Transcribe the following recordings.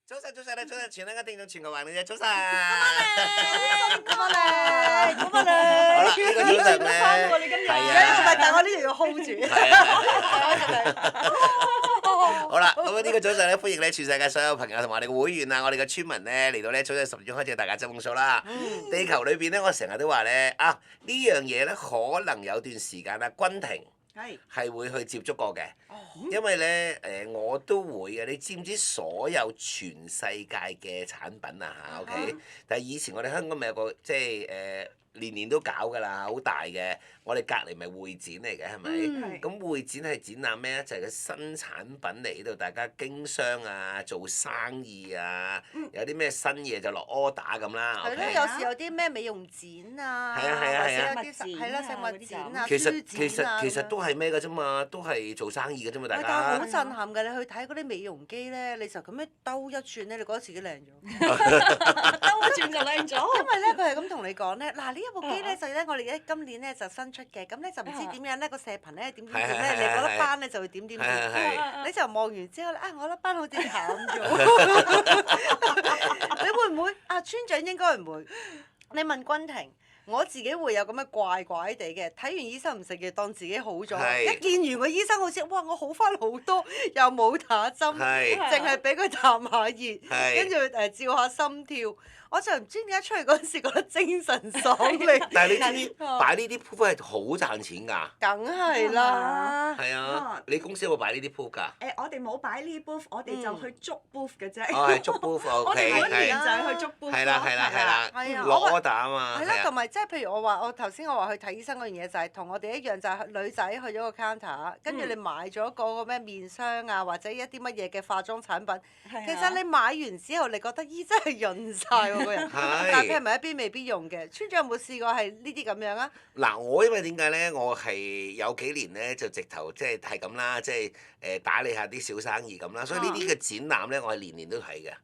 早晨，全香港聽眾全球環嘅啫，早晨。咁我嚟。好啦，呢個早晨咧，係啊，但係我呢度要 hold 住。好啦，咁呢個早晨咧，歡迎咧全世界所有朋友同埋我哋嘅會員啊，我哋嘅村民咧嚟到咧早上10點開始大家周夢數啦。地球裏邊咧，我成日都話咧啊，呢樣嘢咧可能有段時間啊，君婷係會去接觸過嘅。因為咧我都會嘅，你知唔知所有全世界嘅產品啊嚇？OK，但係以前我哋香港咪有個即係年年都搞㗎啦，好大嘅。我哋隔離咪會展嚟嘅，係咪？咁會展係展覽咩啊？就係個新產品嚟呢度，大家經商啊，做生意啊，有啲咩新嘢就落 order 咁啦。係咯，有時有啲咩美容展啊，係啊或者有啲係啦食物展啊、其實都係咩㗎啫嘛，都係做生意㗎啫嘛，大家。但係好震撼㗎！你去睇嗰啲美容機咧，你就咁樣兜一轉咧，你覺得自己靚咗。兜一轉就靚咗。因為咧，佢係咁同你講咧，嗱呢一部機咧就咧，我哋今年咧就新出嘅，咁咧就唔知點樣咧個射頻咧點咧，你嗰粒斑咧就會點，你就望完之後咧，我粒斑好似淡咗。你會唔會啊？村長應該唔會。你問君婷。我自己會有咁嘅怪怪地嘅，睇完醫生唔食藥，當自己好咗。一見完個醫生好似，哇！我好翻好多，又冇打針，淨係俾佢探下熱，跟住照下心跳。我就唔知點解出嚟嗰陣時覺得精神爽利。但係你知唔知擺呢啲 proof 係好賺錢㗎？梗係啦。係啊，你公司有冇擺呢啲 proof 㗎？我哋冇擺呢 booth， 我哋就去捉 booth 嘅啫。哦，係捉 booth，OK，我哋嗰年就係去捉 booth。係啦，落 order 啊嘛。係啦，同埋即係譬如我頭先我話去睇醫生嗰樣嘢就係同我哋一樣，就係女仔去咗個 counter，跟住你買咗嗰個咩面霜啊，或者一啲乜嘢嘅化妝產品。其實你買完之後，你覺得咦真係潤晒喎個人。但係佢係咪一邊未必用嘅？村長有冇試過係呢啲咁樣啊？嗱，我因為點解咧？我係有幾年咧就直頭即係咁啦，即係打理下啲小生意咁啦，所以呢啲嘅展覽咧，我係年年都睇嘅，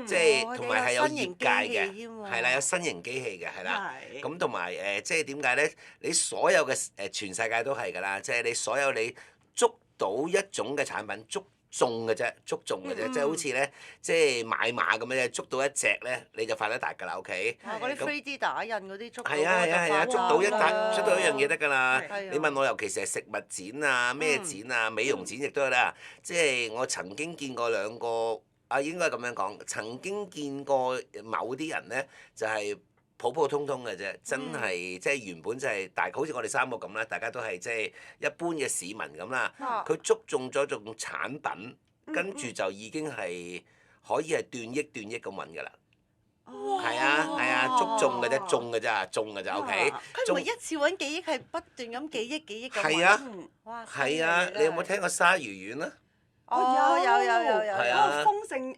即係同埋係有業界嘅，係啦，有新型機器嘅，係啦，咁同埋即係點解咧？你所有嘅全世界都係㗎啦，即係你所有你捉到一種嘅產品捉中嘅啫，捉中嘅啫，即係好似咧，即係買馬咁樣，捉到一隻咧，你就發得達㗎啦，OK？嗰啲 3D 打印嗰啲捉到係啊，捉到一樣嘢得㗎啦。係你問我，尤其是係食物展啊、咩展啊、美容展亦都係啦。即係我曾經見過兩個啊，應該咁樣講，曾經見過某啲人咧，就係普普通通嘅啫，真係即係原本就係大概好似我哋三個咁啦，大家都係即係一般嘅市民咁啦。佢捉中咗種產品，跟住就已經係可以係斷億咁揾㗎啦。係啊，捉中嘅啫，中嘅咋 OK？佢唔係一次揾幾億，係不斷咁幾億咁揾。係啊，哇！係啊，你有冇聽過鯊魚丸啊？有。嗰個豐盛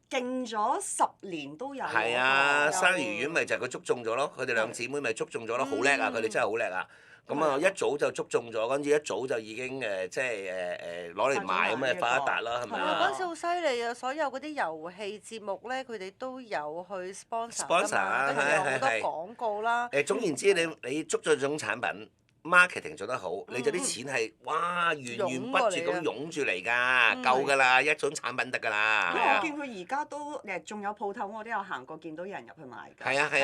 勁咗10年都有。係啊，鯊魚丸咪就係佢捉中咗咯，佢哋兩姊妹咪捉中咗咯，好叻啊！佢哋真係好叻啊！咁啊，一早就捉中咗，跟住一早就已經即係攞嚟賣咁咪發一達啦，係咪啊？嗰陣時好犀利啊！所有嗰啲遊戲節目咧，佢哋都有去 sponsor 跟住有好多廣告啦。總言之，你捉咗種產品。marketing 做得好，你就啲錢係哇源源不絕咁湧住嚟㗎，夠㗎啦，一種產品得㗎啦。我見佢而家都仲有鋪頭，我都有行過，見到有人入去買㗎。係啊。犀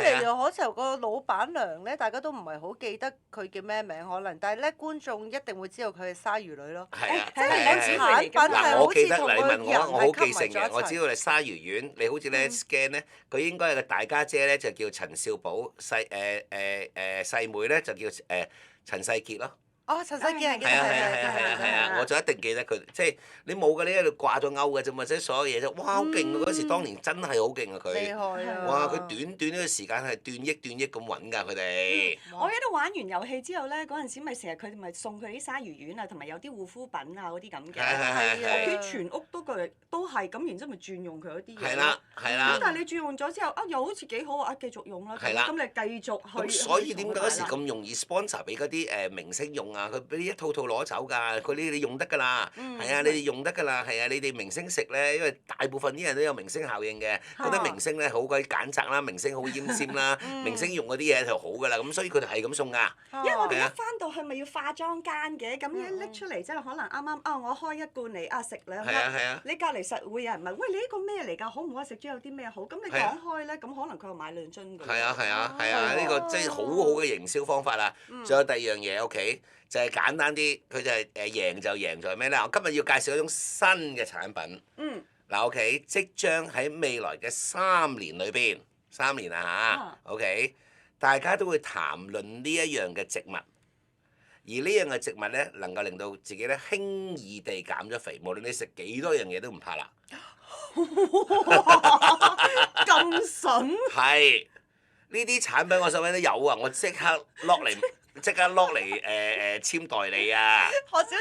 利啊！嗰時候個老闆娘咧，大家都唔係好記得佢叫咩名可能，但係咧觀眾一定會知道佢係鯊魚女咯。係啊，即係嗰產品係好似同個人我好記性嘅，係吸埋咗一齊。我知道你鯊魚丸，你好似咧 scan 咧，佢應該係個大家姐咧就叫陳少寶，細妹咧就叫陳世傑咯。哦，陳世傑係係啊，我就一定記得佢，即係你冇㗎，你喺度掛咗鈎嘅啫嘛，即係所有嘢啫。哇，好勁啊！嗰時當年真係好勁啊佢。厲害啊！哇！佢短呢個時間係斷億咁揾㗎佢哋。我喺度玩完遊戲之後咧，嗰陣時咪成日佢哋咪送佢啲鯊魚丸啊，同埋有啲護膚品啊嗰啲咁嘅。係。我屋企全屋都係咁，然之後咪轉用佢嗰啲嘢。係啦。咁但係你轉用咗之後啊，又好似幾好啊，繼續用啦。係啦。咁你繼續去。咁所以點解嗰時咁容易 sponsor 俾嗰啲明星用啊？啊，佢俾你一套套攞走㗎，佢你用得㗎啦，係啊，你哋用得㗎啦，係啊，你哋明星食咧，因為大部分啲人都有明星效應嘅，覺得明星咧好鬼揀擇啦，明星好奄尖啦，明星用嗰啲嘢就好㗎啦，咁所以佢哋係咁送㗎。因為我哋一翻到去咪要化妝間嘅，咁一拎出嚟之後，可能啱啱我開一罐嚟食兩粒，你隔離實會有人問，喂，你呢個咩嚟㗎？好唔好食？仲有啲咩好？咁你講開咧，咁可能佢又買2樽㗎。係啊，呢個真係好好嘅營銷方法啦。仲有第二樣嘢，OK，就係簡單啲，佢就係贏就贏在咩咧？我今日要介紹一種新嘅產品。嗱，OK，即將喺未來嘅3年裏邊，3年啊嚇，OK，大家都會談論呢一樣嘅植物，而呢樣嘅植物咧，能夠令到自己咧輕易地減咗肥，無論你食幾多樣嘢都唔怕辣。咁筍！係呢啲產品，我手邊都有啊！我即刻落嚟簽代理啊！何小姐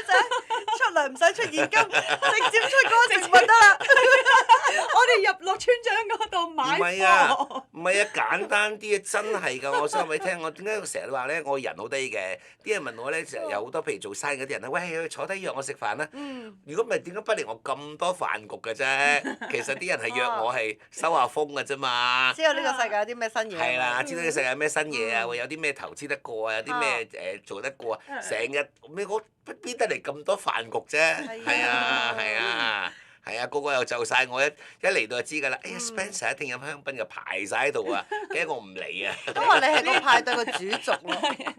出糧唔使出現金，直接出嗰個植物得啦。我哋入落村長嗰度買貨。唔係啊，簡單啲啊，真係㗎！我想話俾你聽，我點解成日都話咧，我人好低嘅。啲人問我咧，成日有好多譬如做生意嗰啲人咧，喂，坐低約我食飯啦。如果唔係點解不離我咁多飯局嘅啫？其實啲人係約我係收下風嘅啫嘛。知道呢個世界有啲咩新嘢？係啦，知道呢個世界有咩新嘢啊？會有啲咩投資得過啊？有啲咩做得過啊？成日咩我邊得嚟咁多飯局啫？係啊，個個又就晒我一嚟到就知㗎啦。哎呀，Spencer 一定飲香檳嘅排晒喺度啊，驚我唔嚟啊！因為你係個派對嘅主軸咯。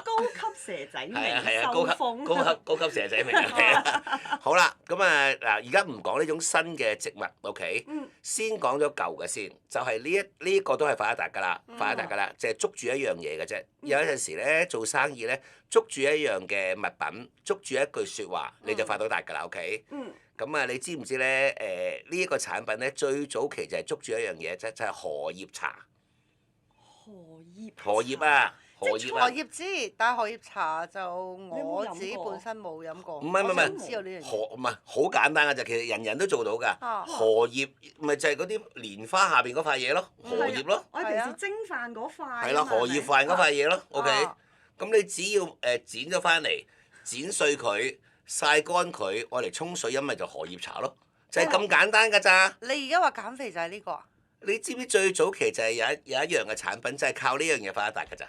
高級蛇仔味收風。高級蛇仔味啊！好啦，咁啊嗱，而家唔講呢種新嘅植物 ，OK，先講咗舊嘅先，就係呢一個都係發一達㗎啦，就係捉住一樣嘢嘅啫。有陣時咧做生意咧，捉住一樣嘅物品，捉住一句説話，你就發到達㗎啦，OK。咁啊，你知唔知咧？呢一個產品咧，最早期就係捉住一樣嘢啫，就係荷葉茶。荷葉啊！荷葉知，但係荷葉茶就我自己本身冇飲過。唔係，唔係好簡單㗎咋，其實人人都做到㗎。荷葉咪就係嗰啲蓮花下邊嗰塊嘢咯，荷葉咯。我哋平時蒸飯嗰塊。係咯，荷葉飯嗰塊嘢咯，OK。咁你只要剪咗翻嚟，剪碎佢，曬乾佢，愛嚟沖水飲咪就荷葉茶咯，就係咁簡單㗎咋。你而家話減肥就係呢個啊？你知唔知最早期就係有一樣嘅產品，就係靠呢樣嘢發一達㗎咋？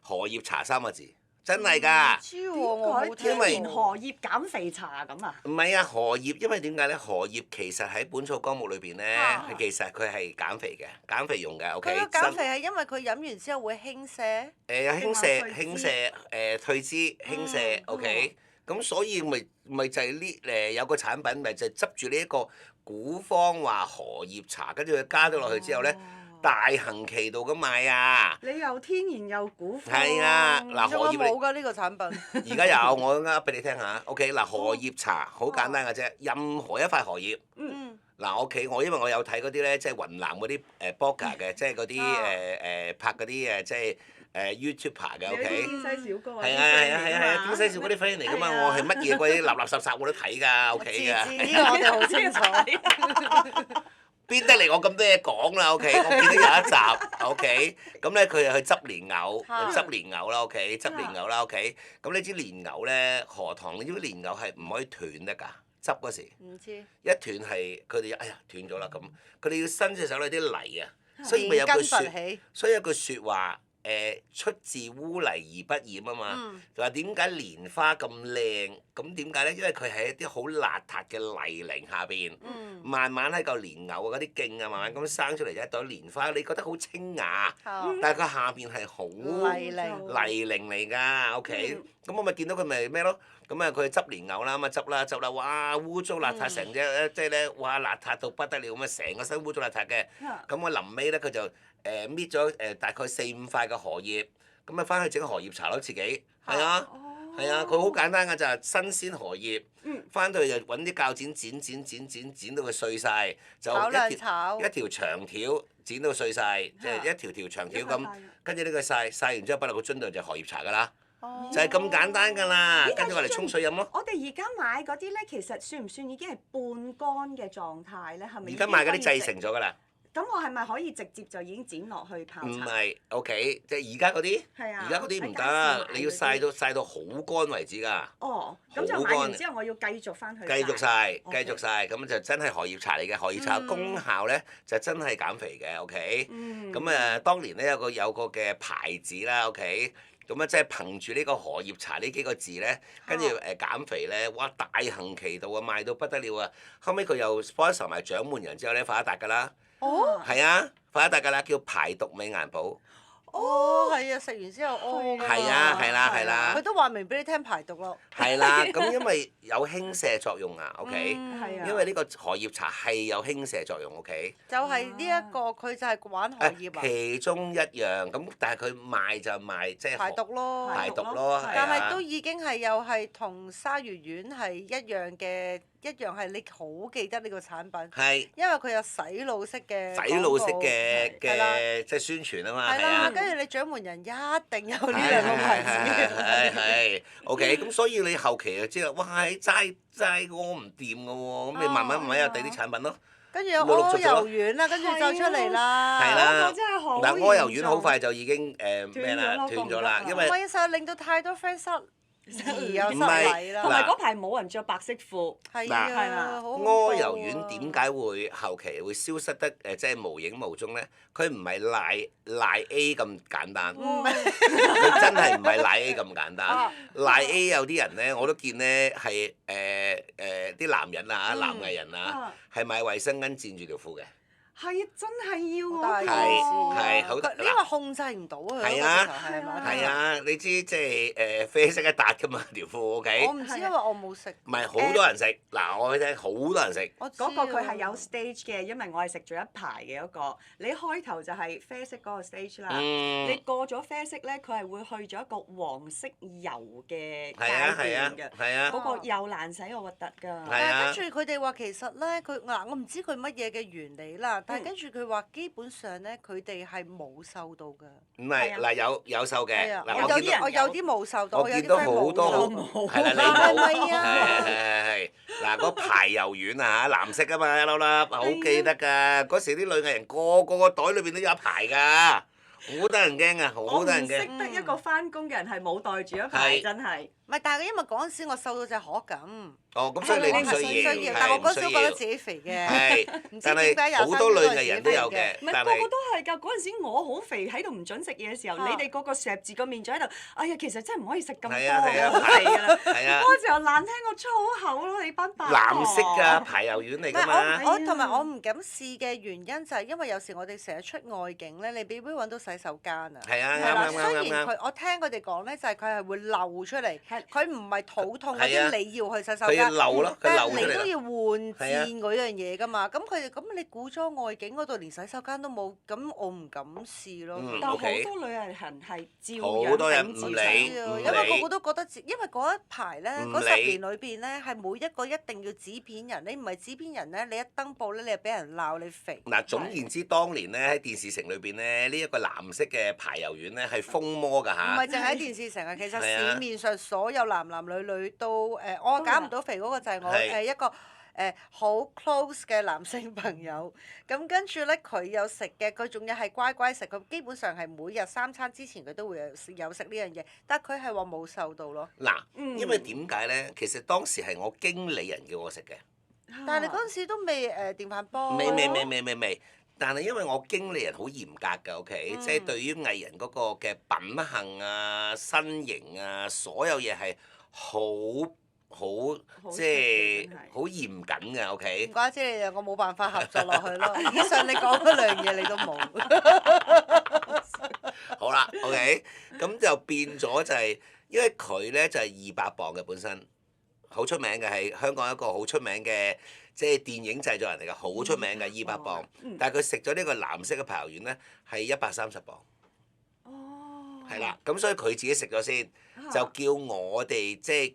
荷葉茶3個字，真係㗎。唔知喎，我冇聽過。天然荷葉減肥茶咁啊？唔係啊，荷葉，因為點解咧？荷葉其實喺《本草綱目》裏邊咧，其實佢係減肥嘅，減肥用嘅。OK。佢個減肥係因為佢飲完之後會輕瀉。有輕瀉，退脂輕瀉，OK。咁所以咪就係呢有個產品咪就係執住呢一個古方話荷葉茶，跟住佢加咗落去之後咧。大行其道咁賣啊！你又天然又古風。係啊，嗱，荷葉冇㗎呢個產品。而家有，我啱俾你聽下。OK，嗱，荷葉茶好簡單嘅啫，任何一塊荷葉。嗱，我因為我有睇嗰啲咧，即係雲南嗰啲blogger 嘅，即係嗰啲拍嗰啲即係YouTuber 嘅 OK。天西小哥啊！係啊，天西小哥啲 friend 嚟㗎嘛，我係乜嘢鬼垃垃圾雜我都睇㗎 OK 㗎。呢個我哋好清楚。邊得嚟我咁多嘢講啦 ，OK， 我見到有一集 ，OK，咁咧佢又去執蓮藕，執蓮藕啦 ，OK， 執蓮藕啦 ，OK，咁你知蓮藕咧荷塘，你知唔知蓮藕係唔可以斷得㗎？執嗰時，唔知一斷係佢哋哎呀斷咗啦咁，佢哋要伸隻手裏啲泥啊，所以咪有句説話。出自污泥而不染啊嘛，就話點解蓮花咁靚？咁點解咧？因為佢喺一啲好邋遢嘅泥濘下邊，慢慢喺嚿蓮藕嗰啲莖啊，慢慢咁生出嚟一朵蓮花，你覺得好清雅，但係佢下邊係好泥濘嚟㗎。OK，咁我咪見到佢咪咩咯？咁啊佢執蓮藕啦，咁啊執啦，哇污糟邋遢成隻，即係咧哇邋遢到不得了咁啊，成個身污糟邋遢嘅。咁我臨尾咧佢就搣咗大概4-5塊嘅荷葉，咁啊翻去整荷葉茶咯自己，係啊，佢好簡單㗎咋，新鮮荷葉，翻到去就揾啲鉸剪剪到佢碎晒，就一條長條剪到碎晒，即係一條長條咁，跟住呢個曬完之後，擺落個樽度就荷葉茶㗎啦，就係咁簡單㗎啦，跟住我嚟沖水飲咯。我哋而家買嗰啲咧，其實算唔算已經係半乾嘅狀態咧？係咪？而家買嗰啲製成咗㗎啦。咁我係咪可以直接就已經剪落去泡茶？唔係，OK，即係而家嗰啲，係啊而家嗰啲唔喺街市買得，你要曬到好乾為止㗎。哦，咁就買完之後，我要繼續翻去繼續曬， OK 繼續曬，咁就真係荷葉茶嚟嘅。荷葉茶嘅功效咧就真係減肥嘅，OK。嗯。咁當年咧有個嘅牌子啦，OK。咁即係憑住呢個荷葉茶呢幾個字咧，跟住減肥咧，哇大行其道啊，賣到不得了啊！後尾佢又 sponsor 埋獎門人之後咧，發一達㗎啦。哦。係啊，發一達㗎啦，叫排毒美顏寶。哦，係啊，食完之後屙㗎嘛。係啊，係啦，係啦。佢都話明俾你聽排毒咯。係啦，咁因為有輕瀉作用啊，OK。係啊。因為呢個荷葉茶係有輕瀉作用，OK。就係呢一個，佢就係玩荷葉啊。其中一樣咁，但係佢賣就賣即係排毒咯。排毒咯，係啊。但係都已經係又係同鯊魚丸係一樣嘅，一樣係你好記得呢個產品。係。因為佢有洗腦式嘅。洗腦式嘅係啦即係宣傳啊嘛，係啦，係啊。跟住你獎門人一定有呢兩個牌子。係 OK，咁所以你後期就知啦，哇！齋我唔掂㗎喎，咁你慢慢有第啲產品咯。跟住有柯油丸啦，跟住就出嚟啦。係啦。我真係好嗱，柯油丸好快就已經咩啦，斷斷咗啦，因為唔係實令到太多 friend 失儀又失唔係禮啦。同埋嗰排冇人着白色褲。係嗱係啊，啦好恐怖柯啊油丸點解會後期會消失得即係無影無蹤咧？佢唔係賴 A 咁簡單，佢真係唔係賴 A 咁簡單。賴 A 有啲人咧，我都見咧係啲男人啊，男藝人啊，係買衛生巾墊住條褲嘅。係真係要好大嗰係個。係好因為控制唔到啊，係啊係嘛？係啊，你知即係啡色一笪㗎嘛條褲，OK？我唔知，因為我冇食。唔係好多人食，嗱我話你聽，好多人食。我知嗰個佢係啊有 stage 嘅，因為我係食咗一排嘅嗰個。你開頭就係啡色嗰個 stage 啦，嗯你過咗啡色咧，佢係會去咗一個黃色油嘅係啊階係啊段嘅。係啊。嗰個又難洗又核突㗎。係啊跟住佢哋話其實咧，佢嗱我唔知佢乜嘢嘅原理啦，但係跟住佢話基本上咧，佢哋係冇瘦到㗎。唔係嗱，有瘦嘅係啊，嗱，我有我見到啲我有啲冇瘦到，有啲我見到 friend 好多好冇瘦到係啦，你係冇咪啊？係嗱嗰排油丸啊嚇，藍色啊嘛一粒粒，好記得㗎。嗰時啲女藝人個袋裏邊都有一排㗎，好得人驚啊，我唔好得人識驚。得一個翻工嘅人係冇袋住一排，係真係。唔係，但係因為嗰陣時我瘦到隻殼咁。哦，咁所以你唔需要，需要，但係我嗰陣時都覺得自己己肥嘅。係，唔知但點解係好多女藝人都有嘅，但係唔係個個都係㗎，嗰陣時我好肥喺度唔準食嘢嘅時候，你哋個個錫住個面就喺度，哎呀，其實真係唔可以食咁多，係啊係啊好肥㗎啦。係啊，嗰時候難聽過粗口咯，你班八婆。藍色㗎排油丸嚟唔㗎嘛係。我同埋我唔敢試嘅原因就係因為有時我哋成日出外景咧，你未必揾到洗手間啊。係啊，係啦，啱啱雖然啱啱。佢我聽佢哋講咧，就係佢係會漏出嚟，係佢唔係肚痛嗰係啊啲你要去洗手佢要間，漏咯，佢但漏出嚟啦。係你都要換係啊戰嗰樣嘢㗎嘛。咁佢哋咁你古裝外景嗰度連洗手間都冇，咁我唔敢試咯。嗯但係 OK 好多女藝人係照好樣多人頂住唔理上因為個個都覺得因為嗰一排咧，嗰唔理10年裏邊咧，係每一個一定要紙片人，你唔係紙片人咧，你一登報咧，你就俾人鬧你肥。嗱，總言之，當年咧喺電視城裏邊咧，呢一個藍色嘅排油丸咧係風魔㗎唔嚇。係淨喺電視城啊，其實係啊市面上所有男男女女都我減唔到肥嗰個就係我係一個好 close 嘅男性朋友。咁跟住咧，佢有食嘅，佢仲要係乖乖食，佢基本上係每日3餐之前佢都會有食呢樣嘢，但係佢係話冇瘦到咯。嗱，因為點解咧？其實當時係我經理人叫我食嘅。但係你嗰陣時都未電飯煲。未，但係因為我經理人好嚴格㗎，OK，即係對於藝人嗰個嘅品行啊、身形啊，所有嘢係好即係好嚴謹㗎唔，OK。怪之你兩個冇辦法合作落去咯。以上你講嗰兩樣嘢你都冇。好啦，OK，咁就變咗就係，因為佢咧就係200磅嘅本身，好出名嘅係香港一個好出名嘅即係電影製作人嚟嘅，好出名嘅200磅，但係佢食咗呢個藍色嘅排油丸咧係130磅。哦。係啦，咁所以佢自己食咗先，就叫我哋即係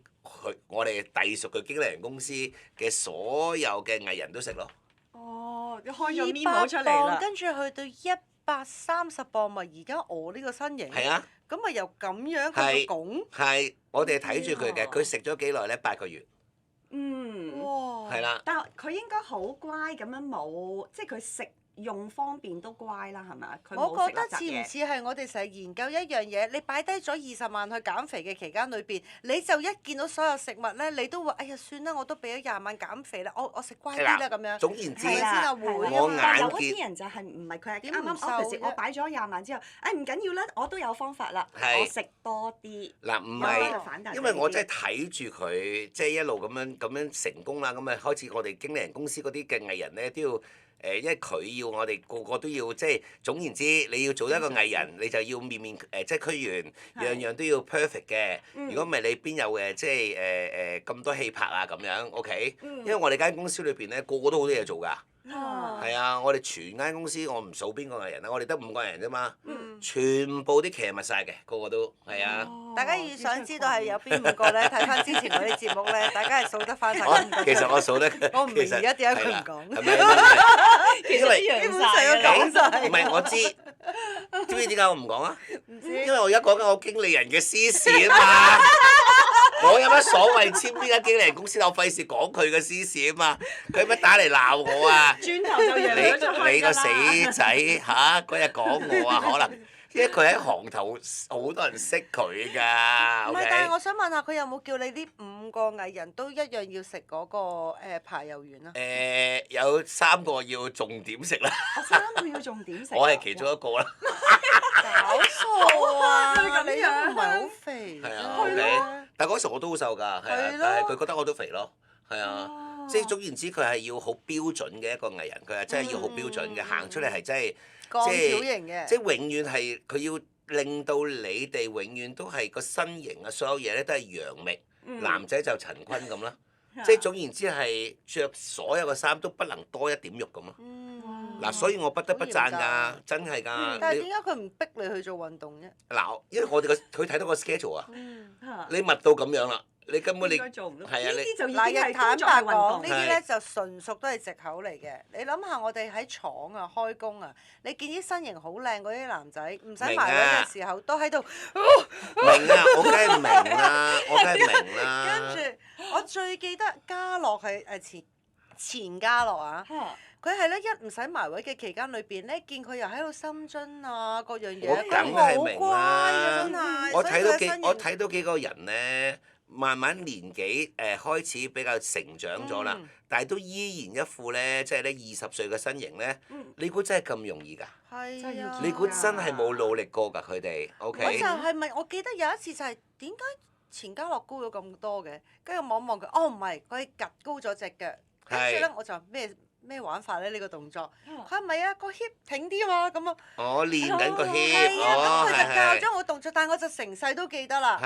我哋隸屬佢經理人公司嘅所有嘅藝人都食咯。哦，你開咗 memo 出嚟啦。跟住去到130磅，咪而家我呢個身形。係啊。咁咪又咁樣係去拱。係，我哋睇住佢嘅，佢食咗幾耐咧？8個月。嗯。哇！係啦。但係佢應該好乖咁樣冇，即係佢食用方便都乖啦，係咪啊？佢我冇食覺得似唔垃圾嘢。似係我哋成日研究一樣嘢？你擺低咗20萬去減肥嘅期間裏邊，你就一見到所有食物咧，你都會哎呀算啦，我都俾咗20萬減肥啦，我食乖啲啦咁樣。總言之，係咪先啊？會我啊嘛但有一眼見啲人就係唔係佢係點啱啱唔瘦 opposite，啫我擺咗20萬之後，唔緊要啦，我都有方法啦，係我食多啲。嗱唔有係就反彈。因為我真係睇住佢即係一路咁樣成功啦，咁啊開始我哋經理人公司嗰啲嘅藝人咧都要。因為佢要我哋個個都要，即係總言之，你要做一個藝人，你就要面即係俱圓，樣樣都要 perfect 嘅。如果唔係你邊有即係咁多戲拍啊咁樣，OK？因為我哋間公司裏邊咧個個都好多嘢做㗎。係啊，我哋全間公司我唔數邊個藝人啦，我哋得5個人啫嘛，全部啲騎密晒嘅，個個都係啊。大家要想知道係有邊5個咧，睇翻之前嗰啲節目咧，大家係數得翻晒。其實我數得，我唔明而家點解佢唔講。係咪？因為基本上都講晒。唔係我知，知唔知點解我唔講啊？唔知。因為我而家講緊我經理人嘅私事啊嘛。我有乜所謂簽邊間經理人公司？我費事講佢嘅私事啊嘛。佢乜打嚟鬧我啊？轉頭就揚咗出去㗎啦。你個死仔嚇！嗰日講我啊，可能因為佢喺行頭好多人識佢㗎。唔係，但係我想問下，佢有冇叫你呢5個藝人都一樣要食嗰個排油丸啊？有3個要重點食啦。我3個要重點食。我係其中一個啦。搞錯啊！咁你都樣唔係好肥。係啊，OK。但嗰時我都好瘦㗎，係啊，但係佢覺得我都肥咯，係啊，即係總言之，佢係要好標準嘅一個藝人，佢係真係要好標準嘅，行出嚟係真係鋼條型嘅。即係永遠係佢要令到你哋永遠都係個身形啊，所有嘢咧都係楊冪，男仔就陳坤咁啦，即係總言之係着所有嘅衫都不能多一點肉咁咯。嗱，所以我不得不讚㗎，真係㗎。但係點解佢唔逼你去做運動啫？嗱，因為我哋佢睇到個 schedule 啊，你密到咁樣啦，你根本你做唔到。係啊，呢啲就已經嗱，係坦工作白講，係運動呢。啲咧就純屬都係藉口嚟嘅。你諗下，我哋喺廠啊開工啊，你見啲身形好靚嗰啲男仔，唔使埋位嘅時候都喺度。明啊，我梗係明啦，我梗係明啦。跟住我最記得嘉樂係前嘉樂啊。佢係咧一唔使埋位嘅期間裏邊咧，見佢又喺度深蹲啊各樣嘢，我梗係明好乖啊啦真係。我所以睇到幾個人咧，慢慢年紀開始比較成長咗啦，但係都依然一副咧，即係咧20歲嘅身形咧，你估真係咁容易㗎？係啊。你估真係冇努力過㗎佢哋我？OK。就係咪我記得有一次就係點解前嘉樂高咗咁多嘅？跟住望望佢，哦唔係，佢係趌高咗隻腳。跟住咧我就咩玩法咧？呢個動作，佢係咪啊個 hip 挺啲啊嘛咁啊？我練緊個 hip，係啊，咁佢就教係咗我動作，但係我就成世都記得啦。係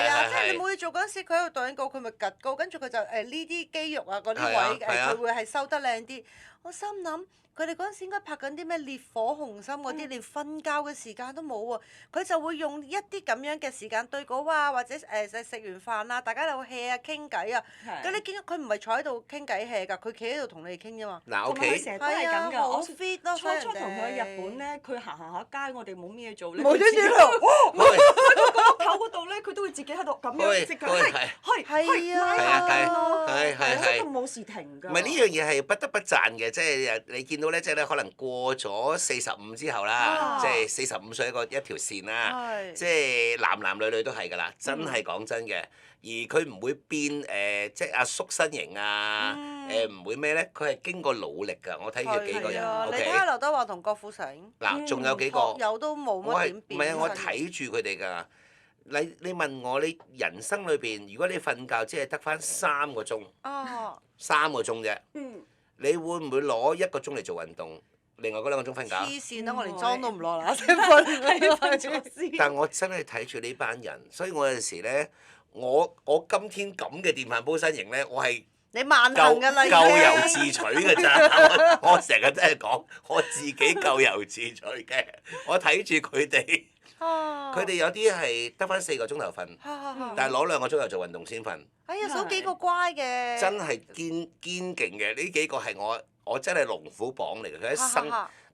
啊，即係你冇嘢做嗰陣時，佢喺度對緊稿，佢咪趌高，跟住佢就呢啲肌肉啊嗰啲位佢會係收得靚啲。我心諗。佢哋嗰陣時應該拍緊啲咩烈火雄心嗰啲，連瞓覺嘅時間都冇喎。佢就會用一啲咁樣嘅時間對稿啊，或者食完飯啊，大家喺度 hea 啊傾偈啊。咁你見佢唔係坐喺度傾偈 hea 㗎，佢企喺度同你哋傾啫嘛。嗱同埋佢成日都係咁㗎。我 fit 咯，初初同佢去日本咧，佢行下街，我哋冇咩嘢做咧。冇咗啲路。喺個角頭嗰度咧，佢都會自己喺度咁樣隻腳，係係都冇時停㗎。唔係呢樣嘢係不得不讚嘅，即係你見到咧，即係咧可能過咗45之後啦，即係45歲一條線啦，即係男男女女都係㗎啦，真係講真嘅。而佢唔會變即係阿叔身形啊，唔會咩咧？佢係經過努力㗎。我睇住幾個人你睇下劉德華同郭富城。嗱，仲有幾個？有都冇乜點變。唔係啊！我睇住佢哋㗎。你問我你人生裏邊，如果你瞓覺只係得翻3個鐘，3個鐘啫，你會唔會攞1個鐘嚟做運動？另外嗰2個鐘瞓覺？黐線啦！我連妝都唔落嗱聲瞓。但我真係睇住呢班人，所以我有陣時咧，我今天咁嘅電飯煲身形咧，我係你萬幸㗎啦，咎由自取㗎咋！我成日都係講我自己咎由自取嘅，我睇住佢哋。佢哋有啲係得翻4個鐘頭瞓，但係攞2個鐘頭做運動先瞓。哎呀，數幾個乖嘅。真係堅勁嘅，呢幾個係我真係龍虎榜嚟嘅，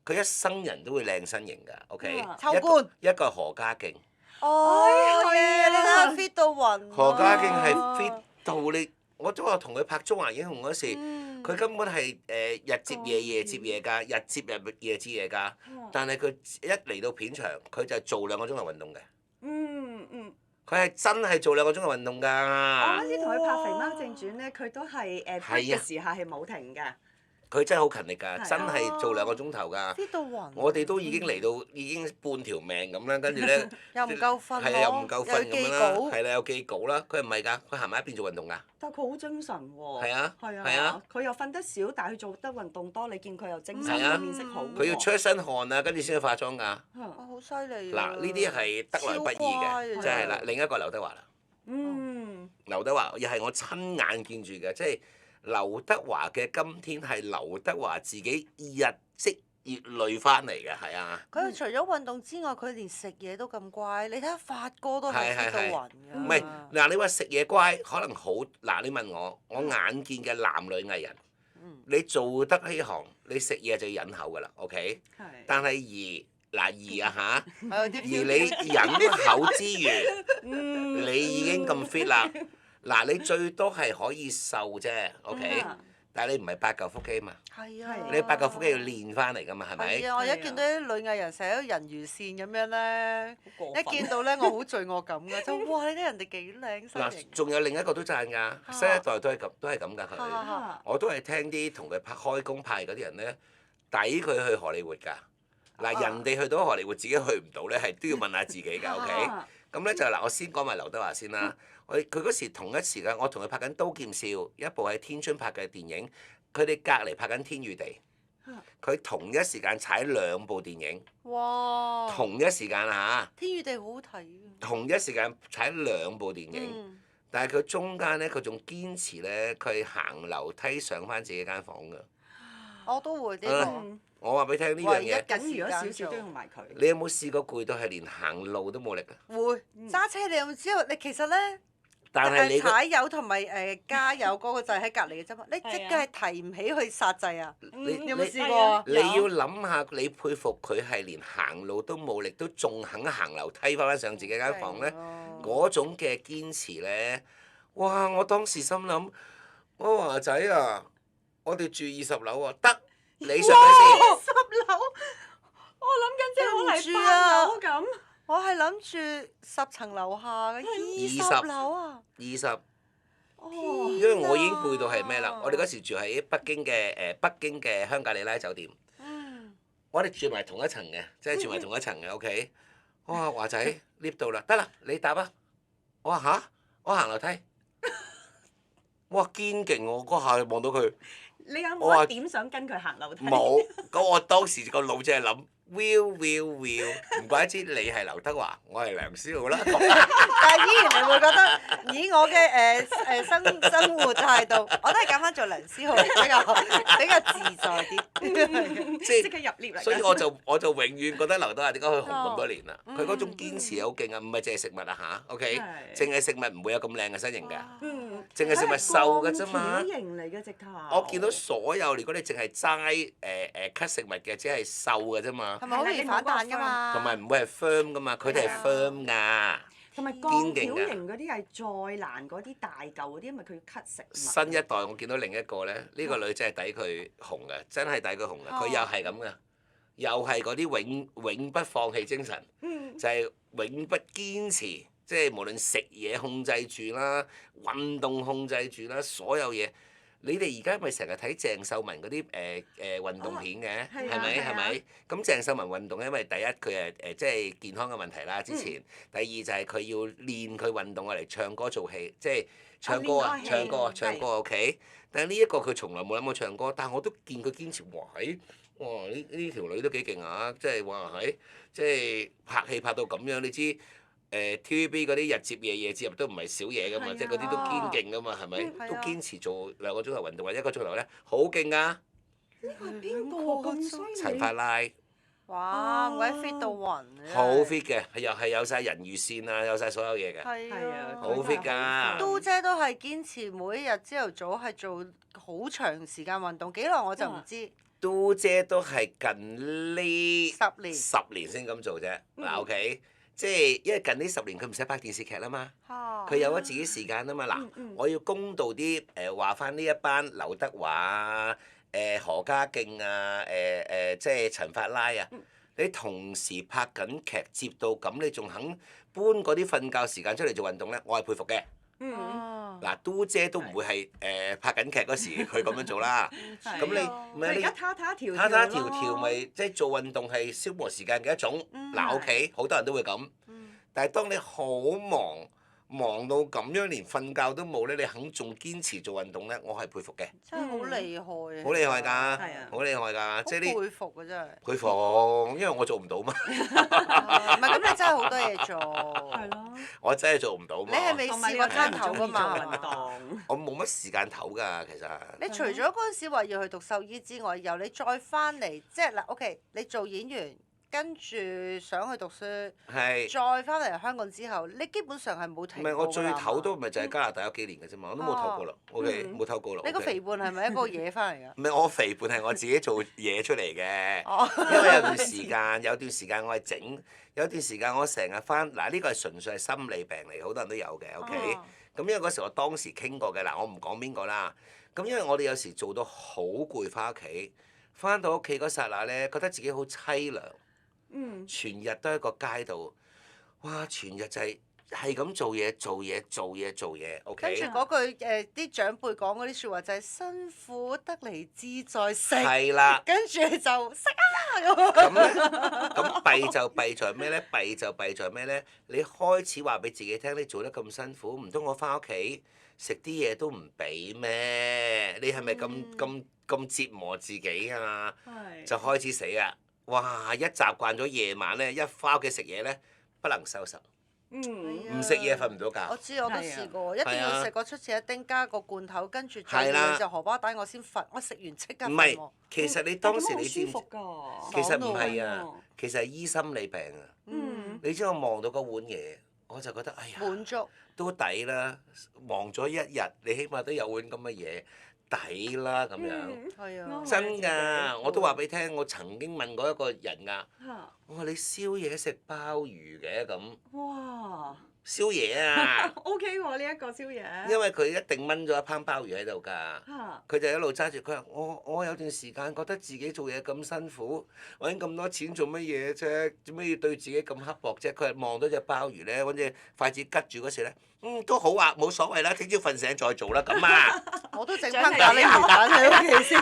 佢一生人都會靚身形㗎，OK。秋官。一個係何家勁。哦，係啊！你睇下 fit 到暈。何家勁係 fit 到你，我都話同佢拍《中華英雄》嗰時，佢佢根本係日接夜，夜接夜㗎，日接日，夜接夜㗎。但係佢一嚟到片場，佢就係做2個鐘頭運動嘅。佢係真係做2個鐘頭運動㗎。我嗰時同佢拍《肥貓正傳》咧，佢都係拍嘅時候係冇停㗎。佢真係好勤力㗎，真係做2個鐘頭㗎。 fit 到暈。我哋都已經嚟到已經半條命咁啦，跟住咧又唔夠瞓係啊，又唔夠瞓咁樣啦，係啦。啦，有記稿啦。佢唔係㗎，佢行埋一邊做運動㗎。但係佢好精神喎。係啊，係係啊，佢又瞓得少，但係佢做得運動多，你見佢又精神，係啊面色好喎。佢要出一身汗啊，跟住先去化妝㗎。哇！好犀利嗱，呢啲係得來不易嘅，真係啦。另一個劉德華啦，劉德華又係我親眼見住嘅，即係劉德華嘅今天係劉德華自己日積月累翻嚟嘅，係啊。佢除咗運動之外，佢連食嘢都咁乖。你睇下發哥都係 fit 到暈㗎。唔係嗱，你話食嘢乖可能好嗱，你問我眼見嘅男女藝人，你做得呢行，你食嘢就要忍口㗎啦，OK？但係而你忍口之餘，你已經咁 fit 啦。嗱，你最多係可以瘦啫，OK？但係你唔係8嚿腹肌嘛？係啊。你8嚿腹肌要練翻嚟㗎嘛？係咪？係啊！我而家見到啲女藝人成日都人魚線咁樣咧，一見到咧我好罪惡感㗎，就哇！你睇人哋幾靚身嗱，形。仲有另一個都讚㗎，新一代都係咁㗎佢。我都係聽啲同佢開工派嗰啲人咧，抵佢去荷里活㗎。嗱，人哋去到荷里活，自己去唔到咧，係都要問下自己㗎，OK？咁咧就嗱，我先講埋劉德華先啦。佢嗰時同一時間，我同佢拍緊《刀劍笑》，一部喺天津拍嘅電影，佢哋隔離拍緊《天與地》。佢同一時間踩2部電影。哇！同一時間啊天與地好好睇㗎。同一時間踩2部電影，但係佢中間咧，佢仲堅持咧，佢行樓梯上翻自己間房㗎。我都會呢個。我話俾你聽呢樣嘢，緊如咗少少都用埋佢。你有冇試過攰到係連行路都冇力啊？會揸車你有冇知道？你其實咧，但係你踩油同埋加油嗰個掣喺隔離嘅啫嘛，你隻腳係提唔起去剎掣啊！你有冇試過？你要諗下，你佩服佢係連行路都冇力，都仲肯行樓梯翻上自己間房咧，嗰種嘅堅持咧，哇！我當時心諗，我話華仔啊，我哋住20樓啊，得你上去先。10樓，我諗緊即係可能8樓咁。我係諗住10層樓下嘅20樓啊。20。哦。因為我已經攰到係咩啦？我哋嗰時住喺北京嘅香格里拉酒店。我哋住埋同一層嘅，即係住埋同一層嘅 OK。我話華仔 lift 到啦，得啦，你搭啊！我話吓，我行樓梯。哇！堅勁喎，嗰下望到佢。你有冇一點想跟佢行樓梯？冇，咁我當時個腦淨係諗 will，唔怪之你係劉德華，我係梁思浩啦。但係依然你會覺得，以我嘅生活態度，我都係揀翻做梁思浩比較自在啲。即刻入 lift 嚟。所以我就永遠覺得劉德華點解可以紅咁多年啦？佢嗰種堅持好勁啊！唔係淨係食物啊吓 OK？淨係食物唔會有咁靚嘅身形㗎。淨係食物瘦㗎啫嘛。體型嚟嘅直頭。我見到所有，如果你淨係齋cut 食物嘅，只係瘦㗎啫嘛。係咪好易反彈㗎嘛？同埋唔會係 firm 㗎嘛，佢哋係 firm 㗎。同埋鋼條型嗰啲係再難嗰啲大嚿嗰啲，因為佢要 cut 食物。新一代我見到另一個咧，呢個女仔係抵佢紅嘅，真係抵佢紅嘅。佢又係咁嘅，又係嗰啲永不放棄精神，就係永不堅持，即係無論食嘢控制住啦，運動控制住啦，所有嘢。你哋而家咪成日睇鄭秀文嗰啲運動片嘅，係咪？咁鄭秀文運動，因為第一佢即係健康嘅問題啦，之前。第二就係佢要練佢運動嚟唱歌做戲，即係唱歌啊，唱歌 OK。但係呢一個佢從來冇諗過唱歌，但係我都見佢堅持，哇呢條女都幾勁啊！即係話即係拍戲拍到咁樣，你知。TVB 嗰啲日接夜夜接入都唔係少嘢噶嘛，即係嗰啲都堅勁噶嘛，係咪？都堅持做2個鐘頭運動或者1個鐘頭咧，好勁啊！呢個係邊個咁犀利？陳法拉。哇！鬼 fit 到暈。好 fit 嘅，又係有晒人魚線啊，有晒所有嘢嘅。係啊。好 fit 㗎。都姐都係堅持每一日朝頭早係做好長時間運動，幾耐我就唔知。都姐都係近呢10年10年先咁做啫。嗱 OK。即係因為近呢10年佢唔使拍電視劇啦嘛，佢有咗自己時間啊嘛。嗱，我要公道啲話翻呢一班劉德華啊、何家勁啊、即係陳法拉啊，你同時拍緊劇接到咁，你仲肯搬嗰啲瞓覺時間出嚟做運動咧，我係佩服嘅。嗱，都姐都唔會係拍緊劇嗰時佢咁樣做啦。咁你佢而家他條條咪即係做運動係消磨時間嘅一種。嗱，OK，好多人都會咁。但係當你好忙到咁樣，連瞓覺都冇咧，你肯仲堅持做運動咧，我係佩服嘅。真係好厲害啊！好厲害㗎，好厲害㗎，即係呢。佩服啊！真係。佩服，因為我做唔到嘛。唔係咁，你真係好多嘢做。係咯。我真係做唔到嘛。你係未試過攤頭㗎嘛？我冇乜時間唞㗎，其實。你除咗嗰陣時話要去讀獸醫之外，由你再翻嚟，即係嗱，OK，你做演員。跟住想去讀書，再翻嚟香港之後，你基本上係冇停過㗎。唔係我最唞都唔係就係加拿大有幾年嘅啫嘛，我都冇唞過啦。OK，冇唞過啦。你個肥胖係咪一個嘢翻嚟㗎？唔係我肥胖係我自己做嘢出嚟嘅，因為有段時間我係整，有段時間我成日翻嗱，呢個係純粹係心理病嚟，好多人都有嘅。OK，咁因為嗰時我當時傾過嘅嗱，我唔講邊個啦。咁因為我哋有時做到好攰，翻屋企，翻到屋企嗰剎那咧，覺得自己好凄涼。全日都喺個街度，哇！全日就係咁做嘢，OK。跟住嗰句啲長輩講嗰啲説話就係辛苦得嚟志在食。係啦。跟住就食啊咁咧，咁弊就弊在咩咧？弊就弊在咩咧？你開始話俾自己聽，你做得咁辛苦，唔通我翻屋企食啲嘢都唔俾咩？你係咪咁折磨自己啊？就開始死啊！哇！一習慣咗夜晚咧，一翻屋企食嘢咧，不能收拾。唔食嘢瞓唔到覺。我知我都試過，一定要食個出前一丁加個罐頭，跟住再嚟就荷包蛋，我先瞓。我食完即刻瞓喎。唔係，其實你當時你知唔知？其實唔係啊，其實係醫心理病啊。你知我望到嗰碗嘢，我就覺得哎呀，滿足都抵啦。忙咗一日，你起碼都有碗咁嘅嘢。抵啦咁樣，真㗎！我都話俾你聽，我曾經問過一個人㗎，我話你宵夜食鮑魚嘅咁。哇！宵夜啊 ！OK 喎，呢一個宵夜。因為佢一定炆咗一烹鮑魚喺度㗎，佢就一路揸住。佢話：我有段時間覺得自己做嘢咁辛苦，揾咁多錢做乜嘢啫？做咩要對自己咁刻薄啫？佢係望到隻鮑魚咧，揾隻筷子拮住嗰時咧，都好啊，冇所謂啦，聽朝瞓醒再做啦，咁啊！我都整翻咖喱魚蛋喺屋企先，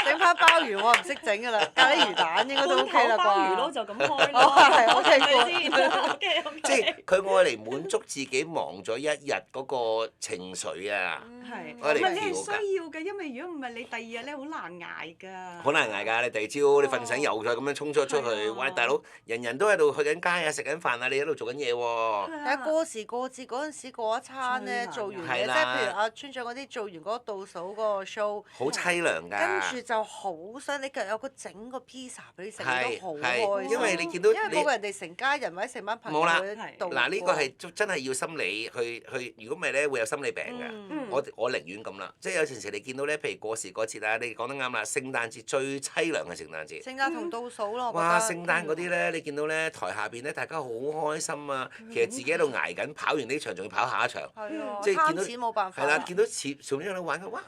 整翻鮑魚我唔識整㗎啦，咖喱魚蛋應該都 OK 啦啩。鮑魚咯就咁開咯，係 OK 先。即係佢愛嚟滿足自己忙咗一日嗰個情緒啊！係，愛嚟唔係你係調㗎。需要嘅，因為如果唔係你第二日咧好難捱㗎。好難捱㗎！你第二朝你瞓醒又再咁樣衝出去，喂大佬，人人都喺度去緊街啊，食緊飯啊，你喺度做緊嘢喎。但係過時過節嗰陣時過一餐咧，做完嘢即係譬如阿村長嗰啲做完嗰個倒數嗰個 show，好凄涼㗎。跟住就好想你腳有個整個 pizza 俾你食，你都好開心。因為你見到因為嗰個人哋成家人或者成班朋友喺度。嗱呢個係真係要心理去，如果唔係咧會有心理病㗎。我寧願咁啦，即係有陣時你見到咧，譬如過時過節啊，你講得啱啦，聖誕節最凄涼嘅聖誕節。聖誕同倒數咯，哇！聖誕嗰啲咧，你見到咧台下邊咧，大家好開心啊，其實自己喺度捱緊，跑完呢場仲要跑下一場。即係見到冇辦法。係啦，見到小朋友喺度玩緊，哇！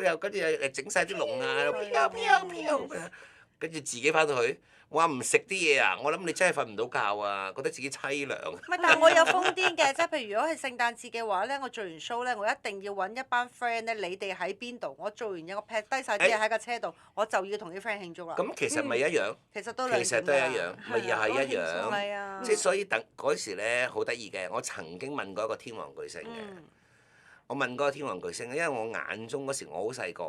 又跟住又整晒啲龍啊，飄飄飄，跟住自己翻到去。哇！唔食啲嘢啊！我諗你真係瞓唔到覺啊，覺得自己凄涼。唔係，但係我有瘋癲嘅，即係譬如如果係聖誕節嘅話咧，我做完 show 咧，我一定要揾一班 friend 咧，你哋喺邊度？我做完嘢，我劈低晒啲嘢喺架車度，我就要同啲 friend 慶祝啦。咁其實咪一樣？其實都一樣，咪又係一樣。係啊。即係所以等嗰時咧，好得意嘅。我曾經問過一個天王巨星嘅，我問過個天王巨星，因為我眼中嗰時我好細個，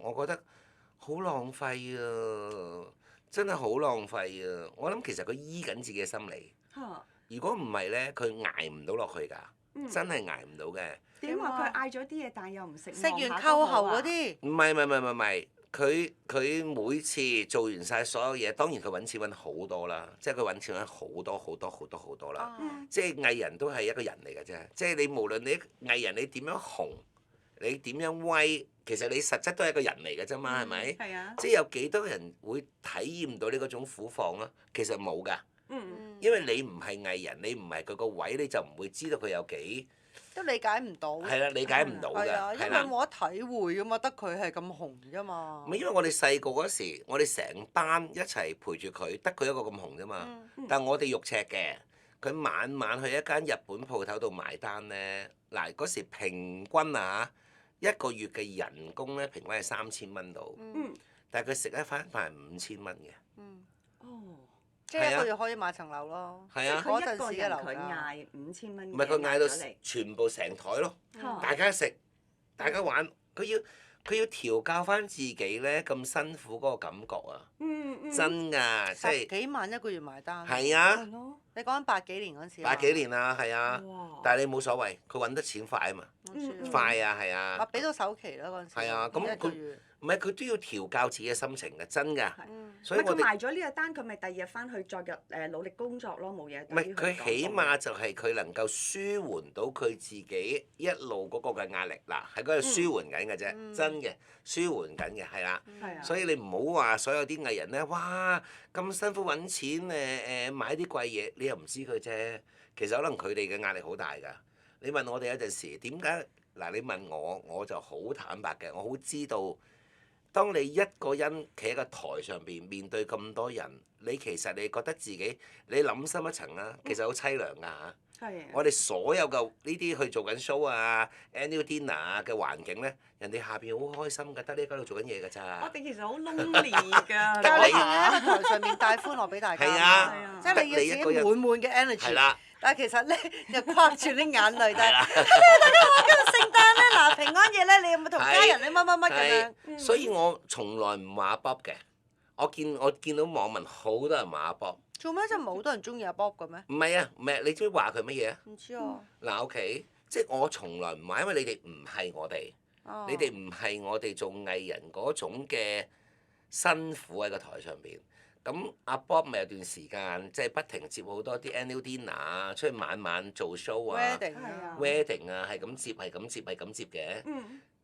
我覺得好浪費啊！真係好浪費啊！我諗其實佢醫緊自己嘅心理。如果唔係咧，佢捱唔到落去㗎，真係捱唔到嘅。點話佢嗌咗啲嘢，但係又唔食？食完扣喉嗰啲。唔係，佢每次做完晒所有嘢，當然佢揾錢揾好多啦，即係佢揾錢揾好多啦。即係藝人都係一個人嚟嘅啫，即係你無論你藝人你點樣紅，你點樣威。其實你實質都係一個人嚟嘅啫嘛，係咪？係啊。即係有幾多人會體驗到呢嗰種苦況啊？其實冇㗎。因為你唔係藝人，你唔係佢個位，你就唔會知道佢有幾。都理解唔到。係啦，理解唔到㗎，係啊，因為係啦。冇得體會㗎嘛，得佢係咁紅啫嘛。唔係因為我哋細個嗰時，我哋成班一齊陪住佢，得佢一個咁紅啫嘛。但係我哋肉赤嘅，佢晚晚去一間日本鋪頭度埋單咧。嗱嗰時平均啊一個月嘅人工咧平均係3000蚊度，但係佢食一番飯係5000蚊嘅。哦，即係一個月可以買層樓咯。係啊，佢一個人佢嗌5000蚊，唔係佢嗌到全部成台咯，大家食，大家玩，佢要調教翻自己咧咁辛苦嗰個感覺啊！真㗎，即係10幾萬一個月埋單。係啊！你講緊80幾年嗰陣時。80幾年啦，係啊！但係你冇所謂，佢揾得錢快啊嘛，快啊，係啊！俾到首期啦嗰陣時。係啊，咁佢唔係佢都要調教自己嘅心情嘅，真㗎。所以佢埋咗呢個單，佢咪第二日翻去再努力工作咯，冇嘢。唔係佢起碼就係佢能夠舒緩到佢自己一路嗰個嘅壓力嗱，喺嗰度舒緩緊嘅啫，真嘅舒緩緊嘅係啦。所以你唔好話所有啲藝人咧，哇咁辛苦揾錢買啲貴嘢，你又唔知佢啫。其實可能佢哋嘅壓力好大㗎。你問我哋有陣時點解嗱？你問我，我就好坦白嘅，我好知道。當你一個人企喺個台上邊面對咁多人，你其實你覺得自己你諗深一層啦，其實好凄涼㗎嚇。我哋所有嘅呢啲去做緊 show 啊、annual dinner 啊嘅環境咧，人哋下邊好開心㗎，得你喺度做緊嘢㗎咋。我哋其實好 lonely 㗎。但係你喺個台上面帶歡樂俾大家。係啊，即係你要自己滿滿嘅 energy。係啦。但係其實咧，就框住啲眼淚，但係我今日聖誕咧，嗱平安夜咧，你有冇同家人你乜乜乜咁樣？所以我從來唔話阿 Bob 嘅，我見到網民好多人話阿 Bob。做咩真係好多人中意阿 Bob 嘅咩？唔係啊，唔係你知唔知話佢乜嘢啊？唔知啊。嗱 OK，即係我從來唔話，因為你哋唔係我哋，你哋唔係我哋做藝人嗰種嘅辛苦喺個台上邊。咁阿 Bob 咪有段時間即係不停接好多啲 annual dinner 啊，出去晚晚做 show 啊，wedding 啊，係咁接係咁接係咁接嘅。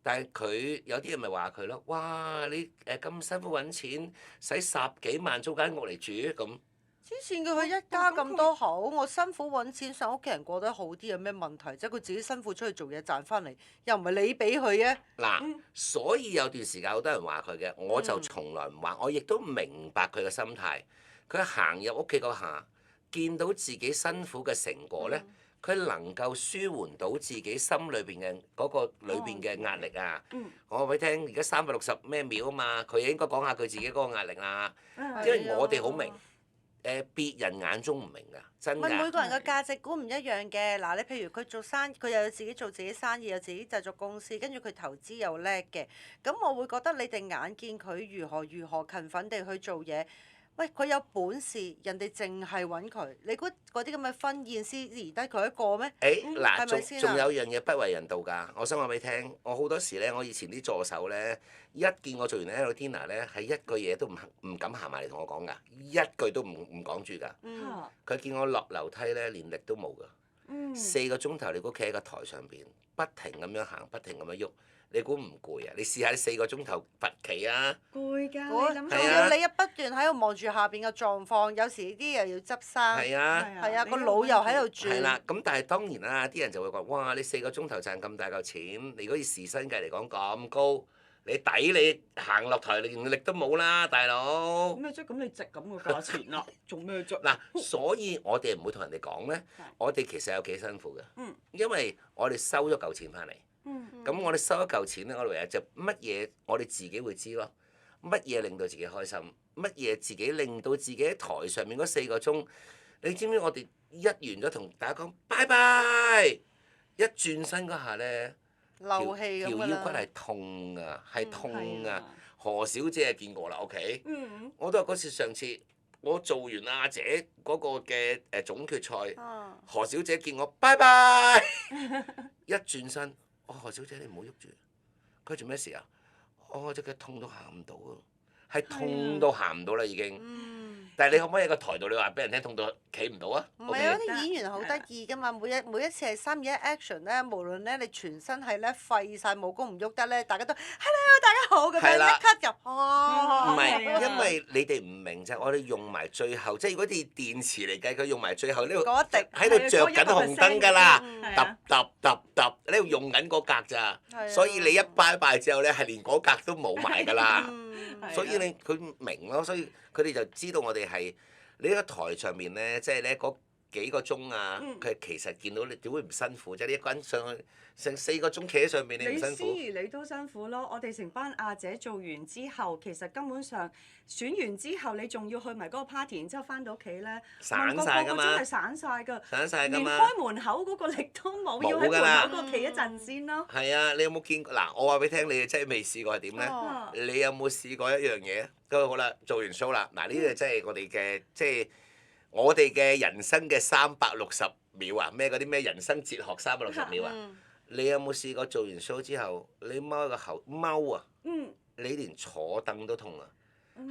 但係佢有啲人咪話佢咯，哇！你咁辛苦揾錢，使10幾萬租間屋嚟住咁。黐線嘅，佢一家咁多口，我辛苦揾錢，想屋企人過得好啲，有咩問題？即係佢自己辛苦出去做嘢賺翻嚟，又唔係你俾佢嘅。嗱，所以有段時間好多人話佢嘅，我就從來唔話，我亦都明白佢嘅心態。佢行入屋企嗰下，見到自己辛苦嘅成果咧，佢能夠舒緩到自己心裏邊嘅嗰個裏邊嘅壓力啊！我話俾你聽，而家360咩秒啊嘛，佢應該講下佢自己嗰個壓力啊，因為我哋好明。別人眼中唔明㗎，真㗎。每個人嘅價值觀唔一樣嘅。嗱，你譬如佢做生意，佢又有自己做自己生意，有自己製作公司，跟住佢投資又叻嘅。咁我會覺得你哋眼見佢如何勤奮地去做嘢。喂，佢有本事，人哋淨係揾佢。你估嗰啲咁嘅婚宴先移低佢一個咩？嗱，仲有樣嘢不為人道㗎。我想話俾你聽，我好多時咧，我以前啲助手咧，一見我做完 annual dinner 咧，係一句嘢都唔敢行埋嚟同我講㗎，一句都唔講住㗎。佢見我落樓梯咧，連力都冇㗎。4個鐘頭你估企喺個台上邊，不停咁樣行，不停咁樣喐。你估唔攰啊？你試下你4個鐘頭罰企啊！攰㗎，你諗下。你不斷喺度望住下邊嘅狀況，有時啲又要執生。係啊，個腦又喺度轉。係啦，咁但係當然啦，啲人就會講：哇！你4個鐘頭賺咁大嚿錢，你如果以時薪計嚟講咁高，你抵你行落台連力都冇啦，大佬。咩啫？咁你值咁個價錢啦，做咩啫？嗱，所以我哋唔會同人哋講咧，我哋其實有幾辛苦嘅，因為我哋收咗嚿錢翻嚟。咁我哋收一嚿錢咧，我哋唯有就乜嘢我哋自己會知咯，乜嘢令到自己開心，乜嘢自己令到自己喺台上面嗰4個鐘，你知唔知我哋一完咗同大家講拜拜，一轉身嗰下咧，漏氣咁條腰骨係痛㗎，係痛㗎。何小姐見過啦，OK？我都話嗰次上次我做完阿姐嗰個嘅總決賽，何小姐見我拜拜，一轉身。何小姐你唔好喐住，佢做咩事啊？我隻腳痛到行唔到啊，係痛到行唔到啦已經。但係你可唔可以喺個台度你話俾人聽痛到企唔到啊？唔係啊！啲演員好得意㗎嘛，每一次係3、2、1 action 咧，無論咧你全身係咧廢晒武功唔喐得咧，大家都 hello 大家好咁樣一 cut 就唔係，因為你哋唔明就係我哋用埋最後，即係如果啲電池嚟計，佢用埋最後呢度嗰一滴喺度着緊紅燈㗎啦，係揼呢度用緊嗰格咋，所以你一拜拜之後咧係連嗰格都冇埋㗎啦。所以佢明咯，所以佢哋就知道我哋係你喺個台上面咧，即係咧嗰幾個鐘啊，佢其實見到你點會唔辛苦啫？你一個人上去成4個鐘企喺上面，你唔辛苦？司儀你都辛苦咯，我哋成班亞姐做完之後，其實根本上選完之後，你仲要去埋嗰個 party，然之後翻到屋企咧，散曬㗎嘛，真係散曬㗎，散曬㗎嘛，連開門口嗰個力都冇，要喺門口嗰度企一陣先咯。係啊，你有冇見過？嗱，我話俾你聽，你真係未試過係點咧？你有冇試過一樣嘢？咁好啦，做完 show 啦，嗱呢個真係我哋嘅即係我哋嘅人生嘅360秒啊！咩嗰啲咩人生哲學360秒啊！你有冇試過做完 show 之後，你踎個後踎啊？你連坐凳都痛啊！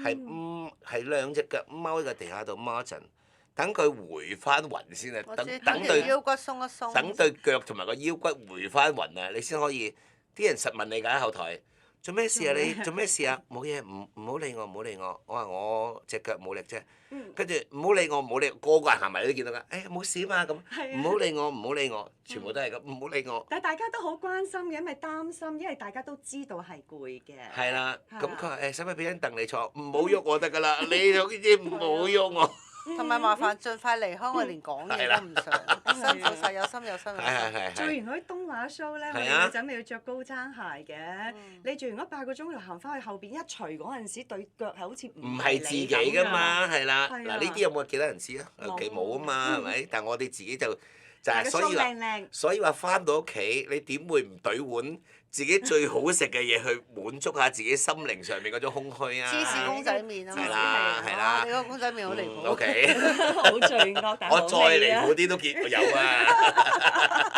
係兩隻腳踎喺個地下度踎一陣，等佢回翻暈先啊！等對腰骨鬆一鬆，等對腳同埋個腰骨回翻暈啊！你先可以。啲人實問你㗎喺後台，做咩事啊？你做咩事啊？冇嘢，唔好理我，唔好理我。我話我隻腳冇力啫。跟住唔好理我，唔好理我，個個人行埋你都見到㗎。誒冇事嘛咁，唔好理我，唔好理我，全部都係咁，唔好理我。但係大家都好關心嘅，因為擔心，因為大家都知道係攰嘅。係啦，咁佢話誒，使唔使俾張凳你坐？唔好喐我得㗎啦，你總之唔好喐我。同埋麻煩盡快離開，我連講嘢都唔想，辛苦晒，有心有心。做完嗰啲東華 show 咧，我哋女仔咪要着高踭鞋嘅。你做完嗰8個鐘頭行翻去後邊一除嗰陣時，對腳係好似唔係自己㗎嘛，係啦。嗱呢啲有冇幾多人知啊？屋企冇啊嘛，係咪？但係我哋自己就係所以話翻到屋企，你點會唔懟碗自己最好食嘅嘢去滿足下自己心靈上面嗰種空虛啊？芝士公仔麵啊嘛，係啦，你個公仔麵好離譜。O K，好罪惡，但係我再離譜啲都有啊！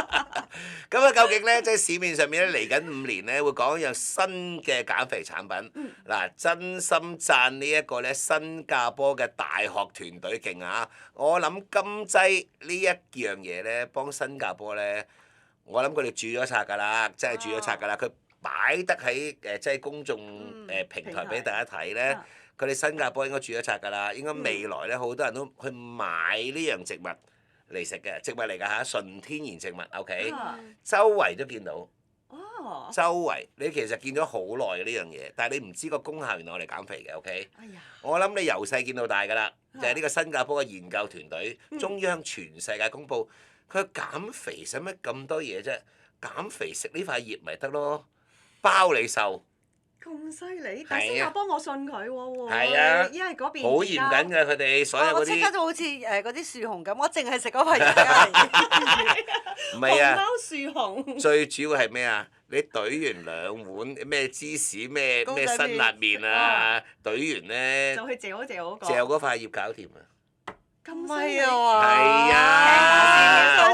咁啊，究竟咧，即係市面上面咧嚟緊5年咧，會講一樣新嘅減肥產品。嗱，真心讚呢一個咧新加坡嘅大學團隊勁啊！我諗今劑呢一樣嘢咧，幫新加坡咧，我諗佢哋註咗冊㗎啦，真係註咗冊㗎啦。佢擺得喺即係公眾平台俾大家睇咧，佢哋新加坡應該註咗冊㗎啦。應該未來咧，好多人都去買呢樣植物嚟食嘅，植物嚟㗎嚇，純天然植物 ，OK，周圍都見到。周圍你其實見咗好耐呢樣嘢，但係你唔知個功效原來我哋減肥嘅，OK？我諗你由細見到大㗎啦，就係呢個新加坡嘅研究團隊，終於向全世界公佈，佢減肥使乜咁多嘢啫？減肥食呢塊葉咪得咯，包你瘦。咁犀利，但係新加坡我信佢喎，係啊，因為嗰邊好嚴謹㗎，佢哋所有嗰啲。我即刻就好似嗰啲樹熊咁，我淨係食嗰塊葉㗎。唔係啊，熊貓樹熊。最主要係咩啊？你懟完2碗咩芝士咩辛辣麵啊，懟完咧就去嚼嗰個。嚼嗰塊葉搞掂啊！咁係啊！係啊！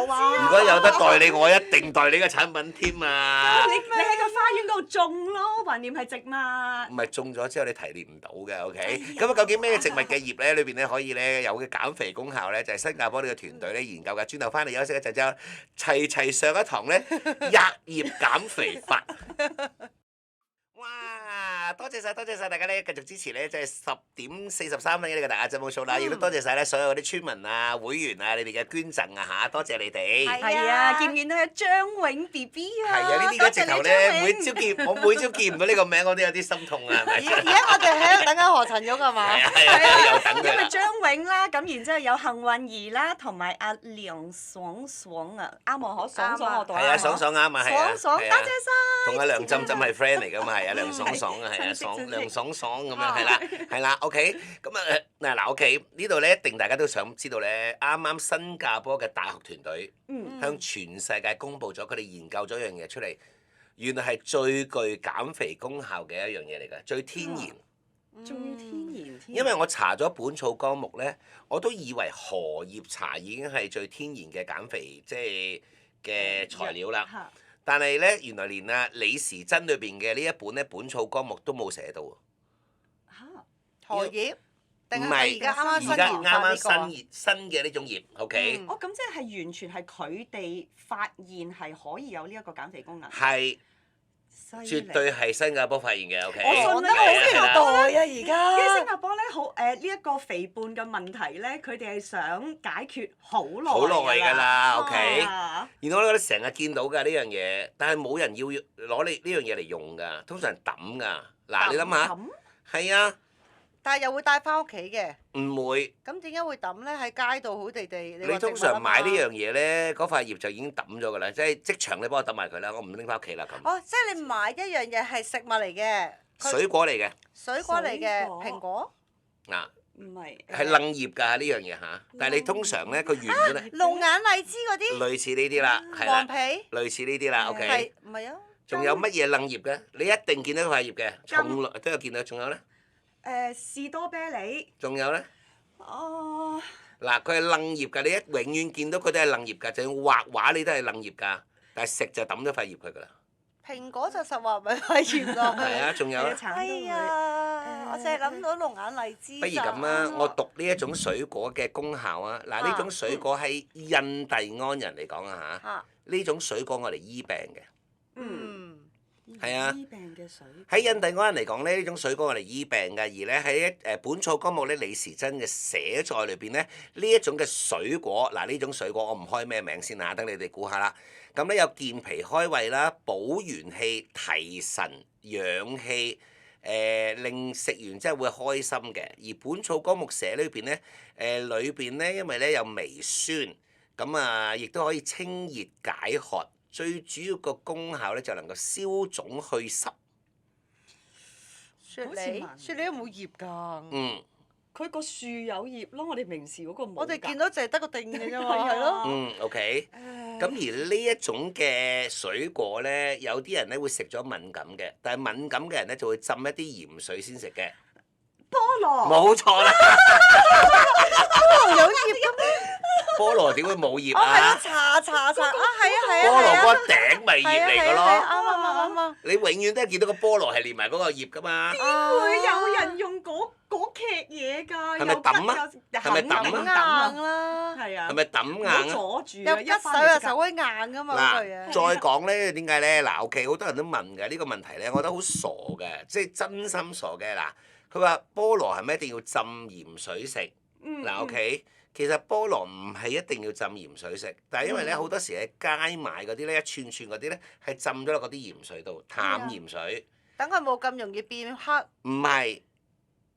如果有得代理，我一定代理個產品添啊！你喺個花園嗰度種咯，橫掂係植物。唔係種咗之後你提煉唔到嘅，OK？咁啊，究竟咩植物嘅葉咧？裏邊咧可以咧有嘅減肥功效咧，就係新加坡呢個團隊咧研究嘅。轉頭翻嚟休息一陣之後，齊上一堂咧1葉減肥法。哇！多謝晒大家咧，繼續支持咧，即係10:43嘅呢個大家真冇數啦，亦都多謝晒咧所有嗰啲村民啊、會員啊，你哋嘅捐贈啊嚇，多謝你哋。係啊，見唔見到有張永 BB 啊？係啊，呢啲直頭咧，我每朝見唔到呢個名，我都有啲心痛啊，係咪？而家我哋喺度等緊何陳玉係嘛？係啊，又等佢啦。因為張永啦，咁然之後有幸運兒啦，同埋阿梁爽爽啊，啱我可爽我讀係啊，爽啱啊，係啊。爽，多謝晒。同阿梁浸浸係 friend 嚟㗎嘛，係啊，梁爽啊，係啊，梁爽咁樣係啦，OK，咁啊嗱 OK，呢度咧一定大家都想知道咧，啱啱新加坡嘅大學團隊向全世界公佈咗，佢哋研究咗一樣嘢出嚟，原來係最具減肥功效嘅一樣嘢嚟㗎，最天然。仲要天然添。因為我查咗《本草綱目》咧，我都以為荷葉茶已經係最天然嘅減肥即係嘅材料啦。但係咧，原來連啊李時珍裏邊嘅呢一本咧《本草綱目》都冇寫到喎。荷葉定唔係係而家啱啱新而家研發呢個啊？新嘅呢種葉，OK，哦，咁即係完全係佢哋發現係可以有呢一個減肥功能。係犀利絕對係新加坡發現嘅，OK。我信我你都好期待啊！而因為新家加坡咧好呢一個肥胖嘅問題咧，佢哋係想解決好耐好耐㗎啦，OK。啊然後我哋成日見到㗎呢樣嘢，但係冇人要攞呢樣嘢嚟用㗎，通常係抌㗎。嗱，你諗下，咁係啊，但係又會帶翻屋企嘅，唔會。咁點解會抌咧？喺街度好地地，你話你通常買呢樣嘢咧，嗰塊葉就已經抌咗㗎啦，即係即場你幫我抌埋佢啦，我唔拎翻屋企啦咁。哦，即係你買一樣嘢係食物嚟嘅，佢水果嚟嘅，水果嚟嘅水果蘋果、嗱唔係係愣葉㗎呢樣嘢嚇，但係你通常咧個原本咧龍眼荔枝嗰啲、類似呢啲啦，係黃啦，皮，類似呢啲啦，OK。係唔係啊？仲有乜嘢愣葉嘅？你一定見到塊葉嘅，從來都有見到。仲有咧？士多啤梨。仲有咧？哦。嗱，佢係愣葉㗎，你一永遠見到佢都係愣葉㗎，就算畫畫你都係愣葉㗎，但係食就抌咗塊葉佢㗎啦。蘋果就實話咪係葉咯。係啊，仲有咧？哎呀，我淨係諗到龍眼荔枝。不如咁啊，我讀呢一種水果嘅功效啊。嗱，呢種水果喺印第安人嚟講啊嚇，嚇，呢種水果我嚟醫病嘅。嗯，係啊醫病嘅水。喺印第安人嚟講咧，呢種水果我嚟醫病嘅，而咧喺本草綱目咧李時珍嘅寫在裏邊咧，呢一種嘅水果，嗱呢種水果我唔開咩名先啊，等你哋估下啦。咁咧有健脾開胃啦、補元氣、提神養氣，令食完之後會開心嘅。而本草綱目寫裏邊咧，裏邊咧因為咧有微酸，咁啊亦都可以清熱解渴。最主要個功效咧就能夠消腫去濕。雪好似梨，聞雪梨有冇葉㗎？嗯佢個樹有葉咯，我哋平時嗰個冇㗎。我哋見到淨係得個定嘅啫嘛，係啊係咯。嗯，OK。誒咁而呢一種嘅水果咧，有啲人咧會食咗敏感嘅，但係敏感嘅人咧就會浸一啲鹽水先食嘅。菠蘿。冇錯啦，有葉嘅咩？菠蘿點會冇葉哦，係啊，啊？查啊，係啊，係菠蘿啊，嗰個頂咪葉嚟㗎係啊，咯。啱啊。你永遠都係見到個菠蘿係連埋嗰個葉㗎嘛。會有人用嗰劇嘢㗎？係咪抌啊係咪抌啊硬啊？啦，係啊。係咪抌唔好硬啊？阻住啊！有吉手翻嚟即刻又手威硬㗎嘛嗰句嗱，嘢。再講咧，點解咧？嗱，OK，好多人都問嘅呢個問題咧，我覺得好傻嘅，即係真心傻嘅。嗱，佢話菠蘿係咪一定要浸鹽水食？嗱，OK，其實菠蘿唔係一定要浸鹽水食，但係因為咧好多時喺街買嗰啲咧一串串嗰啲咧係浸咗落嗰啲鹽水度，淡鹽水。等佢冇咁容易變黑。唔係，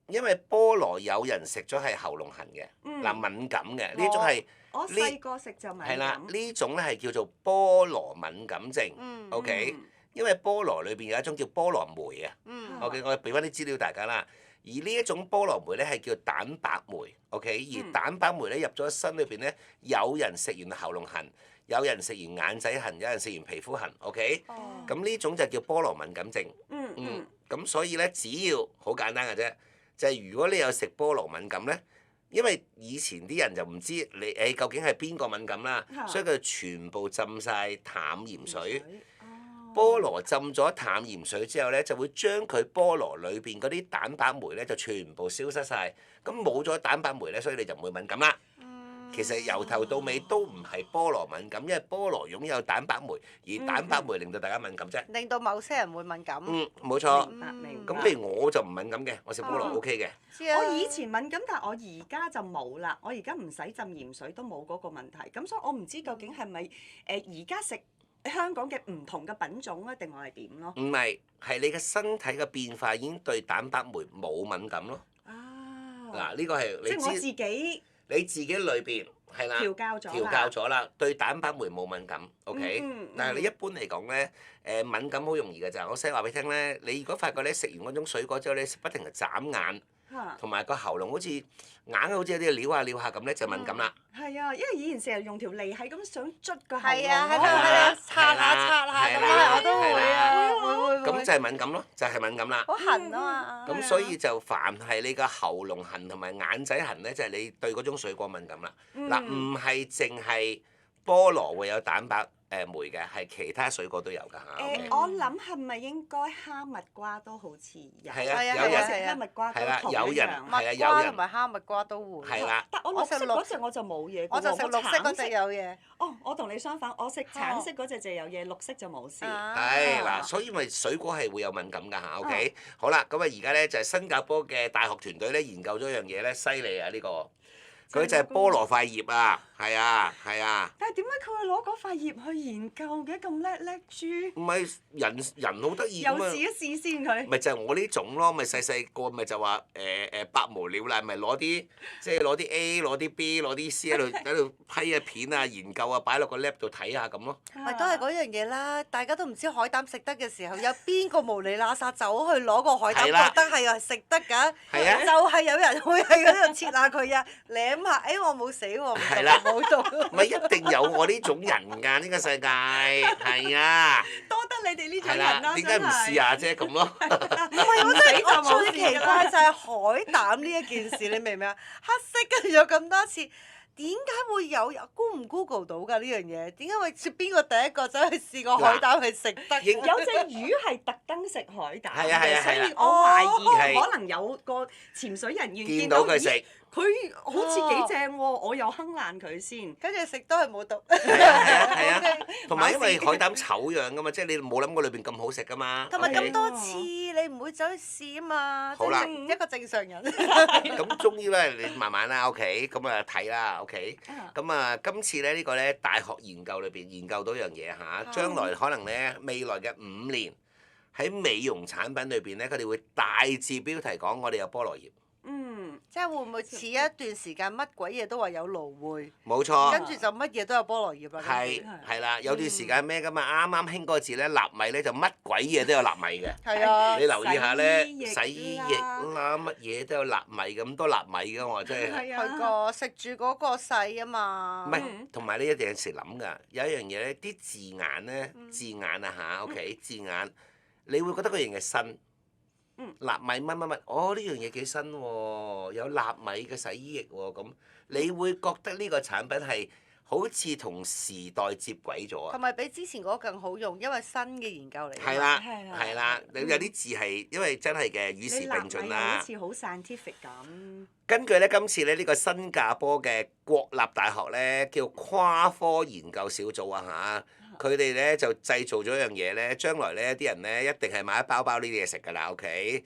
因為菠蘿有人食咗係喉嚨痕嘅，嗱敏感嘅呢種係我細個食就敏感。係啦，呢種咧係叫做菠蘿敏感症。OK，因為菠蘿裏邊有一種叫菠蘿酶啊。OK，我俾翻啲資料大家啦。而呢一種菠蘿酶咧係叫蛋白酶，OK，而蛋白酶咧入咗身裏邊咧，有人食完喉嚨痕，有人食完眼仔痕，有人食完皮膚痕，OK，咁呢種就叫菠蘿敏感症。咁所以咧，只要好簡單嘅啫，就係如果你有食菠蘿敏感咧，因為以前啲人就唔知你究竟係邊個敏感啦，所以佢全部浸晒淡鹽水。菠蘿浸咗淡鹽水之後咧，就會將佢菠蘿裏邊嗰啲蛋白酶咧就全部消失晒。咁冇咗蛋白酶咧，所以你就唔會敏感啦。其實由頭到尾都唔係菠蘿敏感，因為菠蘿擁有蛋白酶，而蛋白酶令到大家敏感啫。令到某些人會敏感。冇錯。明咁譬如我就唔敏感嘅，我食菠蘿 OK 嘅。知啊我以前敏感，但係我而家就冇啦。我而家唔使浸鹽水都冇嗰個問題。咁所以我唔知究竟係咪而家食香港嘅唔同嘅品種咧，定係點咯？唔係，係你嘅身體嘅變化已經對蛋白酶冇敏感咯。嗱，呢個係你即係我自知己你自己裏邊係啦，調教咗啦，對蛋白酶冇敏感，OK。但係你一般嚟講咧，敏感好容易嘅咋。我細話俾你聽咧，你如果發覺咧食完嗰種水果之後咧，不停係眨眼，同埋個喉嚨好似硬好似有啲撩下撩下咁咧，就敏感啦。係啊，因為以前成日用條脷係咁想捽個喉嚨。係啊，擦下咁樣，我都會啊，會。咁就係敏感咯，就係敏感啦。好痕啊嘛。咁所以就凡係你個喉嚨痕同埋眼仔痕咧，就係你對嗰種水果敏感啦。嗱，唔係淨係菠蘿會有蛋白梅嘅，係其他水果都有㗎嚇。OK 我諗係咪應該哈密瓜都好似有？係啊，係啊有人係啊哈密瓜都係啦同一有人樣。係啊蜜瓜同埋哈密瓜都會。係啦。但我綠色嗰隻我就冇嘢嘅喎，我就食綠色嗰隻有嘢。哦，我同你相反，我食橙色嗰隻就有嘢，綠色就冇事。係嗱，所以咪水果係會有敏感㗎嚇，OK？好啦，咁啊而家咧就係新加坡嘅大學團隊咧研究咗一樣嘢咧，犀利啊呢個，佢就係菠蘿塊葉啊，係啊係啊。但係點解佢會攞嗰塊葉去研究嘅咁叻豬？唔係人好得意又咁啊！試一試先佢。咪就係我呢種咯，咪細個咪就話百無聊賴，咪攞啲即係攞啲 A 攞啲 B 攞啲 C 喺度批下片啊研究啊擺落個 lab 度睇下咁咯。咪都係嗰樣嘢啦，大家都唔知海膽食得嘅時候，有邊個無厘啦撒走去攞個海膽係啦覺得係食得㗎？係啊就係有人會喺嗰度切下佢啊，舐下，我冇死喎，唔係啦冇毒。咪一定有我呢種人㗎，呢個世界係啊，多得你哋呢種係啦，人啦，點解唔試下啫咁咯？唔係，我真係我最奇怪就係海膽呢一件事，你明唔明啊？黑色跟住有咁多次，點解會有Google 到㗎呢樣嘢？點解會邊個第一個走去試過海膽去食得？應有隻魚係特登食海膽係啊係嘅，啊係啊所以我懷疑係可能有個潛水人員見到佢食咦佢好似幾正喎，我又哼爛佢先。跟住食都係冇毒。係啊係啊係啊 OK，同埋因為海膽醜樣㗎嘛，即係你冇諗過裏邊咁好食㗎嘛。同埋 OK？咁多次，你唔會走去試啊嘛。好啦即係一個正常人。咁終於咧，你慢慢啦，OK，咁啊睇啦，OK，咁啊今次咧呢個咧大學研究裏邊研究到樣嘢嚇，將來可能咧未來嘅5年喺美容產品裏邊咧，佢哋會大字標題講我哋有菠蘿葉，嗯，即係會唔會遲一段時間乜鬼嘢都話有蘆薈，冇錯，跟住就乜嘢都有菠蘿葉啦。係啦，有段時間咩㗎嘛，啱啱興嗰個字咧，納米咧就乜鬼嘢都有納米嘅，係啊。你留意下咧，洗衣液洗衣液啦，乜嘢都有納米咁多納米㗎，我真係。係佢個食住嗰個細啊嘛。唔係，同埋你一定有時諗㗎，有一樣嘢咧，啲字眼咧，字眼啊吓 OK，字眼，你會覺得嗰樣嘢新。納米乜乜乜，哦呢樣嘢幾新喎，有納米嘅洗衣液喎，咁你會覺得呢個產品係好似同時代接軌咗啊同？埋比之前嗰個更好用，因為新嘅研究嚟。係啦，係啦係啦，你有啲字係因為真係嘅與時並進啦好。似好 scientific 咁。根據咧今次咧呢個新加坡嘅國立大學咧叫跨科研究小組啊嚇，佢哋咧就製造咗一樣嘢咧，將來咧啲人咧一定係買一包包呢啲嘢食㗎啦，OK？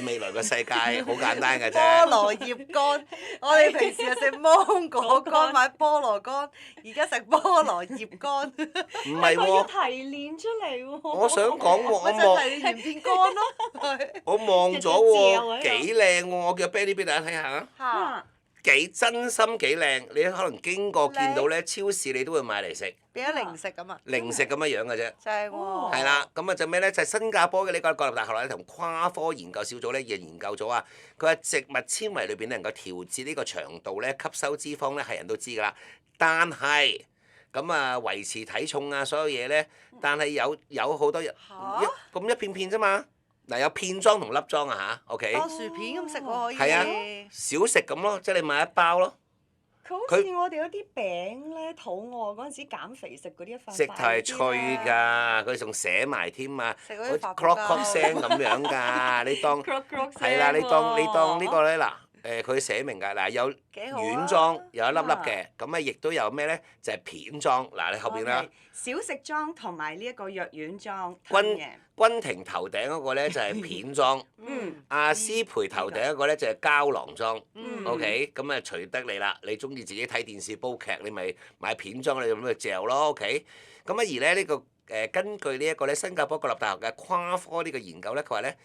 未來個世界好簡單㗎啫。菠蘿葉乾，我哋平時係食芒果乾，買菠蘿乾，而家食菠蘿葉乾。唔係佢要喎，提煉出嚟喎。我想講喎，咪就係鹽片乾咯。我望咗喎，幾靚喎！我叫 Benny 俾大家睇下，嚇！幾真心幾靚。你可能經過見到咧，超市你都會買嚟食，變咗零食咁啊！零食咁樣樣嘅啫。正喎。係啦，咁啊就咩咧？就係新加坡嘅呢個國立大學咧，同跨科研究小組咧，亦研究咗啊。佢話植物纖維裏邊能夠調節呢個長度咧，吸收脂肪咧，係人都知㗎啦。但係咁啊，維持體重啊，所有嘢咧，但係有好多人咁一片片啫嘛。嗱，有片裝同粒裝啊吓 OK？當薯片咁食喎可以。係啊，少食咁咯，即係你買一包咯。佢好似我哋嗰啲餅咧，肚餓嗰陣時減肥食嗰啲一塊塊直頭係脆㗎，佢仲寫埋添啊，食嗰好似啲發 clock 泡 clock 聲咁樣㗎，你當 Croc 係啦，你當聲喎呢個咧嗱。佢寫明㗎，嗱有幾好啊丸裝，有一粒粒嘅，咁啊亦都有咩咧？就係片裝。嗱你後邊啦 OK，，小食裝同埋呢一個藥丸裝君吞嘅。君庭頭頂嗰個咧就係片裝，阿師培頭頂嗰個咧就係膠囊裝。OK，咁啊隨得你啦，你中意自己睇電視煲劇，你咪買片裝，你咁咪嚼咯。OK，咁啊而咧呢個根據呢一個咧新加坡國立大學嘅跨科呢個研究咧，佢話咧。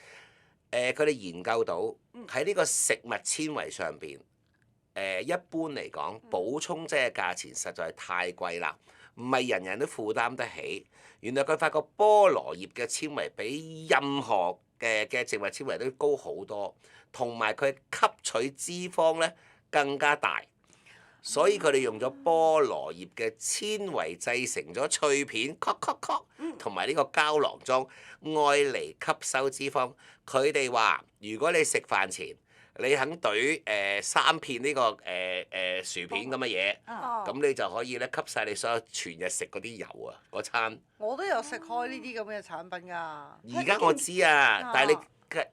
佢哋研究到喺呢個食物纖維上邊，一般嚟講補充劑嘅價錢實在係太貴啦，唔係人人都負擔得起。原來佢發覺菠蘿葉嘅纖維比任何嘅植物纖維都高好多，同埋佢吸取脂肪咧更加大，所以佢哋用咗菠蘿葉嘅纖維製成咗脆片，同埋呢個膠囊裝，愛嚟吸收脂肪。佢哋話：如果你食飯前，你肯懟3片呢個薯片咁嘅嘢，哦咁你就可以咧吸晒你所有全日食嗰啲油啊嗰餐。我都有食開呢啲咁嘅產品㗎。而家我知啊，但係啊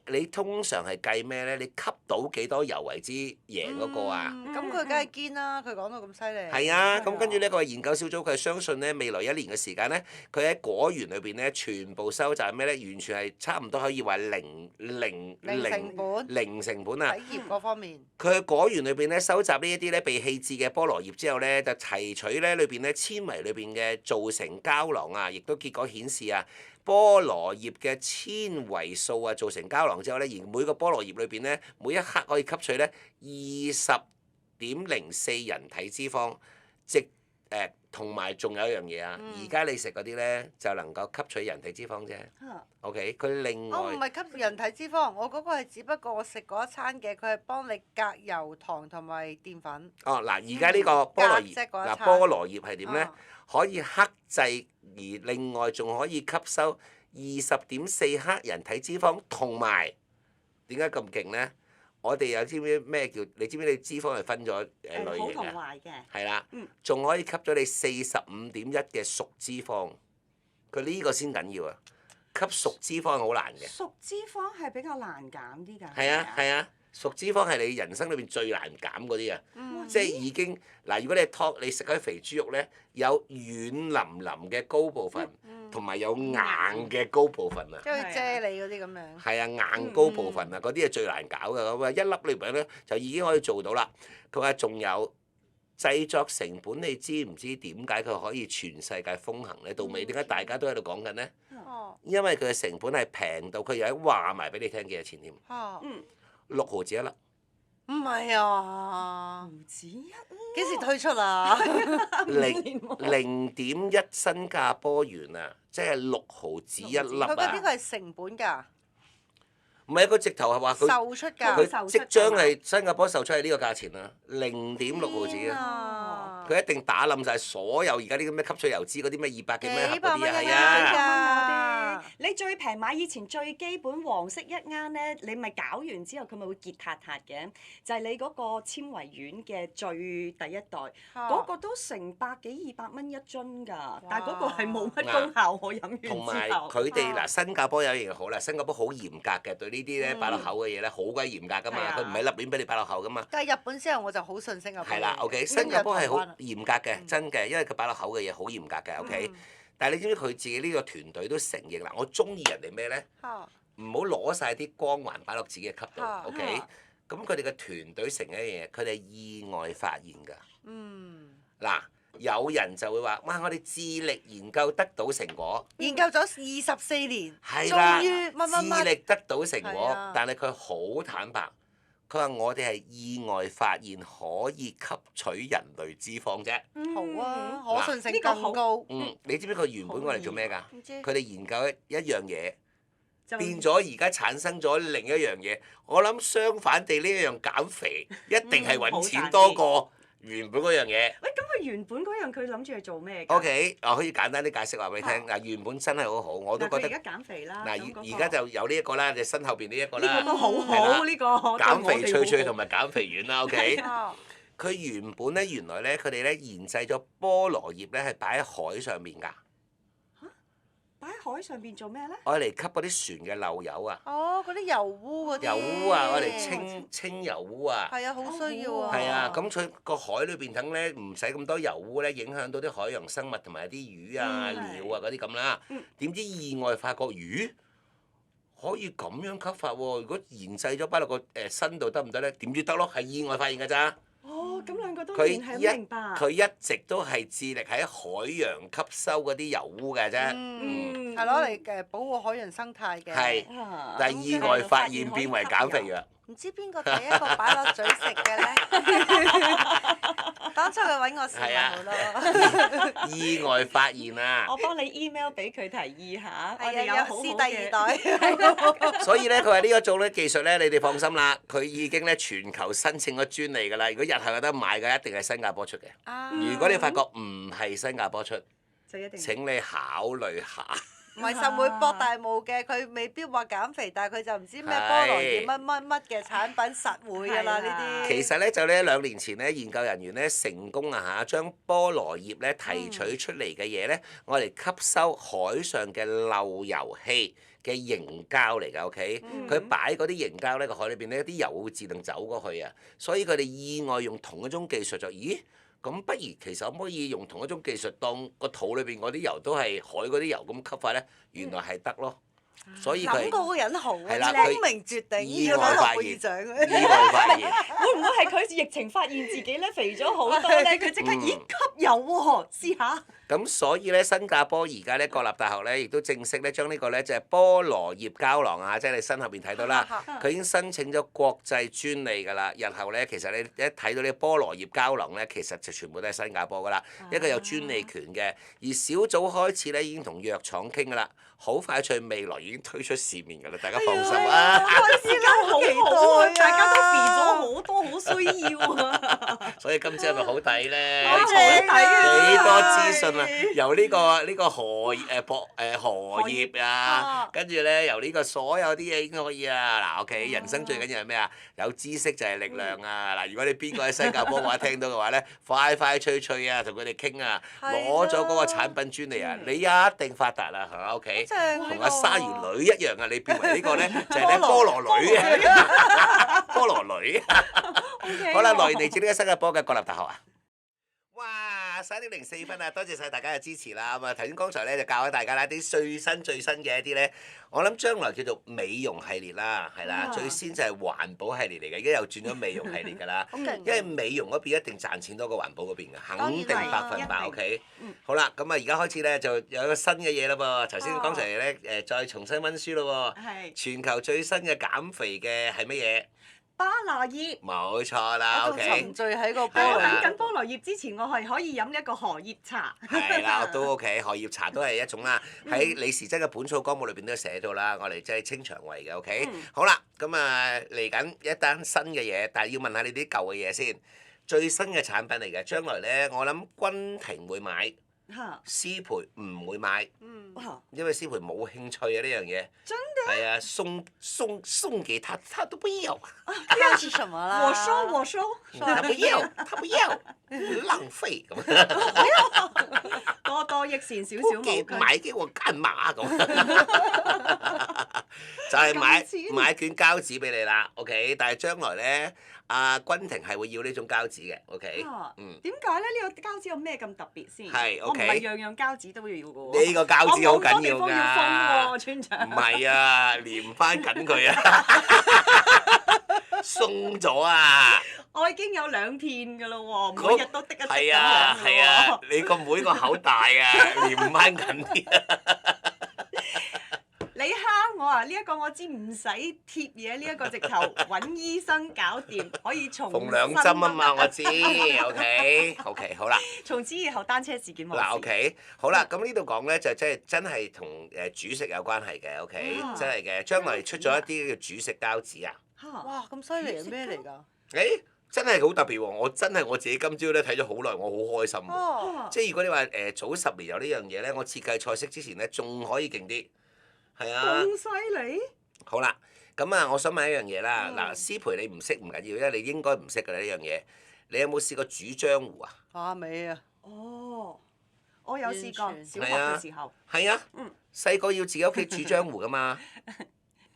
你通常係計咩咧？你吸到幾多油為之贏嗰個啊？咁佢梗係堅啦，佢講到咁犀利。係啊，咁跟住呢個研究小組佢係相信咧未來1年嘅時間咧，佢喺果園裏邊咧全部收集咩咧？完全係差唔多可以話零成本零成本啊！體驗嗰方面。佢喺果園裏邊咧收集呢一啲咧被棄置嘅菠蘿葉之後咧，就提取咧裏邊咧纖維裏邊嘅造成膠囊啊，亦都結果顯示啊，菠蘿葉嘅纖維素啊造成膠囊之後咧，而每個菠蘿葉裏邊咧每一克可以吸取咧20.04人體脂肪，同埋仲有一樣嘢啊，而家你食嗰啲咧就能夠吸取人體脂肪啫。OK，佢另外我唔係吸人體脂肪，我嗰個係只不過我食嗰一餐嘅，佢係幫你隔油糖同埋澱粉。哦嗱，而家呢個菠蘿葉嗱菠蘿葉係點咧？可以克制，而另外仲可以吸收20.4克人體脂肪，同埋點解咁勁咧？我哋有知唔知咩叫？你知唔知你脂肪係分咗類好同型啊？壞嘅。係啦，仲可以吸咗你45.1嘅熟脂肪，佢呢個先緊要啊！吸熟脂肪係好難嘅。熟脂肪係比較難減啲㗎。係啊係啊，熟脂肪係你人生裏邊最難減嗰啲啊！即係已經嗱，如果你食嗰啲肥豬肉咧，有軟腍腍嘅高部分，同埋有硬嘅高部分啊。即係啫喱嗰啲咁樣。係啊，硬高部分啊，嗰啲係最難搞嘅。咁啊，一粒裏邊咧就已經可以做到啦。佢話仲有製作成本，你知唔知點解佢可以全世界風行咧？到尾點解大家都喺度講緊咧？因為佢嘅成本係平到佢又喺話埋俾你聽幾多錢添。6毫子一粒。唔係啊！唔止一粒。幾時推出啊？0.1新加坡元啊，即係6毫子一粒佢嗰啲啊！係成本㗎。唔係，佢直頭係話佢售出㗎。佢即將係新加坡售出係呢個價錢啊，0.6毫子啊！佢一定打冧晒所有而家啲咁嘅吸取油脂嗰啲咩200幾蚊一盒嗰啲啊，係啊！你最平買以前最基本黃色一啱咧，你咪攪完之後佢咪會結塌塌嘅，就係你嗰個纖維丸嘅最第一代，嗰個都成100幾200蚊一樽㗎，但係嗰個係冇乜功效，我飲完之後。同埋佢哋嗱，新加坡有一樣好啦，新加坡好嚴格嘅對呢啲咧擺落口嘅嘢咧，好鬼嚴格㗎嘛，佢唔係立亂俾你擺落口㗎嘛。但係日本之後我就好信新加坡。係啦，OK，新加坡係好嚴格嘅，真嘅，因為佢擺落口嘅嘢好嚴格嘅，OK。但係你知唔知佢自己呢個團隊都承認啦？我中意人哋咩咧？唔好攞晒啲光環擺落自己嘅級度，OK。咁佢哋嘅團隊承認一樣嘢，佢哋係意外發現㗎。嗱，有人就會話：哇！我哋致力研究得到成果。研究咗24年，係啦，終於乜致力得到成果係啊，但係佢好坦白。佢話：我哋係意外發現可以吸取人類脂肪啫。好啊，可信性更高。你知唔知佢原本我嚟做咩㗎？唔知佢哋研究一樣嘢，就變咗而家產生咗另一樣嘢。我諗相反地，呢一樣減肥一定係揾錢多過原本嗰樣嘢。喂，咁佢原本嗰樣佢諗住係做咩㗎 OK，我可以簡單啲解釋話俾你聽。嗱，原本真係好好，我都覺得。而家減肥啦。嗱，而家就有呢一個啦，你身後邊呢一個啦。呢個都好好，呢個減肥脆脆同埋減肥丸啦，OK。哦佢原本咧，原來咧，佢哋咧研製咗菠蘿葉咧，係擺喺海上面㗎。擺喺海上邊做咩咧？愛嚟吸嗰啲船嘅漏油啊！哦，嗰啲油污嗰啲。油污啊，愛嚟清油污啊！係啊，好需要啊。係啊，咁佢個海裏邊等咧，唔使咁多油污咧，影響到啲海洋生物同埋啲魚啊、鳥啊嗰啲咁啦。點知意外發覺魚可以咁樣吸法喎？如果研製咗擺落個身度得唔得咧？點知得咯？係意外發現㗎咋。哦，咁兩個都佢係明白。佢一直都係致力喺海洋吸收嗰啲油污嘅啫。係攞嚟保護海洋生態嘅。係，但係意外發現變為減肥藥。唔知邊個第一個擺落嘴食嘅咧？當初佢揾我試咪好咯。意外發現啊！我幫你 email 俾佢提議下，我哋係啊，有好試第二代。所以咧，佢話呢一種咧技術咧，你哋放心啦，佢已經咧全球申請咗專利㗎啦。如果日後有得買嘅，一定係新加坡出嘅。如果你發覺唔係新加坡出，就一定請你考慮下。唔係實會博大霧嘅，佢未必話減肥，但係佢就唔知咩菠蘿葉乜乜乜嘅產品實會㗎啦呢啲。其實咧就呢2年前咧，研究人員咧成功啊將菠蘿葉咧提取出嚟嘅嘢咧，我哋吸收海上嘅漏油器嘅凝膠嚟㗎，OK？佢擺嗰啲凝膠咧個海裏邊咧，啲油會自動走過去啊，所以佢哋意外用同一種技術就，咦？咁不如其實可唔可以用同一種技術當個肚裏邊嗰啲油都係海嗰啲油咁吸法咧？原來係得咯。所以佢諗嗰個人好啊，係啦聰明絕頂，要攞諾貝爾獎嘅。意外發現。會唔會係佢疫情發現自己咧肥咗好多咧？佢即刻咦吸油喎，試下。咁所以咧，新加坡而家咧國立大學咧，亦都正式咧將呢個咧就係菠蘿葉膠囊啊，即係你身後邊睇到啦，佢已經申請咗國際專利㗎啦。日後咧，其實你一睇到呢個菠蘿葉膠囊咧，其實就全部都係新加坡㗎啦，一個有專利權嘅。而小組開始咧已經同藥廠傾㗎啦，好快脆未來已經推出市面㗎啦，大家放心啊！時間好好啊，大家都肥咗好多，好需要啊！所以今朝係咪好抵咧？好抵啊！幾多資訊啊！由呢個荷葉啊，跟住咧由呢個所有啲嘢已經可以啊！嗱，OK，人生最緊要係咩啊？有知識就係力量啊！嗱，如果你邊個喺新加坡嘅話聽到嘅話咧，快快脆脆啊，同佢哋傾啊，攞咗嗰個產品專利啊，你一定發達啦，係嘛？OK，同阿鯊魚女一樣啊！你變為呢個咧就係咧菠蘿女啊，菠蘿女。好啦，來自呢個新加坡嘅國立大學啊！哇，11:04啊！多謝晒大家嘅支持啦。咁啊，頭先剛才咧就教咗大家啦啲最新嘅一啲咧，我諗將來叫做美容系列啦，係啦，最先就係環保系列嚟嘅，而家又轉咗美容系列㗎啦。因為美容嗰邊一定賺錢多過環保嗰邊嘅，肯定100%。OK。好啦，咁啊，而家開始咧就有一個新嘅嘢啦噃。頭先剛才咧再重新溫書咯喎。係。全球最新嘅減肥嘅係乜嘢？巴拿葉，冇錯啦，OK。沉醉喺個我等緊菠蘿葉之前，我係可以飲一個荷葉茶。係啦，都 OK，荷葉茶都係一種啦。喺李時珍嘅《本草綱目》裏邊都寫到啦，我哋即係清腸胃嘅 OK。好啦，咁啊嚟緊一單新嘅嘢，但係要問下你啲舊嘅嘢先。最新嘅產品嚟嘅，將來咧我諗君婷會買。師培唔會買，因為師培冇興趣啊呢樣嘢。真嘅？係啊，送給他，他都不要。要是什麼啦？我收。他不要，浪費咁。多益善，少少無拘。買給我幹嘛咁？就係買卷膠紙俾你啦，OK。但係將來咧，阿君婷係會要呢種膠紙嘅，OK。點解咧？呢個膠紙有咩咁特別先？係 OK。我唔係樣樣膠紙都要嘅喎。呢個膠紙好緊要㗎。我冇地方要封喎，村長。唔係啊，連翻緊佢啊！鬆咗啊！我已經有2片㗎啦喎，每日都滴一滴係啊係啊，你個妹個口大啊，連翻緊啲啊！你蝦我啊！呢一個我知唔使貼嘢，呢一個直頭揾醫生搞掂，可以重新。縫2針啊嘛，我知，OK，好啦。從此以後單車事件冇事。嗱 OK，好啦，咁呢度講咧就即係真係同煮食有關係嘅，OK，真係嘅。將來出咗一啲叫煮食膠紙啊！哇，咁犀利係咩嚟㗎？誒，真係好特別喎！我真係我自己今朝咧睇咗好耐，我好開心喎。即係如果你話早10年有呢樣嘢咧，我設計菜式之前咧仲可以勁啲。係啊！咁犀利！好啦，咁啊，我想問一樣嘢啦。嗱，師培你唔識唔緊要，因為你應該唔識㗎啦呢樣嘢。你有冇試過煮漿糊啊？未啊！哦，我有試過，小學嘅時候。係啊。細個要自己屋企煮漿糊㗎嘛？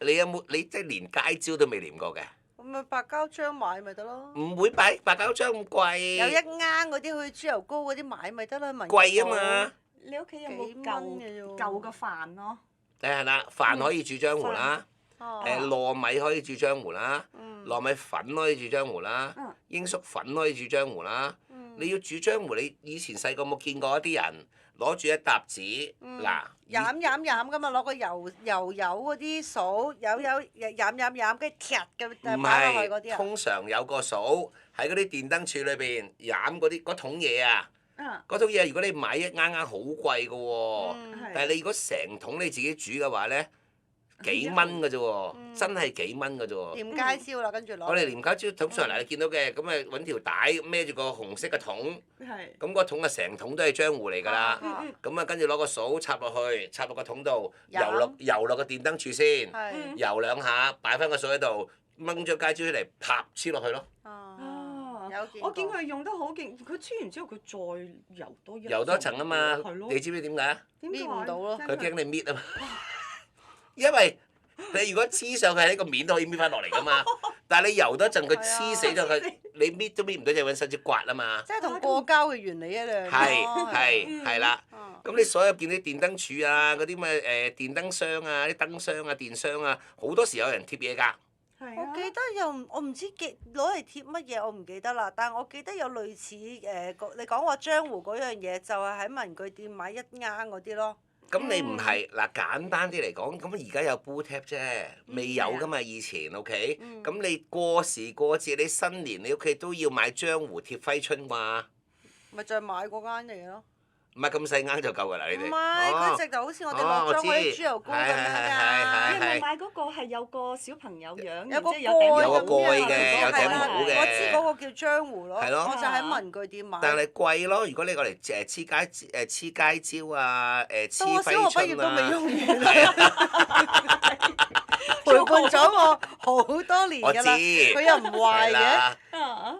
你有冇？你即係連街招都未練過嘅？咁咪白膠漿買咪得咯。唔會白膠漿咁貴。有1罌嗰啲去豬油膏嗰啲買咪得啦，貴啊嘛！你屋企有冇舊嘅飯咯？係啦，飯可以煮漿糊啦，糯米可以煮漿糊啦，糯米粉可以煮漿糊啦，鷹粟粉可以煮漿糊啦。你要煮漿糊，你以前細個冇見過一啲人攞住一沓紙，嗱，飲咁嘛，攞個油嗰啲掃，飲，跟住踢咁擺落去嗰啲啊。通常有個掃喺嗰啲電燈柱裏邊飲嗰桶嘢啊。嗰種嘢如果你買1罌好貴㗎喎，但係你如果成桶你自己煮嘅話咧，幾蚊嘅啫喎，真係幾蚊嘅啫喎。廉街招啦，跟住攞。我哋廉價招桶上嚟，你見到嘅咁誒揾條帶孭住個紅色嘅桶，係。咁個桶啊成桶都係漿糊嚟㗎啦。咁啊跟住攞個掃插落去，插落個桶度，油落個電燈柱先，油兩下，擺翻個掃喺度，掹張街招出嚟，啪黐落去咯。我見佢用得好勁，佢黐完之後佢再油多層啊嘛，你知唔知點解啊？搣唔到咯。佢驚你搣啊嘛，因為你如果黐上去喺個面都可以搣翻落嚟噶嘛，但係你油多陣佢黐死咗佢，你搣都搣唔到，就揾手指刮啊嘛。即係同過膠嘅原理一樣。係啦，咁你所有見啲電燈柱啊，嗰啲咩電燈箱啊、啲燈箱啊、電箱啊，好多時有人貼嘢㗎。我記得我唔知攞嚟貼乜嘢，我唔記得啦。但係我記得有類似你講話漿糊嗰樣嘢，就係喺文具店買一啱嗰啲咯。咁你唔係嗱，簡單啲嚟講，咁而家有 Boo Tap 啫，未有㗎嘛以前 ，OK？咁你過時過節，你新年你屋企都要買漿糊貼揮春嘛？咪就係買嗰間嘢咯。唔係咁細啱就夠㗎啦，你哋。唔係，佢直就好似我哋落妝嗰啲豬油膏咁樣㗎。你咪買嗰個係有個小朋友樣，有個蓋嘅，有頂帽嘅。我知嗰個叫漿糊咯。係咯。我就喺文具店買。但係貴咯，如果你過嚟黐街招啊，黐揮春啊。到我小學畢業都未用完。陪伴咗我好多年㗎啦，佢又唔壞嘅。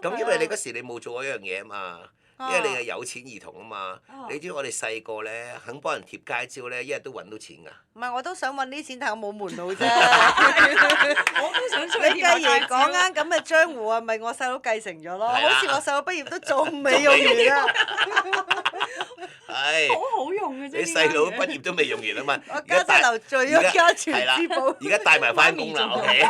咁因為你嗰時你冇做嗰樣嘢啊嘛。因為你係有錢兒童啊嘛，你知我哋細個咧肯幫人貼街招咧，一日都揾到錢㗎。唔係，我都想揾啲錢，但係我冇門路啫。我都想出你繼而講啱咁嘅漿糊啊，咪我細佬繼承咗咯。好似我細佬畢業都仲未用完啊。係。好好用嘅啫。你細佬畢業都未用完啊嘛。我家姐留罪咗家傳之寶。而家帶埋翻工啦，OK。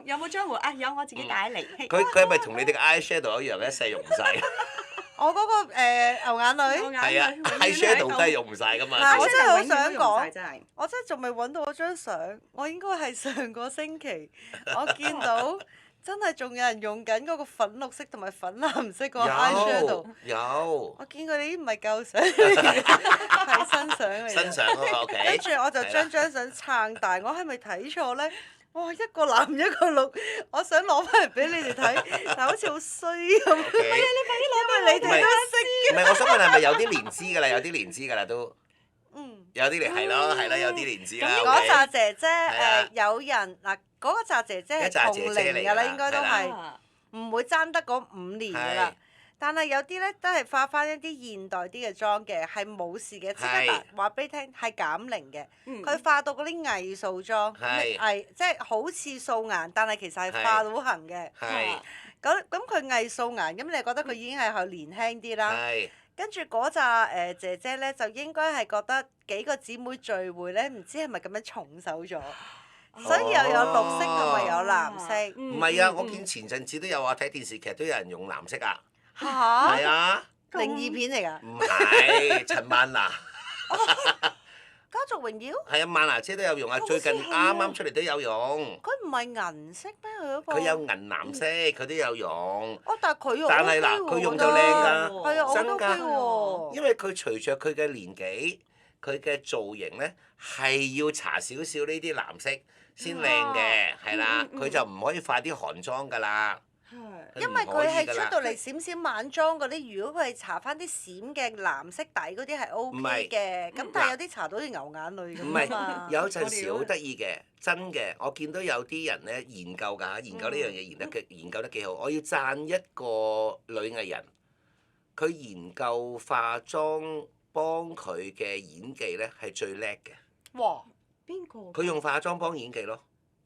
有冇漿糊啊？有，我自己帶嚟。佢係咪同你哋嘅 eye shadow 一樣一世用唔晒？我嗰個牛眼淚。係啊 ，eye shadow 都係用唔晒㗎嘛。但係我真係好想講，我真係仲未揾到嗰張相。我應該係上個星期，我見到真係仲有人用緊嗰個粉綠色同埋粉藍色個 eye shadow。有。我見佢哋啲唔係舊相嚟嘅，係新相嚟嘅。新相啊 OK。跟住我就將張相撐大，我係咪睇錯咧？哇！一個藍一個綠，我想攞翻嚟俾你哋睇，但係好似好衰咁。唔係啊！你快啲攞俾你睇都識。唔係，我想問係咪有啲年資㗎啦？有啲年資㗎啦都。嗯。有啲年係咯，有啲年資啦。嗰紮姐姐有人嗱，嗰個紮姐姐係同齡㗎啦，應該都係唔會爭得嗰5年㗎啦。但係有啲咧都係化翻一啲現代啲嘅妝嘅，係冇事嘅。即刻話俾你聽係減齡嘅，佢化到嗰啲藝術妝，即係好似素顏，但係其實係化到行嘅。咁佢藝術顏，咁你覺得佢已經係年輕啲啦。跟住嗰紮姐姐咧，就應該係覺得幾個姊妹聚會咧，唔知係咪咁樣重手咗，所以又有綠色同埋有藍色。唔係啊！我見前陣子都有話睇電視劇都有人用藍色啊。嚇！係啊！靈異片嚟㗎？唔係，陳曼娜。家族榮耀？係啊，曼娜姐都有用啊！最近啱啱出嚟都有用。佢唔係銀色咩？佢嗰個。佢有銀藍色，佢都有用。哦，但係佢用。但係嗱，佢用就靚㗎。係啊，我都 OK 喎。因為佢隨着佢嘅年紀，佢嘅造型咧係要搽少少呢啲藍色先靚嘅，係啦，佢就唔可以化啲韓妝㗎啦。因為佢係出到嚟閃閃晚妝嗰啲，如果佢係搽翻啲閃嘅藍色底嗰啲係 O K 嘅，咁但係有啲搽到啲牛眼淚咁啊嘛。有陣時好得意嘅，真嘅，我見到有啲人咧研究㗎，研究呢樣嘢研究得幾好。我要讚一個女藝人，佢研究化妝幫佢嘅演技咧係最叻嘅。哇！邊個？佢用化妝幫演技咯。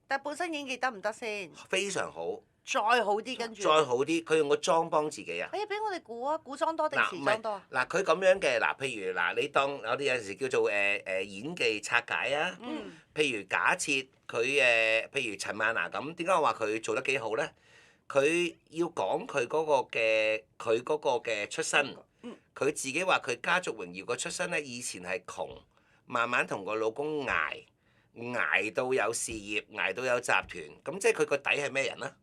但係本身演技得唔得先？非常好。再好啲跟住。再好啲，佢用個妝幫自己啊！哎呀，俾我哋估啊，古裝多定時裝多啊？嗱，佢咁樣嘅嗱，譬如嗱，你當有啲有陣時叫做演技拆解啊。譬如假設佢譬如陳曼娜咁，點解我話佢做得幾好咧？佢要講佢嗰個嘅出身。佢自己話佢家族榮耀個出身咧，以前係窮，慢慢同個老公捱到有事業，捱到有集團，咁即係佢個底係咩人啊？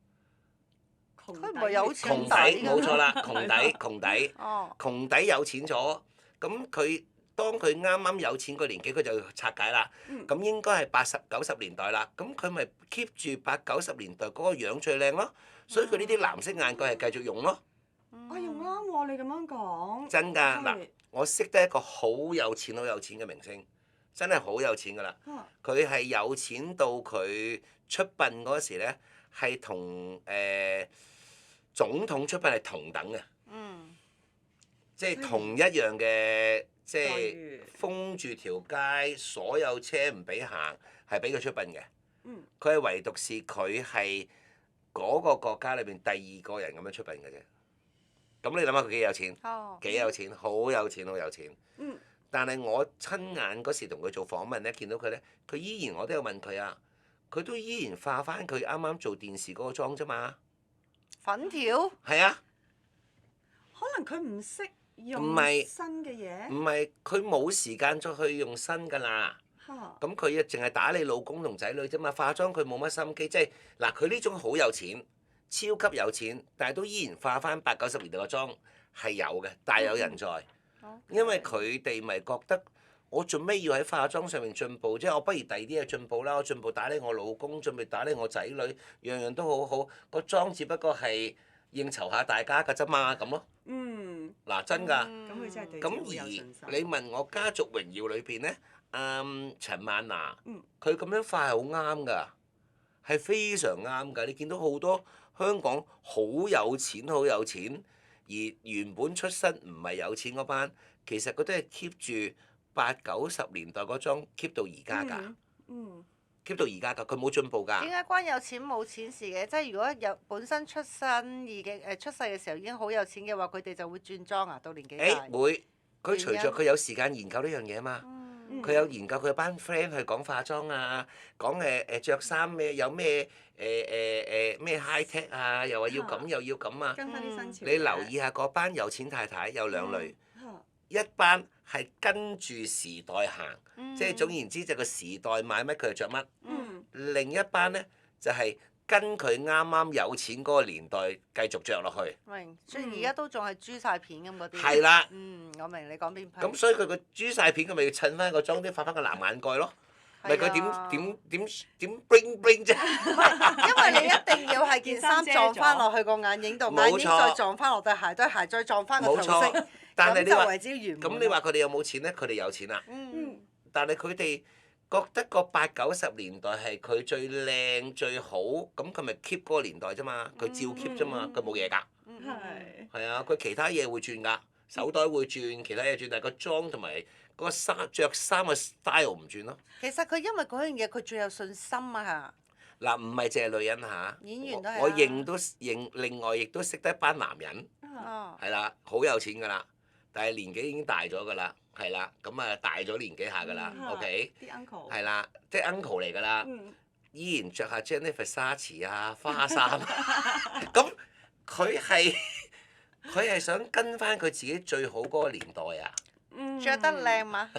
佢唔係有錢窮底冇錯啦，窮底。窮底有錢咗，咁佢當佢啱啱有錢個年紀，佢就拆解啦。咁應該係80、90年代啦。咁佢咪 keep 住80、90年代嗰個樣最靚咯。所以佢呢啲藍色眼鏡係繼續用咯。用啱喎，你咁樣講。真㗎嗱，我識得一個好有錢嘅明星，真係好有錢㗎啦。佢係有錢到佢出殯嗰時咧，係同總統出殯係同等嘅。即係同一樣嘅，即係封住條街，所有車唔俾行，係俾佢出殯嘅。佢係唯獨是佢係嗰個國家裏邊第2個人咁樣出殯嘅啫。咁你諗下佢幾有錢？幾有錢？好有錢，好有錢。但係我親眼嗰時同佢做訪問咧，見到佢咧，佢依然我都有問佢啊，佢都依然化翻佢啱啱做電視嗰個妝啫嘛。粉條？係啊。可能佢唔識用新嘅嘢。唔係，佢冇時間再去用新㗎啦。咁佢啊，淨係打理老公同仔女啫嘛，化妝佢冇乜心機，即係嗱，佢呢種好有錢，超級有錢，但係都依然化翻80、90年代嘅妝係有嘅，大有人在。因為佢哋咪覺得我做咩要喺化妝上面進步啫？我不如第二啲嘢進步啦，我進步打理我老公，進步打理我仔女，樣樣都好好。個妝只不過係應酬下大家㗎啫嘛，咁咯。嗱，真㗎。咁佢真係對咁自己好有信心。而你問我《家族榮耀》裏邊咧，陳曼娜，佢咁樣化係好啱㗎，係非常啱㗎。你見到好多香港好有錢、好有錢，而原本出身唔係有錢嗰班，其實佢都係 keep 住80、90年代嗰裝 keep 到而家㗎。keep 到而家㗎，佢冇進步㗎。點解關有錢冇錢事嘅？即係如果有本身出身已經出世嘅時候已經好有錢嘅話，佢哋就會轉裝啊，到年紀大。會，佢隨着佢有時間研究呢樣嘢啊嘛。佢有研究，佢有班 friend 去講化妝啊，講著衫咩有咩咩 high tech 啊，又話要咁又要咁啊。跟翻啲新潮。你留意下嗰班有錢太太有2類，一班係跟住時代行，即係總言之就個時代買乜佢就着乜。另一班咧就係跟佢啱啱有錢嗰個年代繼續着落去。明，所以而家都仲係豬晒片咁嗰啲。係啦。我明你講邊批。咁所以佢個豬晒片，佢咪要襯翻個妝啲，化翻個藍眼蓋咯。咪佢點 bling bling 啫？因為你一定要係件衫撞翻落去個眼影度，眼影再撞翻落對鞋，對鞋再撞翻個頭飾，咁就為之圓滿。咁你話佢哋有冇錢咧？佢哋有錢啦。但係佢哋覺得個80、90年代係佢最靚最好，咁佢咪 keep 嗰個年代啫嘛？佢照 keep 啫嘛，佢冇嘢㗎。係啊，佢其他嘢會轉㗎，手袋會轉，其他嘢轉，但係個妝同埋嗰個着衫嘅 style 唔轉咯。其實佢因為嗰樣嘢，佢最有信心啊！嗱，唔係淨係女人嚇，演員都係。我認另外亦都識得一班男人，係啦，好有錢㗎啦，但係年紀已經大咗㗎啦，係啦，咁啊大咗年紀下㗎啦，OK，啲 uncle 係啦，即係 uncle 嚟㗎啦，依然着下 Jennifer Versace 啊花衫，咁佢係想跟翻佢自己最好嗰個年代啊！着得靚嘛，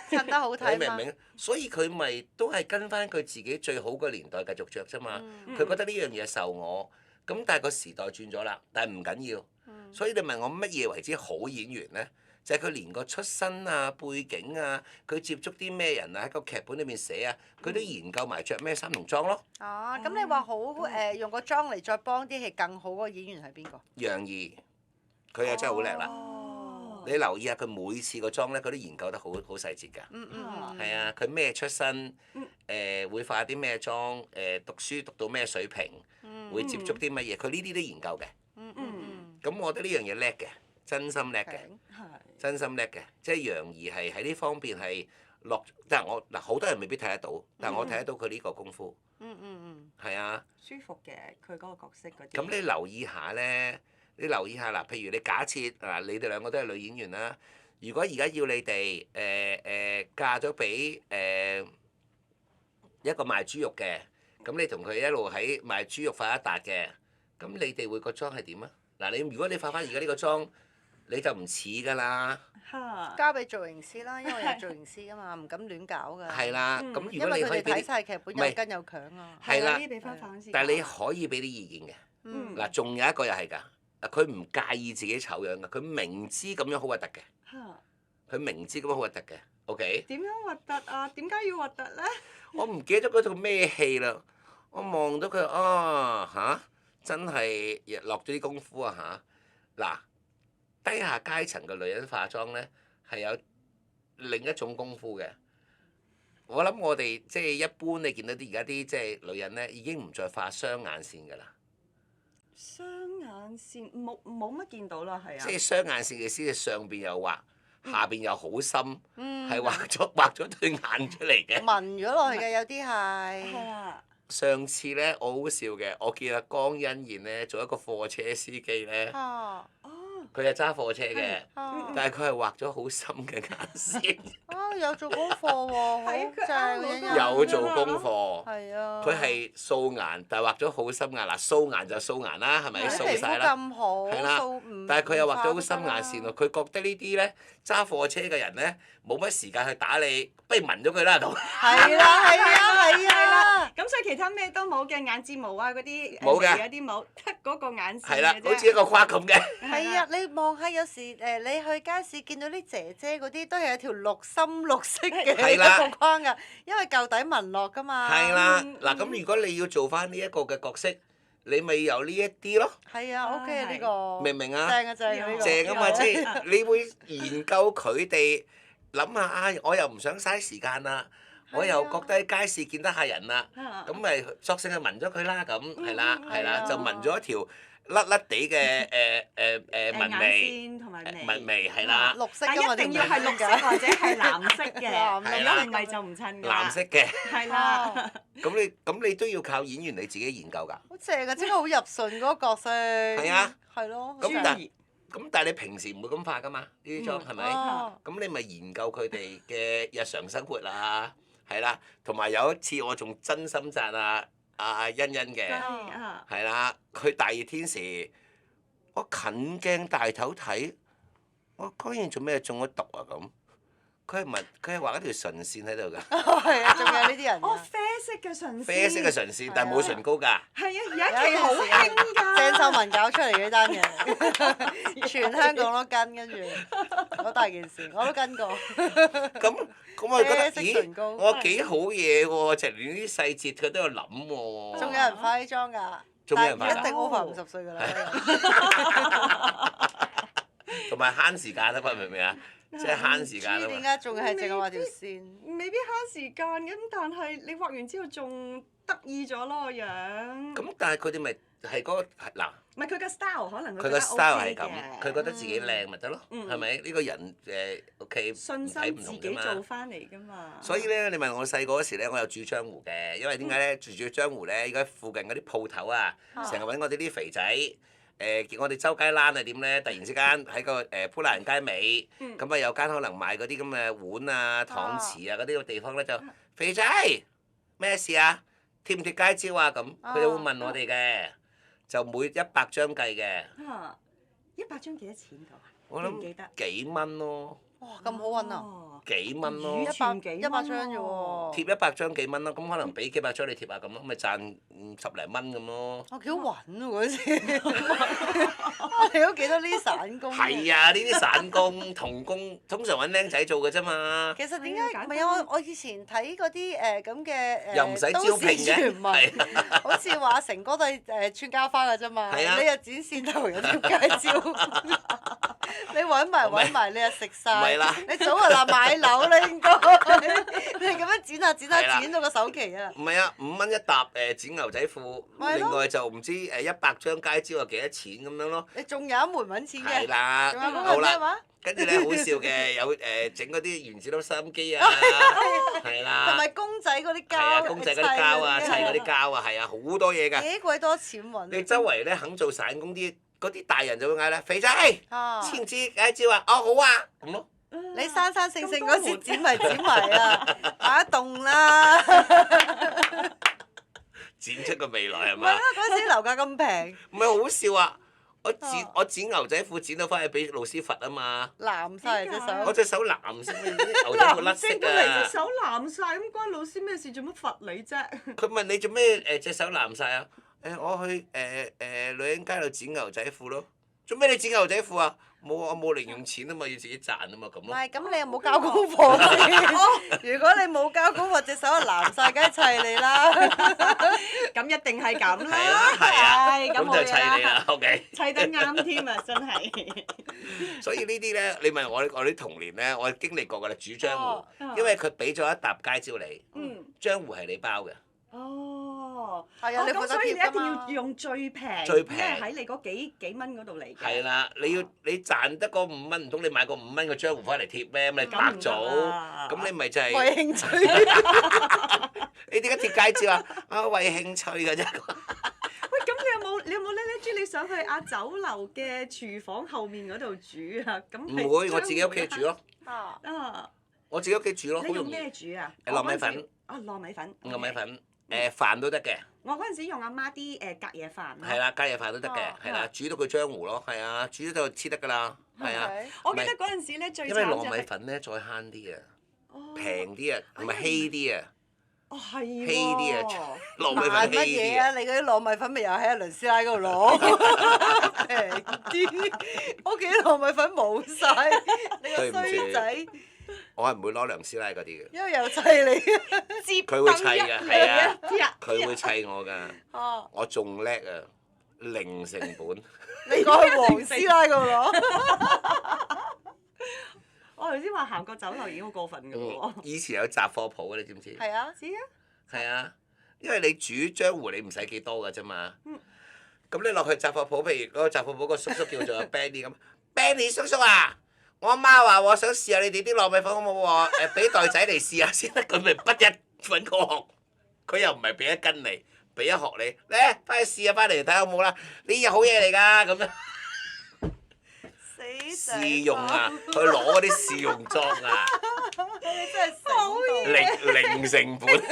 襯得好睇嘛。你明唔明？所以佢咪都係跟翻佢自己最好個年代繼續着啫嘛。佢覺得呢樣嘢受我，咁但係個時代轉咗啦，但係唔緊要。所以你問我乜嘢為之好演員咧？就係佢連個出身啊、背景啊，佢接觸啲咩人啊，喺個劇本裏面寫啊，佢都研究埋着咩衫同裝咯。咁你話好用個妝嚟再幫啲戲更好嗰個演員係邊個？楊怡，佢又真係好叻啦。你留意下佢每次個妝咧，佢都研究得好細節㗎。係啊，佢咩出身？會化啲咩妝？讀書讀到咩水平？會接觸啲乜嘢？佢呢啲都研究嘅。咁我覺得呢樣嘢叻嘅，真心叻嘅，真心叻嘅。即係楊怡係喺呢方面係落，但係我嗱好多人未必睇得到，但係我睇得到佢呢個功夫。係啊。舒服嘅，佢嗰個角色嗰啲。咁你留意下咧。你留意下嗱，譬如你假設嗱，你哋2個都係女演員啦。如果而家要你哋嫁咗俾一個賣豬肉嘅，咁你同佢一路喺賣豬肉發一達嘅，咁你哋會個妝係點啊？嗱，如果你化翻而家呢個妝，你就唔似㗎啦。交俾造型師啦，因為有造型師㗎嘛，唔敢亂搞㗎。係啦，咁如因為佢哋果你可以睇晒劇本有根有強啊。係啦，俾翻反思。但係你可以俾啲意見嘅。嗱，仲有一個又係㗎。佢唔介意自己醜樣嘅，佢明知咁樣好核突嘅，佢明知咁樣好核突嘅，OK？點樣核突啊？點解要核突咧？我唔記得咗嗰套咩戲啦，我望到佢真係落咗啲功夫啊嚇！嗱，低下階層嘅女人化妝咧係有另一種功夫嘅。我諗我哋即係一般，你見到啲而家啲即係女人咧，已經唔再畫雙眼線㗎啦。雙眼線冇乜見到啦，係啊。即係雙眼線嘅意思係上邊又畫，下邊又好深，係畫咗對眼出嚟嘅。紋咗落去嘅有啲係。係啊。上次咧，我好笑嘅，我見阿江欣燕咧做一個貨車司機咧。佢係揸貨車嘅，但係佢係畫咗好深嘅眼線。有做功課喎，好正。有做功課。係啊。佢係素顏，但係畫咗好深顏。嗱，素顏就素顏啦，係咪？素晒啦。咁好。係啦。但係佢又畫咗好深眼線喎。佢覺得呢啲咧揸貨車嘅人咧冇乜時間去打理，不如紋咗佢啦咁。係啦。咁所以其他咩都冇嘅，眼睫毛啊嗰啲冇嘅，有啲冇，得嗰個眼線係啦，好似一個框咁嘅。係啊，你望下有時你去街市見到啲姐姐嗰啲都係有條深綠色嘅一個框㗎，因為舊底紋落㗎嘛。係啦，嗱咁如果你要做翻呢一個嘅角色，你咪有呢一啲咯。係啊，OK 啊呢個。明唔明啊？正啊正啊呢個。正啊嘛，即係你會研究佢哋，諗下我又唔想嘥時間啦。我又覺得喺街市見得下人啦，咁咪索性去紋咗佢啦，咁係啦，就紋咗一條甩甩地嘅紋眉，紋眉係啦，但一定要係綠色或者係藍色嘅，如果唔係就唔襯㗎。藍色嘅。係啦。咁你都要靠演員你自己研究㗎。好正啊！真係好入順嗰個角色。係啊。係咯。咁但係你平時唔會咁化㗎嘛？呢啲妝係咪？咁你咪研究佢哋嘅日常生活啊。係啦，同埋有一次我仲真心讚阿欣欣嘅，係啦，佢大熱天時，我近鏡大頭睇，我居然做咩中咗毒啊咁？佢係畫一條唇線喺度㗎。係啊，仲有呢啲人。啡色嘅唇線。啡色嘅唇線，但係冇唇膏㗎。係啊，有一期好興㗎。鄭秀文搞出嚟嘅呢單嘢，全香港都跟住，好大件事，我都跟過。咁我覺得咦，我幾好嘢喎！就連呢啲細節佢都有諗喎。仲有人化啲妝㗎？仲有人化？一定 over 50歲㗎啦。同埋慳時間啊嘛，明唔明啊？即係慳時間啊嘛。點解仲係淨係畫條線？未必慳時間咁，但係你畫完之後仲得意咗咯個樣。咁但係佢哋咪係嗰個嗱。唔係佢嘅 style，可能佢個 style 係咁，佢覺得自己靚咪得咯，係咪？呢個人OK 信心自己做翻嚟㗎嘛。所以咧，你問我細個嗰時咧，我有住江湖嘅，因為點解咧？住江湖咧，而家附近嗰啲鋪頭啊，成日揾我哋啲肥仔，見我哋周街躝係點咧？突然之間喺個砵蘭街尾，咁啊有間可能賣嗰啲咁嘅碗啊、搪瓷啊嗰啲個地方咧就肥仔咩事啊？貼唔貼街招啊？咁佢哋會問我哋嘅。就每100張計嘅。100張幾多錢㗎？我諗幾蚊咯。哇！咁好揾啊！幾蚊咯？100張啫喎。貼100張幾蚊咯？咁可能俾幾百張你貼下咁咯，咪賺10零蚊咁咯。幾好揾喎嗰時。我哋都幾多呢啲散工。係啊！呢啲散工、童工，通常揾僆仔做嘅啫嘛。其實點解唔係啊？我以前睇嗰啲咁嘅又唔使招聘嘅，好似話成哥都係穿膠花嘅啫嘛。你又剪線頭又貼街招。你揾埋你又食晒。你早就話買樓啦應該。你咁樣剪下剪到個首期啊！唔係啊，5蚊一沓剪牛仔褲，另外就唔知100張街招係幾多錢咁樣咯。你仲有一門揾錢嘅。係啦。好啦。跟住咧好笑嘅，有整嗰啲原子粒收音機啊，係啦。同埋公仔嗰啲膠。係啊，公仔嗰啲膠啊，砌嗰啲膠啊，係啊，好多嘢㗎。幾鬼多錢揾？你周圍咧肯做散工啲嗰啲大人就會嗌啦，肥仔，知唔知街招啊？哦好啊，咁咯。你生性嗰時剪埋啊，打洞啦。剪出個未來係嘛？唔係啊！嗰時樓價咁平。唔係好笑啊！我剪牛仔褲剪到翻去俾老師罰啊嘛！藍曬隻手。我隻手藍色，牛仔褲甩色啊！藍色都嚟隻手藍晒，咁關老師咩事？做乜罰你啫？佢問你做咩隻手藍晒啊？我去女人街度剪牛仔褲咯。做咩你剪牛仔褲啊？冇啊，我冇零用錢啊嘛，要自己賺啊嘛，咁咯。唔係，咁你又冇交功課先。如果你冇交功課，隻手就藍晒，梗係砌你啦。咁一定係咁啦。係啊係啊，咁咁就砌你啦，OK。砌得啱添啊！真係。所以呢啲咧，你問我啲童年咧，我經歷過㗎啦，煮漿糊，因為佢俾咗一沓街招你，漿糊係你包嘅。哦，係啊，你負責咁所以你一定貼㗎嘛要用最平，最平即係喺你嗰幾蚊嗰度嚟嘅。係啦，你賺得嗰5蚊，唔通你買個5蚊嘅漿糊翻嚟貼咩？咁你白咁唔得做，啊咁你咪就係為興趣。你點解貼街招啊？啊，為興趣㗎啫。喂，咁你有冇咧咧豬？你上去酒樓嘅廚房後面嗰度煮啊？咁唔會，我自己屋企煮咯。啊！我自己屋企煮咯，好你用容易。咩煮啊？糯米粉。糯米粉。糯米粉，飯都得嘅。我嗰陣時用阿媽啲隔夜飯。係啦，加嘢飯都得嘅，係啦，煮到佢漿糊咯，係啊，煮咗就黐得㗎啦，係啊。我記得嗰陣時咧最慘因為就糯米粉咧再慳啲啊，平啲啊，同埋稀啲啊，哦係喎。稀啲啊，糯米買乜粉稀啲啊。嘢啊？你嗰啲糯米粉咪又喺阿倫師奶嗰度攞平啲，屋企糯米粉冇晒，你個衰仔，我係唔會攞梁師奶嗰啲嘅，因為又砌你。接佢會砌㗎，係啊，啊佢會砌我㗎，哦，我仲叻啊，零成本。你講去黃師奶嗰度攞。我頭先話行過酒樓已經好過分㗎喎。以前有雜貨鋪嘅，你知唔知？係啊。知啊。係啊，因為你煮漿糊你唔使幾多㗎啫嘛。咁你落去雜貨鋪，譬如嗰個雜貨鋪個叔叔叫做 Benny 咁，Benny 叔叔啊，我阿媽話我想試下你哋啲糯米粉好唔好喎？俾袋仔嚟試下先得，佢咪不一揾個殼，佢又唔係俾一斤你，俾一殼你，嚟翻去試下翻嚟睇下好唔好啦？呢嘢好嘢嚟㗎咁樣。死試用啊，去攞嗰啲試用裝啊，你真係醒到。零成本。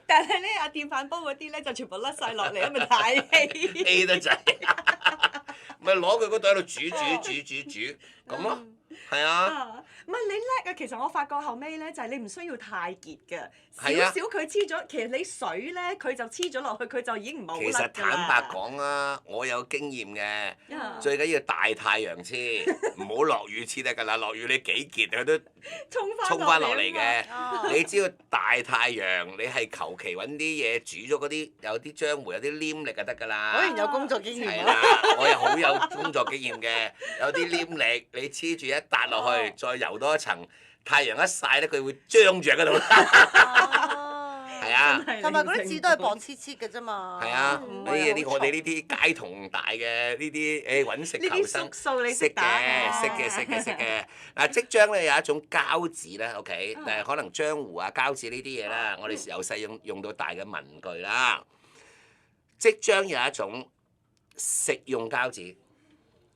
但係咧，阿電飯煲嗰啲咧就全部甩晒落嚟，因為太稀。 A 得滯，咪攞佢嗰袋喺度煮咁咯，係啊。啊，唔係你叻啊！其實我發覺後尾咧，就係你唔需要太結嘅，少係啊少佢黐咗，其實你水咧佢就黐咗落去，佢就已經唔係好其實甩㗎啦坦白講啊，我有經驗嘅，啊最緊要大太陽黐，唔好落雨黐得㗎啦。落雨你幾結佢都沖翻落嚟啊嘛。嘅。你只要大太陽，你係求其揾啲嘢煮咗嗰啲有啲漿糊有啲黏力就得㗎啦。果然有工作經驗啊！係啦，我又好有工作經驗嘅，有啲黏力，你黐住一笪落去，再游多一層，太陽一曬咧，佢會張住喺嗰度啦。係啊，同埋嗰啲紙都係薄黐黐嘅啫嘛。係啊，唔呢係好啲我哋呢啲街童大嘅呢啲誒揾食求生呢啲縮數你識打嘅，識嘅。嗱，即漿咧有一種膠紙咧，OK，但係可能漿糊啊、膠紙呢啲嘢啦，我哋由細用到大嘅文具啦。即漿有一種食用膠紙，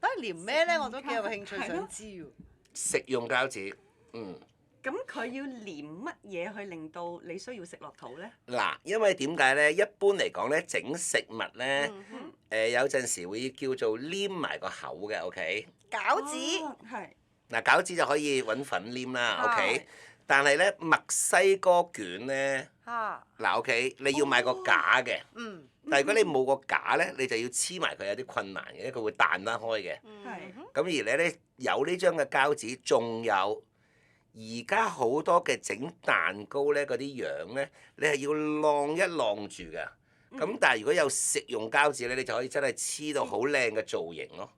但係連咩咧我都幾有興趣想知喎。食用膠紙，咁佢要黏乜嘢去令到你需要食落肚咧？嗱，因為點解咧？一般嚟講咧，整食物咧，有陣時會叫做黏埋個口嘅，OK。餃子係。嗱，餃子就可以揾粉黏啦，OK。但係咧，墨西哥卷咧，嗱，OK，你要買個架嘅。但係如果你冇個架咧，你就要黐埋佢有啲困難嘅，因為佢會彈得開嘅。係。咁而你咧有呢張嘅膠紙，仲有而家好多嘅整蛋糕咧嗰啲樣咧，你係要晾一晾住㗎。咁但係如果有食用膠紙咧，你就可以真係黐到好靚嘅造型咯。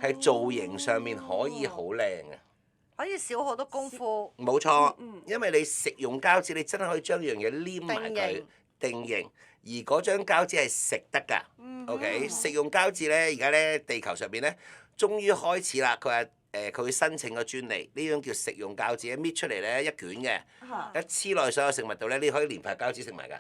喺造型上面可以好靚嘅。可以少好多功夫。冇錯，因為你食用膠紙，你真係可以將樣嘢黏埋佢定型，而嗰張膠紙係食得㗎。OK，食用膠紙咧，而家咧地球上邊咧，終於開始啦。佢話佢會申請個專利，呢種叫食用膠紙，搣出嚟咧一卷嘅，一黐落去所有食物度咧，你可以連塊膠紙食埋㗎。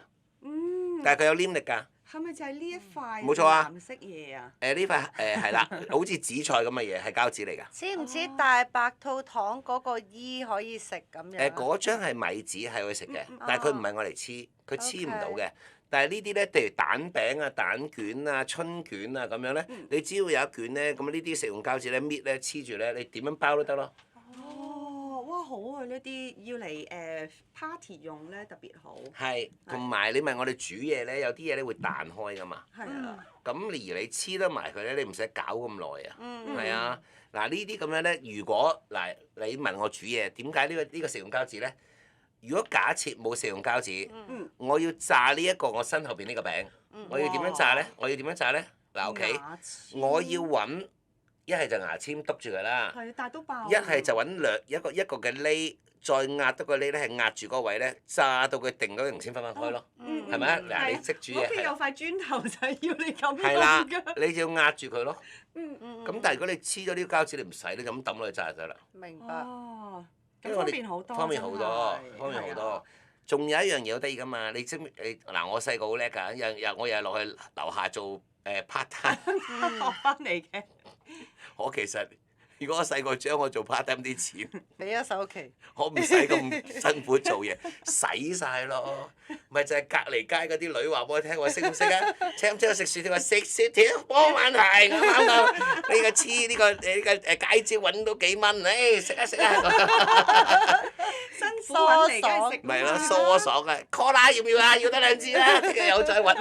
但係佢有黏力㗎。係咪就係呢一塊冇錯啊藍色嘢啊？呢塊係啦，好似紫菜咁嘅嘢係膠紙嚟㗎。似唔似大白兔糖嗰個衣可以食咁樣？嗰張係米紙係可以食嘅，但係佢唔係我嚟黐，佢黐唔到嘅。但係呢啲咧，譬如蛋餅啊、蛋卷啊、春卷啊咁樣咧，你只要有一卷咧，咁呢啲食用膠紙咧搣咧黐住咧，你點樣包都得咯。哦，哇！好啊！呢啲要嚟party 用咧特別好。係，同埋你問我哋煮嘢咧，有啲嘢咧會彈開㗎嘛。係啊。咁而你黐得埋佢咧，你唔使搞咁耐啊。係啊，嗱呢啲咁樣咧，如果嗱你問我煮嘢，點解呢個食用膠紙咧？如果假設冇食用膠紙，我要炸呢一個我身後邊呢個餅，我要點樣炸咧？嗱 OK，我要揾一係就牙籤篤住佢啦，係，但係都爆。一係就揾一個嘅喱，再壓多個喱咧，係壓住嗰位咧，炸到佢定嗰形先分開咯，係咪啊？嗱，你識煮嘢。屋企有塊磚頭就係要你咁係啦樣㗎。你就要壓住佢咯。咁但係如果你黐咗呢個膠紙，你唔使，你咁抌落去炸就得啦。明白。哦，咁方便好多。方便好多。仲有一樣嘢好得意㗎嘛？你知唔知？嗱，我細個好叻㗎，我又係落去樓下做part time。學翻嚟嘅。我其實如果我細個將我做 part time 啲錢，俾咗首期。我唔使咁辛苦做嘢，使晒咯。咪就係隔離街嗰啲女話俾我聽，我識唔識啊？請唔請我食薯條？話食薯條冇問題，啱啱？呢個黐呢個街招揾到幾蚊，食啊！辛苦揾嚟梗係食。咪咯，疏爽嘅 call 啦，要唔要啊？要得兩支啦，聽日有再揾。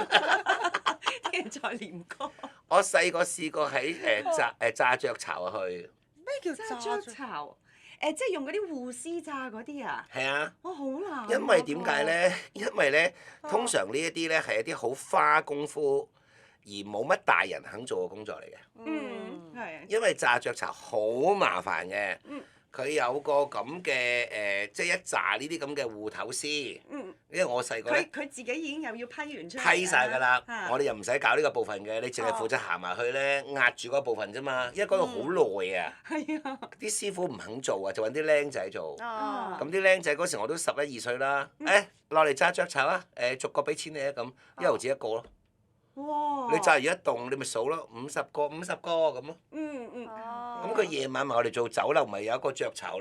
聽日再練歌。我細個試過喺炸雀巢去。咩叫炸雀巢？即係用嗰啲護絲炸嗰啲啊？係啊。哇！好難。因為點解咧？因為咧，通常呢一啲咧係一啲好花功夫，而冇乜大人肯做嘅工作嚟嘅。係。因為炸雀巢好麻煩嘅。佢有個咁嘅即係一紮呢啲咁嘅芋頭絲。因為我細個咧，佢自己已經又要批完出嚟。批晒㗎啦，我哋又唔使搞呢個部分嘅，你淨係負責行埋去咧，壓住嗰部分啫嘛。因為嗰度好耐啊。係啊。啲師傅唔肯做啊，就揾啲僆仔做。咁啲僆仔嗰時我都11、12歲啦。落嚟炸雀巢啊！逐個俾錢你啊咁，1毫紙一個咯。哇！你炸完一棟，你咪數咯，50個咁咯。咁佢夜晚咪我哋做酒樓，咪有一個雀巢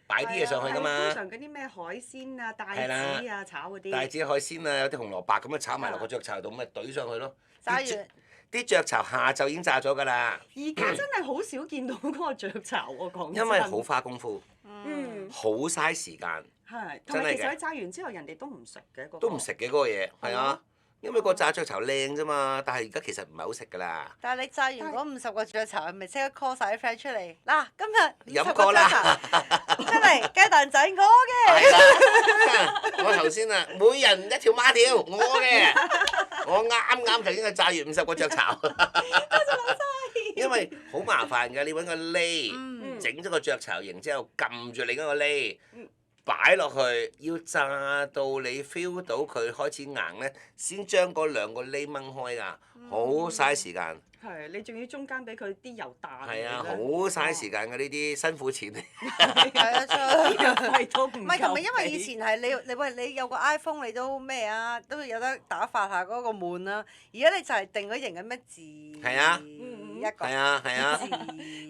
擺啲嘢上去㗎嘛。通常嗰啲咩海鮮啊、帶子啊炒嗰啲。帶子海鮮啊，有啲紅蘿蔔咁樣炒埋落個雀巢度，咪懟上去咯。炸完啲雀巢下晝已經炸咗㗎啦。而家真係好少見到嗰個雀巢喎，講真。因為好花功夫，好嘥時間。係，同埋其實佢炸完之後，人哋都唔食嘅嗰個。都唔食嘅嗰個嘢，係啊。因為個炸雀巢靚啫嘛，但係而家其實唔係好食㗎啦。但係你炸完嗰50個雀巢，係咪即刻 call 晒啲 friend 出嚟？嗱，今日飲過啦，出嚟雞蛋仔我嘅。我頭先啊，每人一條孖條，我嘅。我啱頭先係炸完50個雀巢。因為好麻煩㗎，你揾個喱，整咗個雀巢形之後，撳住另一個喱。擺落去，要炸到你 feel 到佢開始硬咧，先將嗰兩個喱掹開㗎，好嘥時間。係，你仲要中間俾佢啲油彈。係啊，好嘥時間㗎呢啲辛苦錢。係啊，費都唔夠。唔係，同埋因為以前係你有個 iPhone 你都咩啊，都有得打發下嗰個悶啦。而家你就係定咗型嘅咩字。係啊。一個。係啊。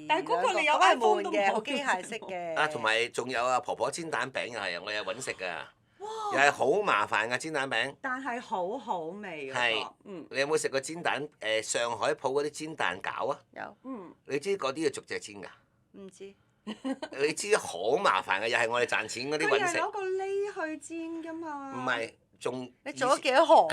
但係嗰個你有係 iPhone 悶嘅，好機械式嘅。啊，同埋仲有啊，婆婆煎蛋餅又係，我又揾食㗎。又係好麻煩㗎煎蛋餅。但係好好味㗎。係。你有冇食過煎蛋？上海鋪嗰啲煎蛋餃啊？有。你知嗰啲係逐隻煎㗎？唔知。你知好麻煩嘅，又係我哋賺錢嗰啲揾食。佢係攞個喱去煎㗎嘛。唔係，仲。你做咗幾多行？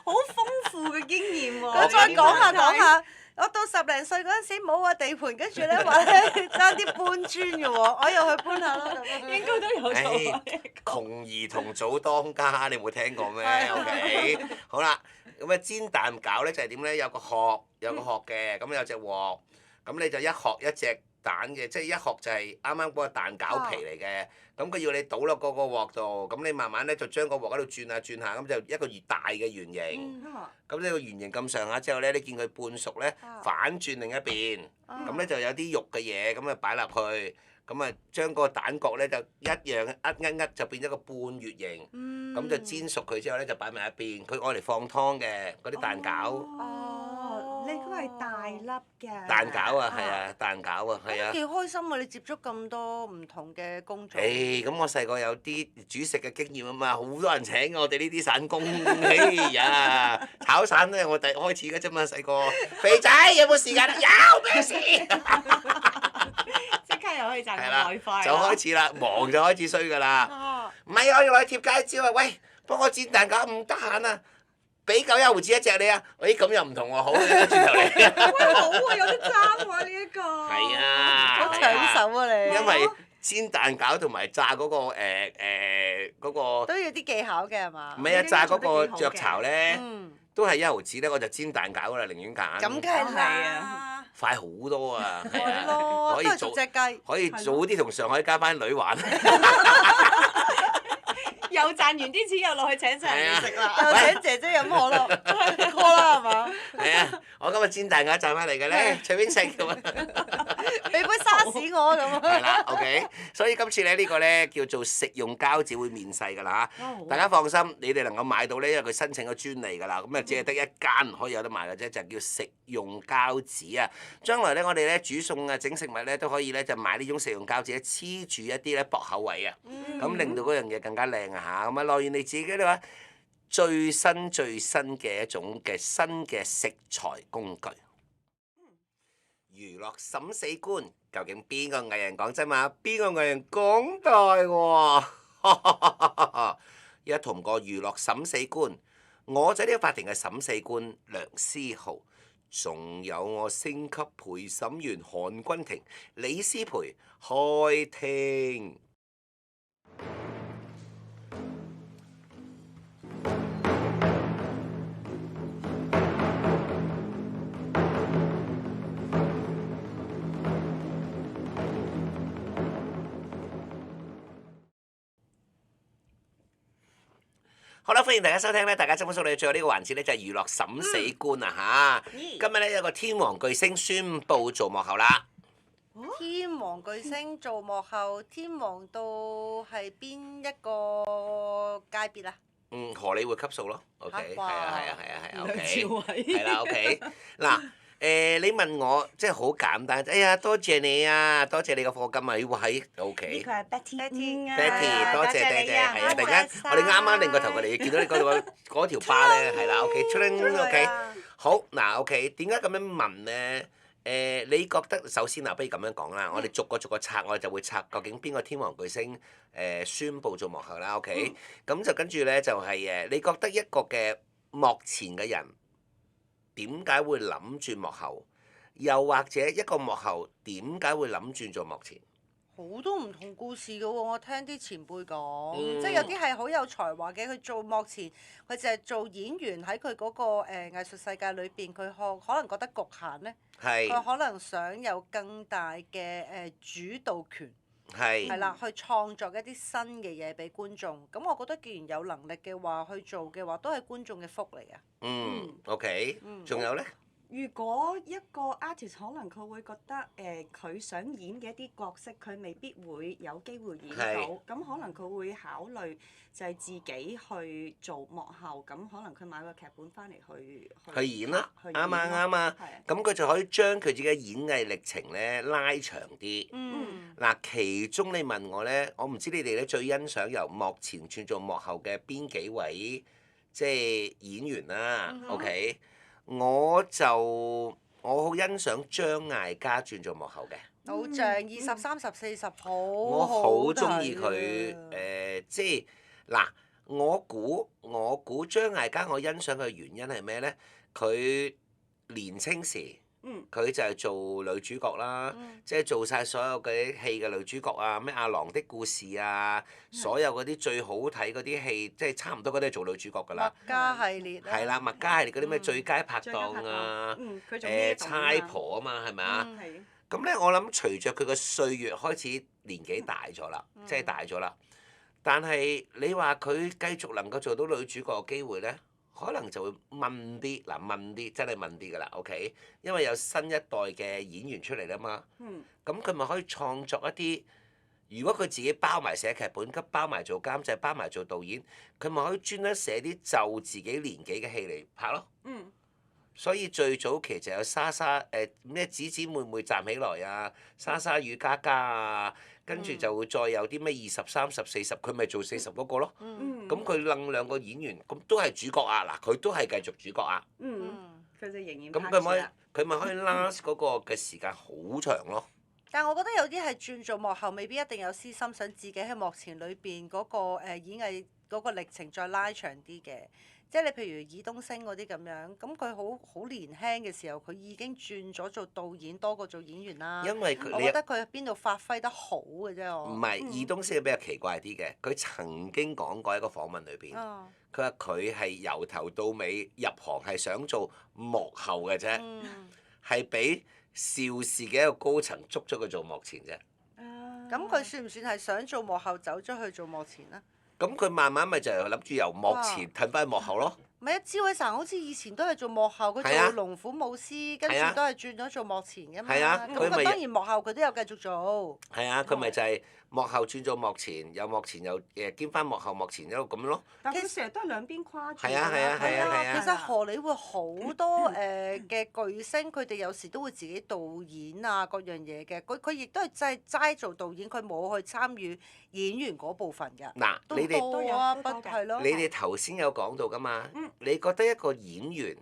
好豐富嘅經驗喎。我再講下。我到10零歲嗰陣時冇個地盤，跟住咧話咧爭啲搬磚嘅喎，我又去搬下咯咁樣。應該都有做。窮兒童早當家，你有冇聽過咩？OK，好啦，咁啊煎蛋餃咧就係點咧？有個殼嘅，咁有隻鑊，咁你就一殼一隻蛋嘅，即係一殼就係啱啱嗰個蛋餃皮嚟嘅。咁佢要你倒落嗰個鑊度，咁你慢慢咧就將個鑊喺度轉下，咁就一個越大嘅圓形。咁呢個圓形咁上下之後咧，你見佢半熟咧，反轉另一邊，咁咧就有啲肉嘅嘢，咁啊擺落去，咁啊將個蛋角咧就一樣一就變咗個半月形，咁就煎熟佢之後咧就擺埋一邊，佢愛嚟放湯嘅嗰啲蛋餃。你嗰個係大粒嘅。蛋餃啊，係啊，蛋餃啊，係啊。幾開心啊！你接觸咁多唔同嘅工作。咁我細個有啲煮食嘅經驗啊嘛，好多人請我哋呢啲散工，哎呀，炒散都係我第開始嘅啫嘛，細個。肥仔有冇時間啊？有咩事？即刻間又可以賺係啦外快就開始啦，忙就開始衰㗎啦。唔係我要攞去貼街招啊！喂，幫我煎蛋餃唔得閒啊！俾9毫子一隻你啊！咦咁又唔同喎，好嘅，轉頭嚟。喂，好啊，有得爭喎呢一個。係啊，好搶手啊你！因為煎蛋餃同埋炸嗰個嗰個，都要啲技巧嘅係嘛？唔係啊，炸嗰個雀巢咧，嗯，都係1毫子咧，我就煎蛋餃㗎啦，寧願揀。咁梗係係啦啊。快好多啊！係係啊，咯，都係可以早逐隻雞。可以早啲同上海街班女玩。又賺完啲錢，又落去請晒人哋食啦。又請姐姐飲可樂，歌啦係嘛？係啊，我今日煎蛋餃賺翻嚟嘅咧，隨便食咁啊！俾杯沙士我咁啊！係啦，OK，所以今次咧呢個咧叫做食用膠紙會面世㗎啦嚇，大家放心，你哋能夠買到咧，因為佢申請咗專利㗎啦，咁啊只係得一間可以有得賣嘅啫，就叫食用膠紙啊！將來咧我哋咧煮餸啊、整食物咧都可以咧就買呢種食用膠紙咧黐住一啲咧薄口位啊，咁令到嗰樣嘢更加靚啊嚇！咁啊來源你自己咧話最新嘅一種嘅新嘅食材工具。娛樂審死官，究竟邊個藝人講真話，邊個藝人講大話？一同個娛樂審死官，我就係呢個法庭嘅審死官梁思浩，仲有我星級陪審員韓君婷、李思培，開庭。好啦，歡迎大家收聽咧，大家周末數你最後呢個環節咧就係娛樂審死官啊嚇！今日咧有個天王巨星宣布做幕後啦。天王巨星做幕後，天王到係邊一個界別啊？荷里活級數咯，OK，係啊，OK，梁朝偉係啦，OK，嗱。你問我即係好簡單，哎呀多謝你啊，多謝你個課金啊，要喺 OK。呢個係 Betty 啊 Betty，多謝你啊係啊！突然間多謝我哋啱啱擰個頭過嚟，見到你嗰條疤咧，係啦，OK，OK，好嗱，OK，點解咁樣問咧？你覺得首先啊，不如咁樣講啦，我哋逐個拆，我哋就會拆究竟邊個天王巨星宣佈做幕後啦，OK，咁就跟住咧就係你覺得一個嘅幕前嘅人點解會諗轉幕後？又或者一個幕後點解會諗轉做幕前？好多唔同故事嘅喎，我聽啲前輩講，嗯即係有啲係好有才華嘅，佢做幕前，佢就係做演員喺佢嗰個藝術世界裏邊，佢可能覺得局限咧，係佢可能想有更大嘅主導權，係係啦，去創作一啲新嘅嘢俾觀眾。咁我覺得既然有能力嘅話，去做嘅話，都係觀眾嘅福嚟啊！ OK，仲有咧？如果一個 artist 可能佢會覺得佢想演嘅一啲角色，佢未必會有機會演到，咁可能佢會考慮就係自己去做幕後，咁可能佢買個劇本翻嚟去演啦，去啱啊啱啊，咁佢就可以將佢自己嘅演藝歷程咧拉長啲。嗱，其中你問我咧，我唔知你哋咧最欣賞由幕前轉做幕後嘅邊幾位即係演員啦，OK。我好欣賞張艾嘉轉做幕後嘅，偶像20、30、40好，我好中意佢即係嗱，我估張艾嘉我欣賞佢嘅原因係咩咧？佢年青時。佢就係做女主角啦，即係做晒所有嗰啲戲嘅女主角啊，咩《阿郎的故事》啊，所有嗰啲最好睇嗰啲戲，即係差唔多嗰啲係做女主角㗎啦。麥嘉系列係啦，麥嘉系列嗰啲咩最佳拍檔啊，差婆啊嘛，係咪啊？咁咧，我諗隨着佢個歲月開始年紀大咗啦，即係大咗啦。但係你話佢繼續能夠做到女主角嘅機會咧？可能就會問啲，問啲真係問啲㗎啦，OK？因為有新一代嘅演員出嚟啦嘛，咁佢咪可以創作一啲，如果佢自己包埋寫劇本，咁包埋做監製，包埋做導演，佢咪可以專登寫啲就自己年紀嘅戲嚟拍咯。所以最早期就有莎莎咩姊姊妹妹站起來啊，莎莎與嘉嘉啊，跟住就會再有啲咩20、30、40，佢咪做40嗰個咯。咁佢楞兩個演員，咁都係主角啊！嗱，佢都係繼續主角啊。佢就仍然咁佢咪可以 last 嗰個嘅時間好長咯。但係我覺得有啲係轉做幕後，未必一定有私心，想自己喺幕前裏邊嗰個演藝嗰個歷程再拉長啲嘅。即係你譬如爾冬陞嗰啲咁樣，咁佢好年輕嘅時候，佢已經轉咗做導演多過做演員啦。因為我覺得佢喺邊度發揮得好嘅啫，我。唔係，爾冬陞比較奇怪啲嘅，佢曾經講過喺個訪問裏邊，佢話佢係由頭到尾入行係想做幕後嘅啫，係俾邵氏嘅一個高層捉咗佢做幕前啫。咁佢算唔算係想做幕後走咗去做幕前啊？咁佢慢慢咪就係諗住由幕前褪翻去幕後咯。唔係啊，趙偉成好似以前都係做幕後，佢做龍虎武師，跟住都係轉咗做幕前㗎嘛。咁佢當然幕後佢都有繼續做。係啊，佢咪就係幕後轉做幕前，有幕前又兼翻幕後幕前一路咁咯。但佢成日都係兩邊跨住。係啊。其實荷里活好多嘅巨星，佢哋有時都會自己導演啊各樣嘢嘅。佢亦都係真係齋做導演，佢冇去參與演員嗰部分㗎。嗱，你哋都有係咯。你哋頭先有講到㗎嘛？你覺得一個演員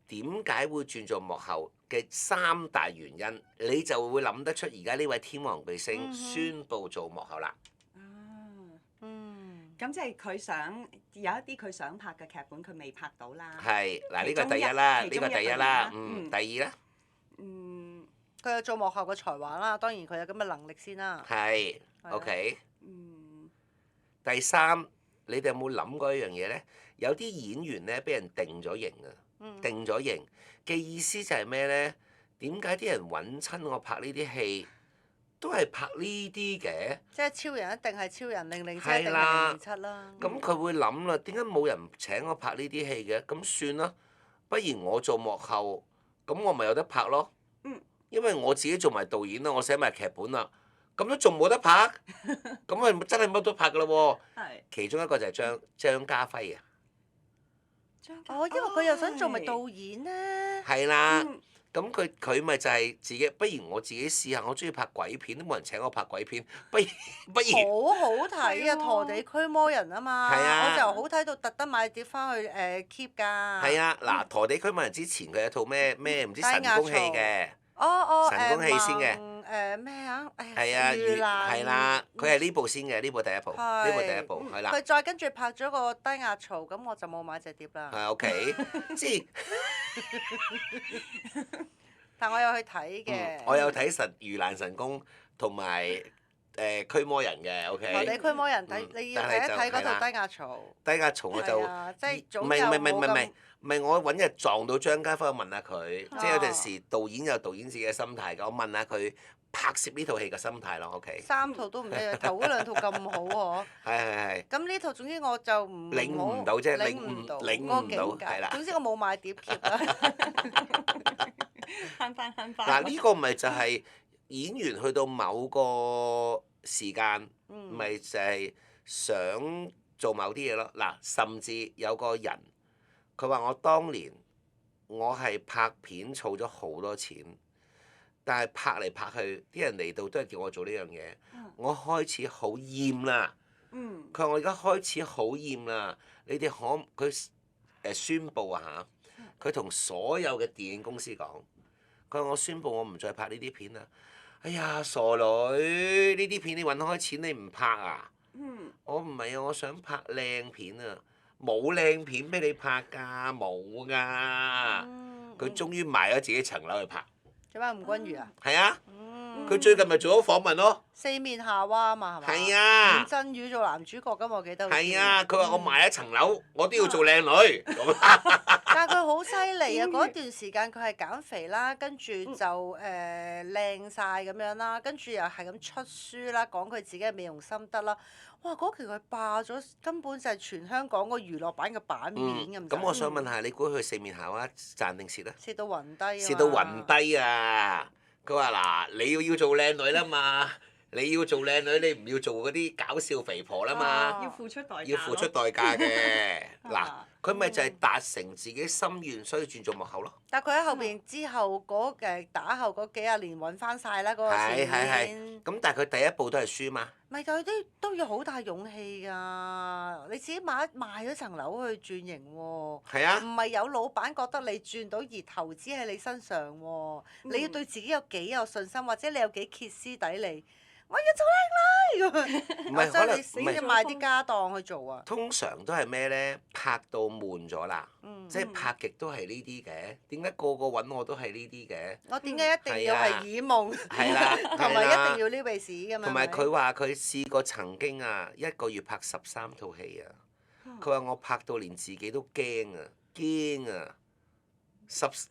點解會轉做幕後嘅3大原因，你就會諗得出而家呢位天王巨星宣布做幕後啦。咁即係佢想有一啲佢想拍嘅劇本，佢未拍到啦。係嗱，呢個第一啦，呢個第一啦。第二咧？佢有做幕後嘅才華啦，當然佢有咁嘅能力先啦。係，OK。第三，你哋有冇諗過一樣嘢咧？有啲演員咧，俾人定咗型啊！定咗型嘅意思就係咩咧？點解啲人揾親我拍呢啲戲，都係拍呢啲嘅？即係超人一定係超人，007一定係007啦。咁佢會諗啦，點解冇人請我拍呢啲戲嘅？咁算啦，不如我做幕後，咁我咪有得拍咯。因為我自己做埋導演啦，我寫埋劇本啦，咁都仲冇得拍，咁係真係乜都拍噶啦喎。其中一個就係張家輝啊。因為佢又想做埋導演咧。係啦，咁佢咪就係自己，不如我自己試下，我中意拍鬼片，都冇人請我拍鬼片，不如。好好睇啊！陀地驅魔人啊嘛，我就好睇到特登買碟翻去keep 㗎。係啊，嗱，陀地驅魔人之前佢有套咩唔知神功戲嘅。神功戲先嘅。咩啊？係啊，係啦，佢係呢部先嘅，呢部第一部，係啦。佢再跟住拍咗個低壓槽，咁我就冇買隻碟啦。係 OK，即係。但我有去睇嘅。我有睇盂蘭神功同埋驅魔人嘅 OK。陀地驅魔人你要睇一睇嗰套低壓槽。低壓槽我就唔係我揾日撞到張家輝問下佢，即係有陣時導演有導演自己嘅心態㗎，我問下佢拍攝呢套戲嘅心態咯 OK。3套都唔一樣，頭嗰2套咁好喎。係。咁呢套總之我就領悟唔到啫，領悟唔到，係啦。總之我冇買碟貼啦。慳翻。嗱，呢個咪就係演員去到某個時間，咪就係想做某啲嘢咯。嗱，甚至有個人，佢話我當年我係拍片儲咗好多錢，但係拍嚟拍去，啲人嚟到都係叫我做呢樣嘢，我開始好厭啦。佢話我而家開始好厭啦，你哋佢宣佈啊嚇，佢同所有嘅電影公司講，佢話我宣佈我唔再拍呢啲片啦。哎呀，傻女，呢啲片你揾開錢你唔拍啊？我唔係啊，我想拍靚片啊，冇靚片俾你拍㗎，冇㗎。佢終於賣咗自己層樓去拍。做咩吳君如啊？係啊。佢最近咪做咗訪問咯。四面夏娃啊嘛，係嘛？係啊。吳鎮宇做男主角㗎嘛，我記得。係啊，佢話我賣一層樓，我都要做靚女。但係佢好犀利啊！嗰段時間佢係減肥啦，跟住就靚晒咁樣啦，跟住又係咁出書啦，講佢自己嘅美容心得啦。哇！嗰期佢霸咗，根本就係全香港個娛樂版嘅版面咁。咁我想問下，你估佢四面夏娃賺定蝕啊？蝕到暈低啊！蝕到暈低啊！佢話嗱，你要做靚女啦嘛，你要做靚女，你唔要做嗰啲搞笑肥婆啦嘛，要付出代價。要付出代價嘅。嗱，佢咪就係達成自己心願，所以轉做幕後咯。但佢喺後邊之後打後嗰幾廿年揾翻晒啦嗰個係錢。咁但係佢第一步都係輸嘛。咪就係都要好大勇氣㗎！你自己賣咗層樓去轉型喎，係啊唔係有老闆覺得你轉到而投資喺你身上喎，你要對自己有幾有信心，或者你有幾歇斯底里，我要做靚女咁。唔係可能所以你死要買啲家當去做啊！通常都係咩咧？拍到悶咗啦，嗯即係拍極都係呢啲嘅。點解個個揾我都係呢啲嘅？我點解一定要係耳夢？係啦，同埋係啦一定要呢鼻屎㗎嘛？同埋係咪佢話佢試過曾經啊，一個月拍13套戲啊。佢話我拍到連自己都驚啊，驚啊！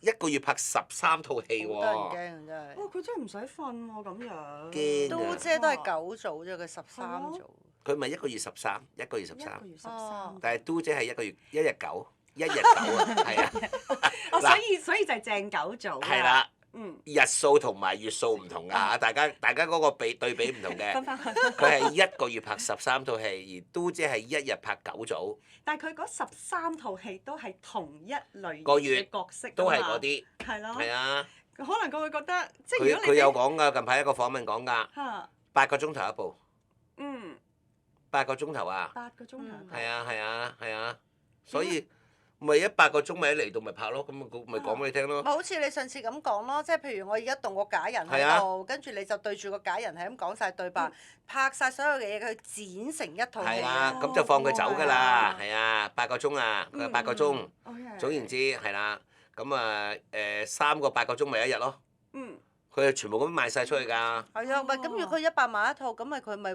一個月拍13套戲喎。好得人驚啊！真係。哇！佢真係唔使瞓喎，咁樣。驚都姐都係9組啫，佢13組。佢咪一個月13，一個月13。一個月13。但係都姐係一個月1日9，1日9啊，係啊。所以就係正9組。係啦。嗯。日數同埋月數唔同㗎嚇，大家嗰個對比唔同嘅。佢係一個月拍13套戲，而都姐係一日拍9組。但係佢嗰13套戲都係同一類個月嘅角色。都係嗰啲。係咯。係啊。可能佢會覺得，即係如果你佢有講㗎，近排一個訪問講㗎。嚇。 8個鐘頭一部。嗯。 8個鐘頭啊。 8個鐘頭。係啊係啊係啊，所以咪8個鐘咪嚟到咪拍咯，咁咪講俾你聽咯。咪好似你上次咁講咯，即係譬如我而家動個假人係喺度，跟住你就對住個假人係咁講晒對白，拍晒所有嘅嘢，佢剪成一套戲。係啦，咁就放佢走㗎啦，係啊，8個鐘啊，佢話8個鐘，總言之係啦，咁啊3個8個鐘咪1日咯。嗯。佢係全部咁賣晒出去㗎。係啊，咪咁如果佢100萬一套，咁咪佢咪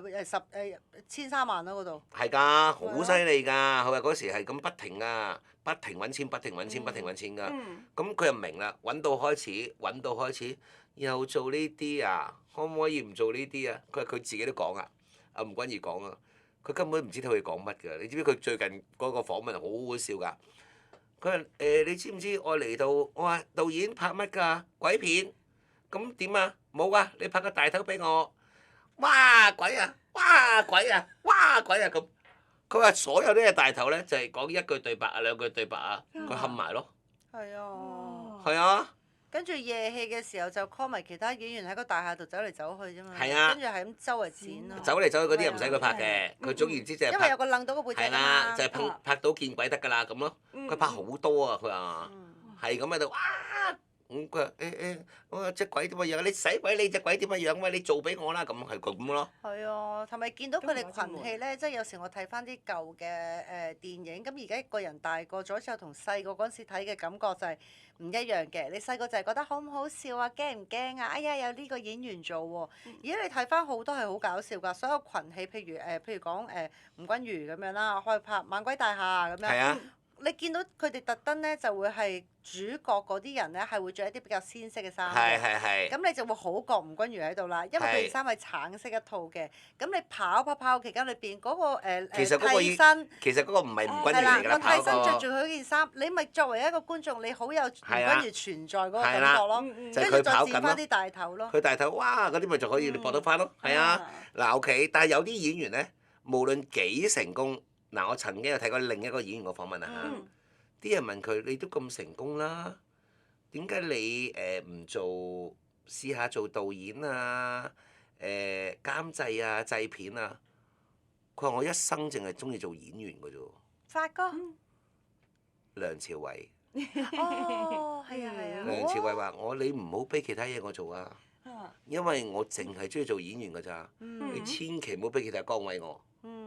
13萬咯嗰度。係㗎，好犀利㗎！佢話嗰時係咁不停㗎，不停揾錢，不停揾錢，不停揾錢㗎。咁佢又明啦，揾到開始，又做呢啲啊？可唔可以唔做呢啲啊？佢自己都講啊，阿吳君如講啊，佢根本唔知道佢講乜㗎。你知唔知佢最近嗰個訪問好好笑㗎？佢話你知唔知我嚟到？我話導演拍乜㗎？鬼片。咁點啊？冇啊！你拍個大頭俾我，哇鬼啊！哇鬼啊！哇鬼啊！咁佢話所有呢個大頭咧，就係講一句對白啊，兩句對白啊，佢冚埋咯。係啊。係啊。跟住夜戲嘅時候就 call 埋其他演員喺個大廈度走嚟走去啫嘛。係啊。跟住係咁周圍剪啊。走嚟走去嗰啲又唔使佢拍嘅，佢總言之就係拍。因為有個楞到個背脊啊係啦，就係拍到見鬼得㗎啦咁咯。佢拍好多啊！佢話係咁喺度哇。咁佢話我話隻鬼點嘅樣？你使鬼你隻鬼點嘅樣咩？你做俾我啦，咁係咁咯。係啊，同埋見到佢哋群戲咧，即係有時我睇翻啲舊嘅電影，咁而家一個人大個咗之後，同細個嗰陣時睇嘅感覺就係唔一樣嘅。你細個就係覺得好唔好笑啊，驚唔驚啊？哎呀，有呢個演員做喎。而家你睇翻好多係好搞笑㗎，所有群戲，譬如講吳君如咁樣啦，可以拍《猛鬼大廈》咁樣。係啊。你見到佢哋特登咧，就會係主角嗰啲人咧，係會着一啲比較鮮色嘅衫嘅。係。咁你就會好覺吳君如喺度啦，因為佢件衫係橙色一套嘅。咁你跑期間裏邊嗰個替身，其實嗰個唔係吳君如嚟㗎啦，係啦，個替身着住佢件衫，你咪作為一個觀眾，你好有吳君如存在嗰個感覺咯。跟住再剪翻啲大頭咯。佢大頭，哇！嗰啲咪就可以你搏到翻咯，係啊。嗱 OK，但係有啲演員咧，無論幾成功。嗱，我曾經有睇過另一個演員個訪問啊嚇，啲人問佢：你都咁成功啦，點解你唔試下做導演啊、監製啊、製片啊？佢話：我一生淨係中意做演員㗎啫喎。發哥。梁朝偉。哦，係啊係啊。梁朝偉話：你唔好俾其他嘢我做啊，因為我淨係中意做演員㗎咋，你千祈唔好俾其他崗位我。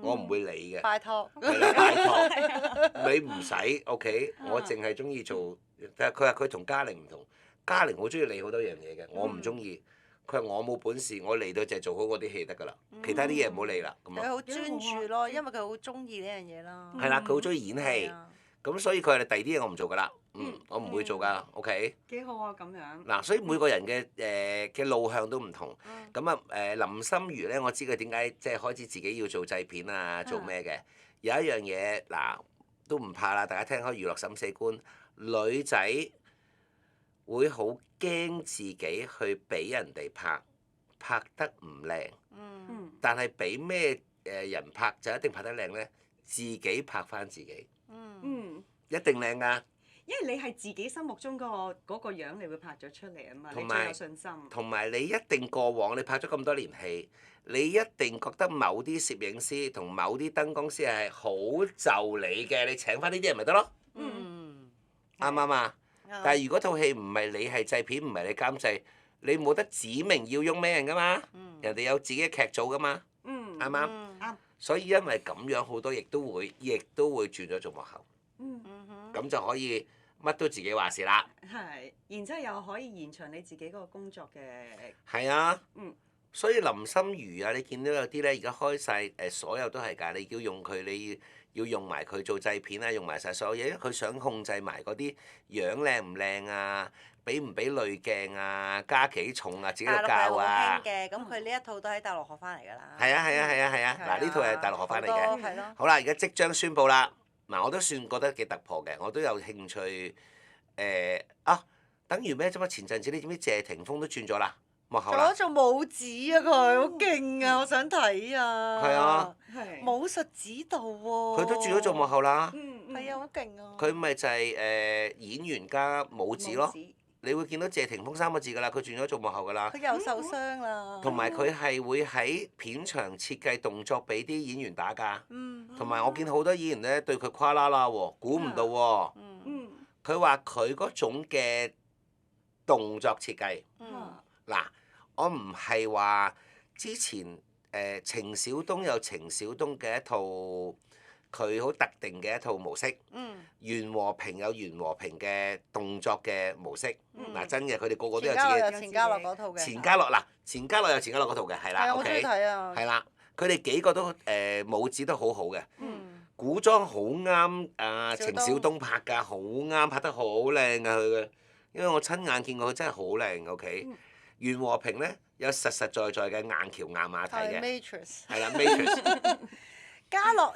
我唔會理嘅，拜託，係啦，拜託，你唔使，OK，我淨係中意做。但係佢話佢同嘉玲唔同，嘉玲好中意理好多樣嘢嘅，我唔中意。佢話我冇本事，我嚟到就係做好嗰啲戲得㗎啦，其他啲嘢唔好理啦。咁佢好專注咯，因為佢好中意呢樣嘢啦。係啦，佢好中意演戲，咁所以佢係第二啲嘢我唔做㗎啦，我唔會做㗎，OK。幾好啊，咁樣。嗱，所以每個人嘅路向都唔同。咁啊林心如咧，我知佢點解即係開始自己要做製片啊，做咩嘅？有一樣嘢嗱，都唔怕啦，大家聽開娛樂審死官，女仔會好驚自己去俾人哋拍得唔靚，但係俾咩人拍就一定拍得靚咧？自己拍翻自己，一定靚㗎。因為你係自己心目中嗰個樣，你會拍咗出嚟啊嘛，你同埋最有信心。同埋你一定過往你拍咗咁多年戲，你一定覺得某啲攝影師同某啲燈光師係好就你嘅，你請翻呢啲人咪得咯。啱唔啱啊？但係如果套戲唔係你係製片，唔係你監製，你冇得指明要用咩人㗎嘛？人哋有自己嘅劇組㗎嘛？啱唔啱？啱。所以因為咁樣好多亦都會轉咗做幕後。咁就可以乜都自己話事啦。係，然之後又可以延長你自己嗰個工作嘅。係啊。所以林心如啊，你見到有啲咧，而家開晒所有都係㗎。你要用佢，你要用埋佢做製片啊，用埋晒所有嘢，因為佢想控制埋嗰啲樣靚唔靚啊，俾唔俾濾鏡啊，加幾重啊，自己度教啊。大陸係好興嘅，咁佢呢一套都喺大陸學翻嚟㗎啦。係啊！嗱，呢套係大陸學翻嚟嘅。係咯。好啦，而家即將宣佈啦。嗱，我都算覺得幾突破嘅，我都有興趣。等於咩啫嘛？前陣子你知唔知謝霆鋒都轉咗啦？幕後啦。做武指啊！佢好勁啊！我想睇啊。係啊。武術指導喎。佢都轉咗做幕後啦。係啊！好勁啊！佢咪就係演員加武指咯。你會見到謝霆鋒3個字㗎啦，佢轉咗做幕後㗎啦。佢又受傷啦。同埋佢係會喺片場設計動作俾啲演員打㗎。同埋我見好多演員咧對佢誇啦啦喎，估唔到喎。佢話佢嗰種嘅動作設計。嗱，我唔係話之前程小東有程小東嘅一套佢好特定嘅一套模式。袁和平有袁和平嘅動作嘅模式。嗱，真嘅，佢哋個個都有自己。錢嘉樂嗰套嘅。錢嘉樂嗱，錢嘉樂有錢嘉樂嗰套嘅，係啦。係我中意睇啊。係啦，佢哋幾個都武指都好好嘅。古裝好啱程小東拍㗎，好啱，拍得好靚㗎佢嘅，因為我親眼見過佢真係好靚。OK。袁和平咧有實實在在嘅硬橋硬馬睇嘅。Matrix。係啦，Matrix。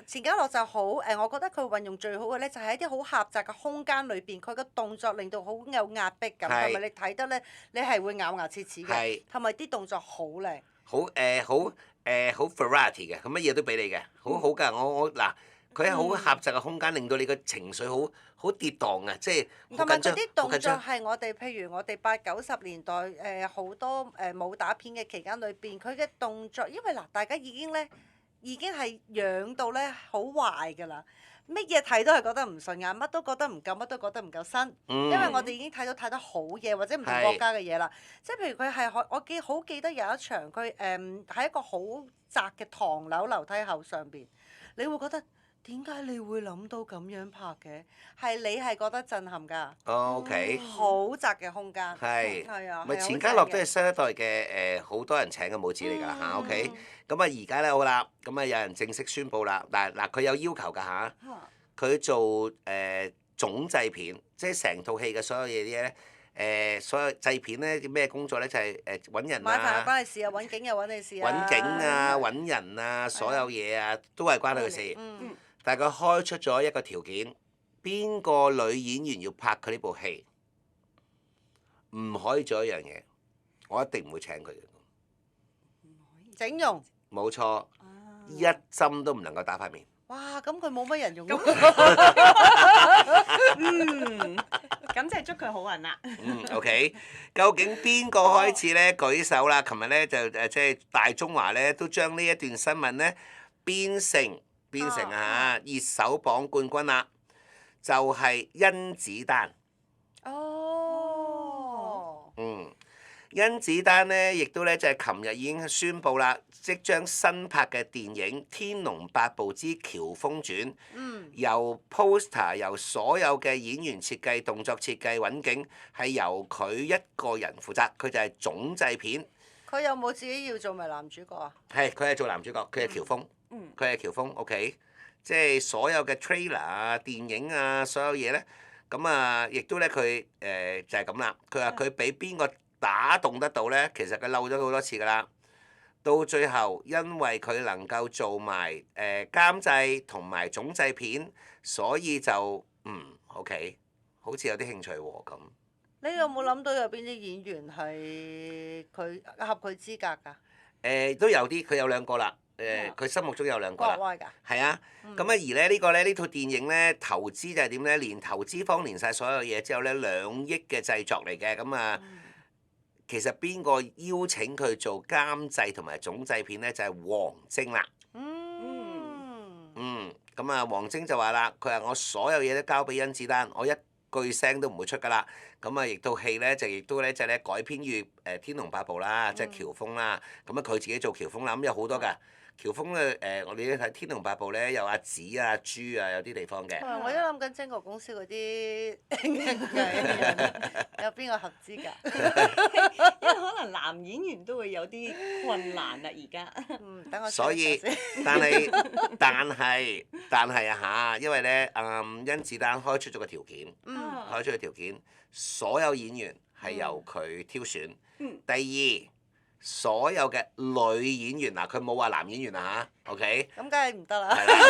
錢嘉樂就好我覺得佢運用最好嘅咧，就係一啲好狹窄嘅空間裏邊，佢個動作令到好有壓迫感，同埋你睇得咧，你係會咬牙切齒嘅，同埋啲動作好靚。好variety 嘅，佢乜嘢都俾你嘅，好好㗎。我嗱，佢喺好狹窄嘅空間，令到你個情緒好跌宕啊！即係同埋嗰啲動作係我哋，譬如我哋80、90年代好多武打片嘅期間裏邊，佢嘅動作，因為嗱大家已經係養到咧好壞㗎啦，乜嘢睇都係覺得唔順眼，乜都覺得唔夠，乜都覺得唔夠新。因為我哋已經睇到太多好嘢或者唔同國家嘅嘢啦。即係譬如佢係我好記得有一場佢喺一個好窄嘅唐樓梯後上邊，你會覺得點解你會諗到咁樣拍嘅？係你係覺得震撼㗎。OK。好窄嘅空間。係。係啊。咪錢嘉樂都係新一代嘅好多人請嘅武指嚟㗎嚇。OK。咁啊而家咧好啦，咁啊有人正式宣佈啦。嗱佢有要求㗎嚇。佢做總製片，即係成套戲嘅所有嘢啲咧，所有製片咧咩工作咧就係揾人啊。買飯又關你事啊，揾景又揾你事啊。揾景啊，揾人啊，所有嘢啊，都係關佢嘅事。但係佢開出咗一個條件，邊個女演員要拍佢呢部戲，唔可以做一樣嘢，我一定唔會請佢嘅。整容。冇錯，一針都唔能夠打塊面。哇！咁佢冇乜人用。咁即係祝佢好運啦。OK。究竟邊個開始咧舉手啦？琴日咧就即係大中華咧都將呢一段新聞咧變成熱搜榜冠軍啦，就係甄子丹。甄子丹咧，亦都咧就係琴日已經宣布啦，即將新拍嘅電影《天龍八部之喬峰傳》，由 poster 由所有嘅演員設計、動作設計、揾景，係由佢一個人負責，佢就係總製片。佢有冇自己要做埋男主角啊？係，佢係做男主角，佢係喬峰，佢係喬峰 OK， 即係所有嘅 trailer 啊、電影啊，所有嘢咧，咁啊，亦都咧佢就係咁啦。佢話佢俾邊個打動得到咧？其實佢漏咗好多次㗎啦。到最後，因為佢能夠做埋監製同埋總製片，所以就OK， 好似有啲興趣喎咁。你有冇諗到有邊啲演員係佢合佢資格㗎？都有啲，佢有2個啦。佢心目中有2個啦。國外㗎。係啊，咁啊而咧呢個咧呢套電影咧投資就係點咧？連投資方連晒所有嘢之後咧2億嘅製作嚟嘅，咁啊其實邊個邀請佢做監製同埋總製片咧？就係王晶啦。咁啊王晶就話啦，佢話我所有嘢都交俾甄子丹，我一句聲都唔會出㗎啦。咁啊，亦套戲咧就亦都咧就係咧改編於《天龍八部》啦，即係喬峯啦。咁啊佢自己做喬峯啦，咁有好多㗎。喬峯咧我哋睇《天龍八部》咧有阿紫啊、朱啊，有啲地方嘅。我都諗緊精國公司嗰啲藝人有邊個合資格？因為可能男演員都會有啲困難啦，而家。等我。所以，但係啊嚇，因為咧甄子丹開出咗個條件，開出個條件，所有演員係由佢挑選。第二。所有嘅女演員嗱，佢冇話男演員啊嚇 ，OK？咁梗係唔得啦。係啦，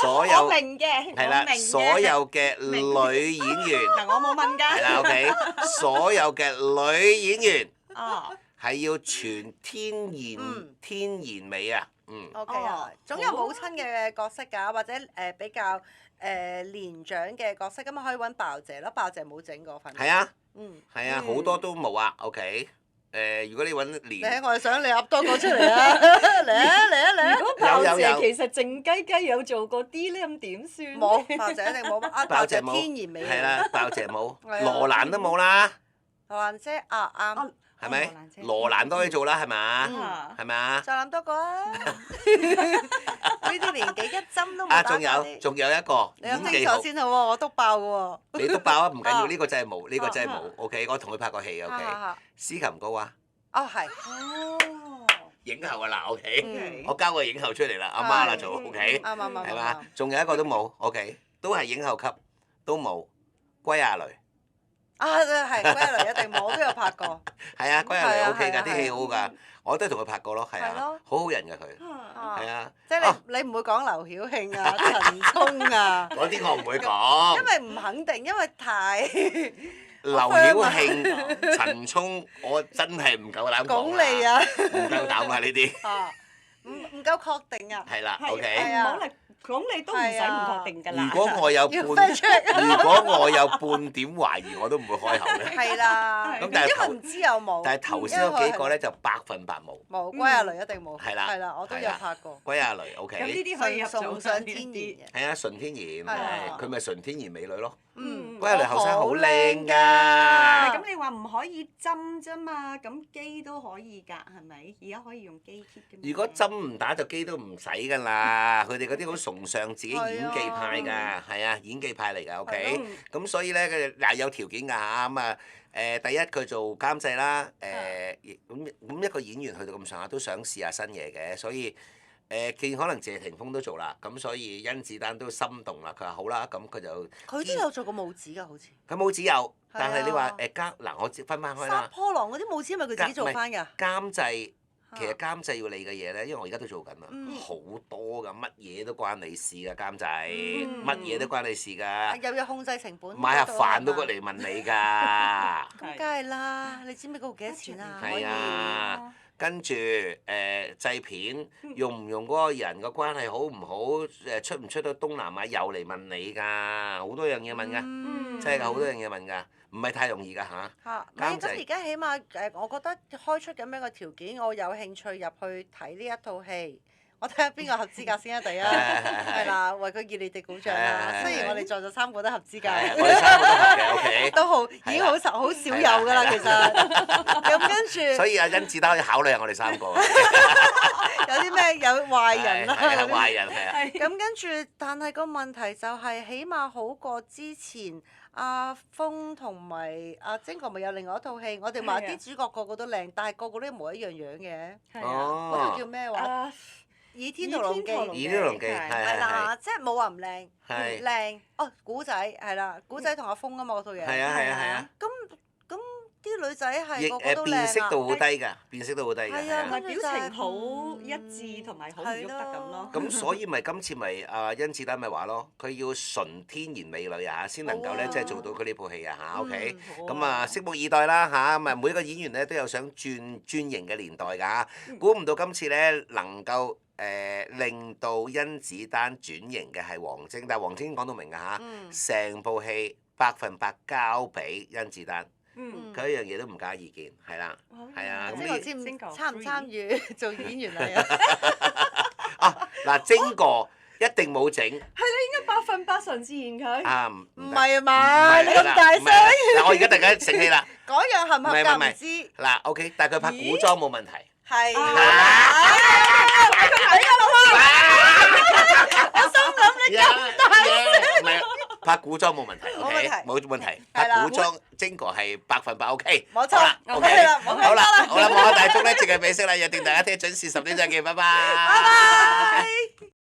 所有明嘅，係啦，所有嘅女演員嗱，我冇問㗎。係啦 ，OK？所有嘅女演員哦，係要全天然美啊，OK 啊，總有母親嘅角色㗎，或者比較年長嘅角色，咁啊可以揾鮑姐咯，鮑姐冇整過份。係啊。係啊，好多都冇啊，OK？如果你揾我係想你噏多個出嚟啊！嚟啊！如果鮑姐其實靜雞雞有做過啲咧，咁點算？冇，鮑姐一定冇。鮑姐天然美。係啦，鮑姐冇，羅蘭都冇啦。羅蘭姐啱。係咪？羅蘭都可以做啦，係咪？係咪啊？再諗多個啊！呢啲年紀一針都冇打過。仲有一個你諗清楚先好喎，我篤爆嘅喎。你篤爆啊！唔緊要，呢個真係冇，呢個真係冇。OK，我同佢拍過戲，OK。司琴高啊！哦，係。影后啊嗱，OK。我交個影后出嚟啦，阿媽啦做，OK。啱。係嘛？仲有一個都冇，OK，都係影后級，都冇。歸亞蕾。係歸亞蕾一定冇，我都有拍過。係啊，歸亞蕾 OK 㗎，啲戲好㗎，我都係同佢拍過咯，係啊，好好人㗎佢，係啊。即係你唔會講劉曉慶啊、陳聰啊。嗰啲我唔會講。因為唔肯定，因為太。劉曉慶、陳聰，我真係唔夠膽講啦。唔夠膽啊！呢啲。唔夠確定啊。係啦，OK。唔好嚟。咁你都唔使唔確定㗎啦。如果我有半點懷疑，我都唔會開口嘅。係啦。咁但係因為唔知有冇。但係頭先嗰幾個咧就100%冇。冇，歸亞蕾一定冇。係啦。係啦，我都有拍過。歸亞蕾 OK。咁呢啲可以送上天然嘅。係啊，純天然，佢咪純天然美女咯。歸亞蕾後生好靚㗎。咁你話唔可以針啫嘛？咁機都可以㗎，係咪？而家可以用機 kit 嘅。如果針唔打就機都唔使㗎啦，佢哋嗰啲好崇尚自己演技派㗎，係啊，演技派嚟㗎 ，OK。咁所以咧，佢嗱有條件㗎嚇，咁啊第一佢做監製啦，咁一個演員去到咁上下都想試下新嘢嘅，所以見可能謝霆鋒都做啦，咁所以甄子丹都心動啦，佢話好啦，咁佢就佢都有做過武指㗎，好似。佢武指有，但係你話嗱，我分翻開啦。殺破狼嗰啲武指係咪佢自己做翻㗎？監製。其實監製要理嘅嘢咧，因為我而家都做緊啦，好多㗎，乜嘢都關你事㗎，監製，乜嘢都關你事㗎。又要控制成本。買下飯都過嚟問你㗎。咁梗係啦，你知唔知嗰度幾多錢啊？係啊，跟住製片用唔用嗰個人嘅關係好唔好？出唔出到東南亞又嚟問你㗎，好多樣嘢問㗎，真係㗎，好多樣嘢問㗎。唔係太容易㗎嚇。咁而家起碼我覺得開出咁樣嘅條件，我有興趣入去睇呢一套戲。我睇下邊個合資格先啊！第一係啦，為佢熱烈地鼓掌啦。雖然我哋在座3個都合資格。我哋3個都合嘅，OK。都好，已經好少有㗎啦，其實。咁跟住。所以阿甄子丹可以考慮下我哋3個。有啲咩有壞人啦？壞人係啊。咁跟住，但係個問題就係，起碼好過之前。阿峰同埋阿晶哥咪有另外一套戲，我哋話啲主角個個都靚，但係個個都一模一樣樣嘅。嗰套叫咩話？《倚天屠龍記》。倚天屠龍記係啦，即係冇話唔靚，靚。係。古仔係啦，古仔同阿峰啊嘛嗰套嘢。係啊。咁啲啲女仔係個個亦都辨識度靚啊。好低㗎，辨識度好低㗎。係啊同埋表情好嗯一致，同埋好唔喐得咁咯。咁所以咪今次咪甄子丹咪話咯，佢要純天然美女啊，先能夠咧好啊即係做到佢呢部戲啊嚇，OK。好咁啊，拭目以待啦嚇，咁啊每個演員咧都有想轉型嘅年代㗎嚇，估唔到今次咧能夠令到甄子丹轉型嘅係王晶，但係王晶講到明㗎嚇，成部戲100%交俾甄子丹，嗯，佢一樣嘢都唔加意見，係啦，係啊，咁呢即係我知唔晶哥參唔 free 參與做演員嚟啊？啊嗱，晶哥一定冇整。係你應該100%純自然佢。啊，唔係啊唔嘛，係你咁大聲，嗱，我而家突然間醒起啦，嗰樣合唔合唔係唔係格唔知。嗱，OK，但係佢拍古裝冇問題。係。唔係拍古裝冇問題，OK，冇問題。拍係啦古裝晶哥係100%OK。冇錯好啦，OK ，OK 啦冇好啦，錯啦好啦，我大鐘咧，淨係美色啦，約定大家聽日準時10點再見，拜拜。拜拜。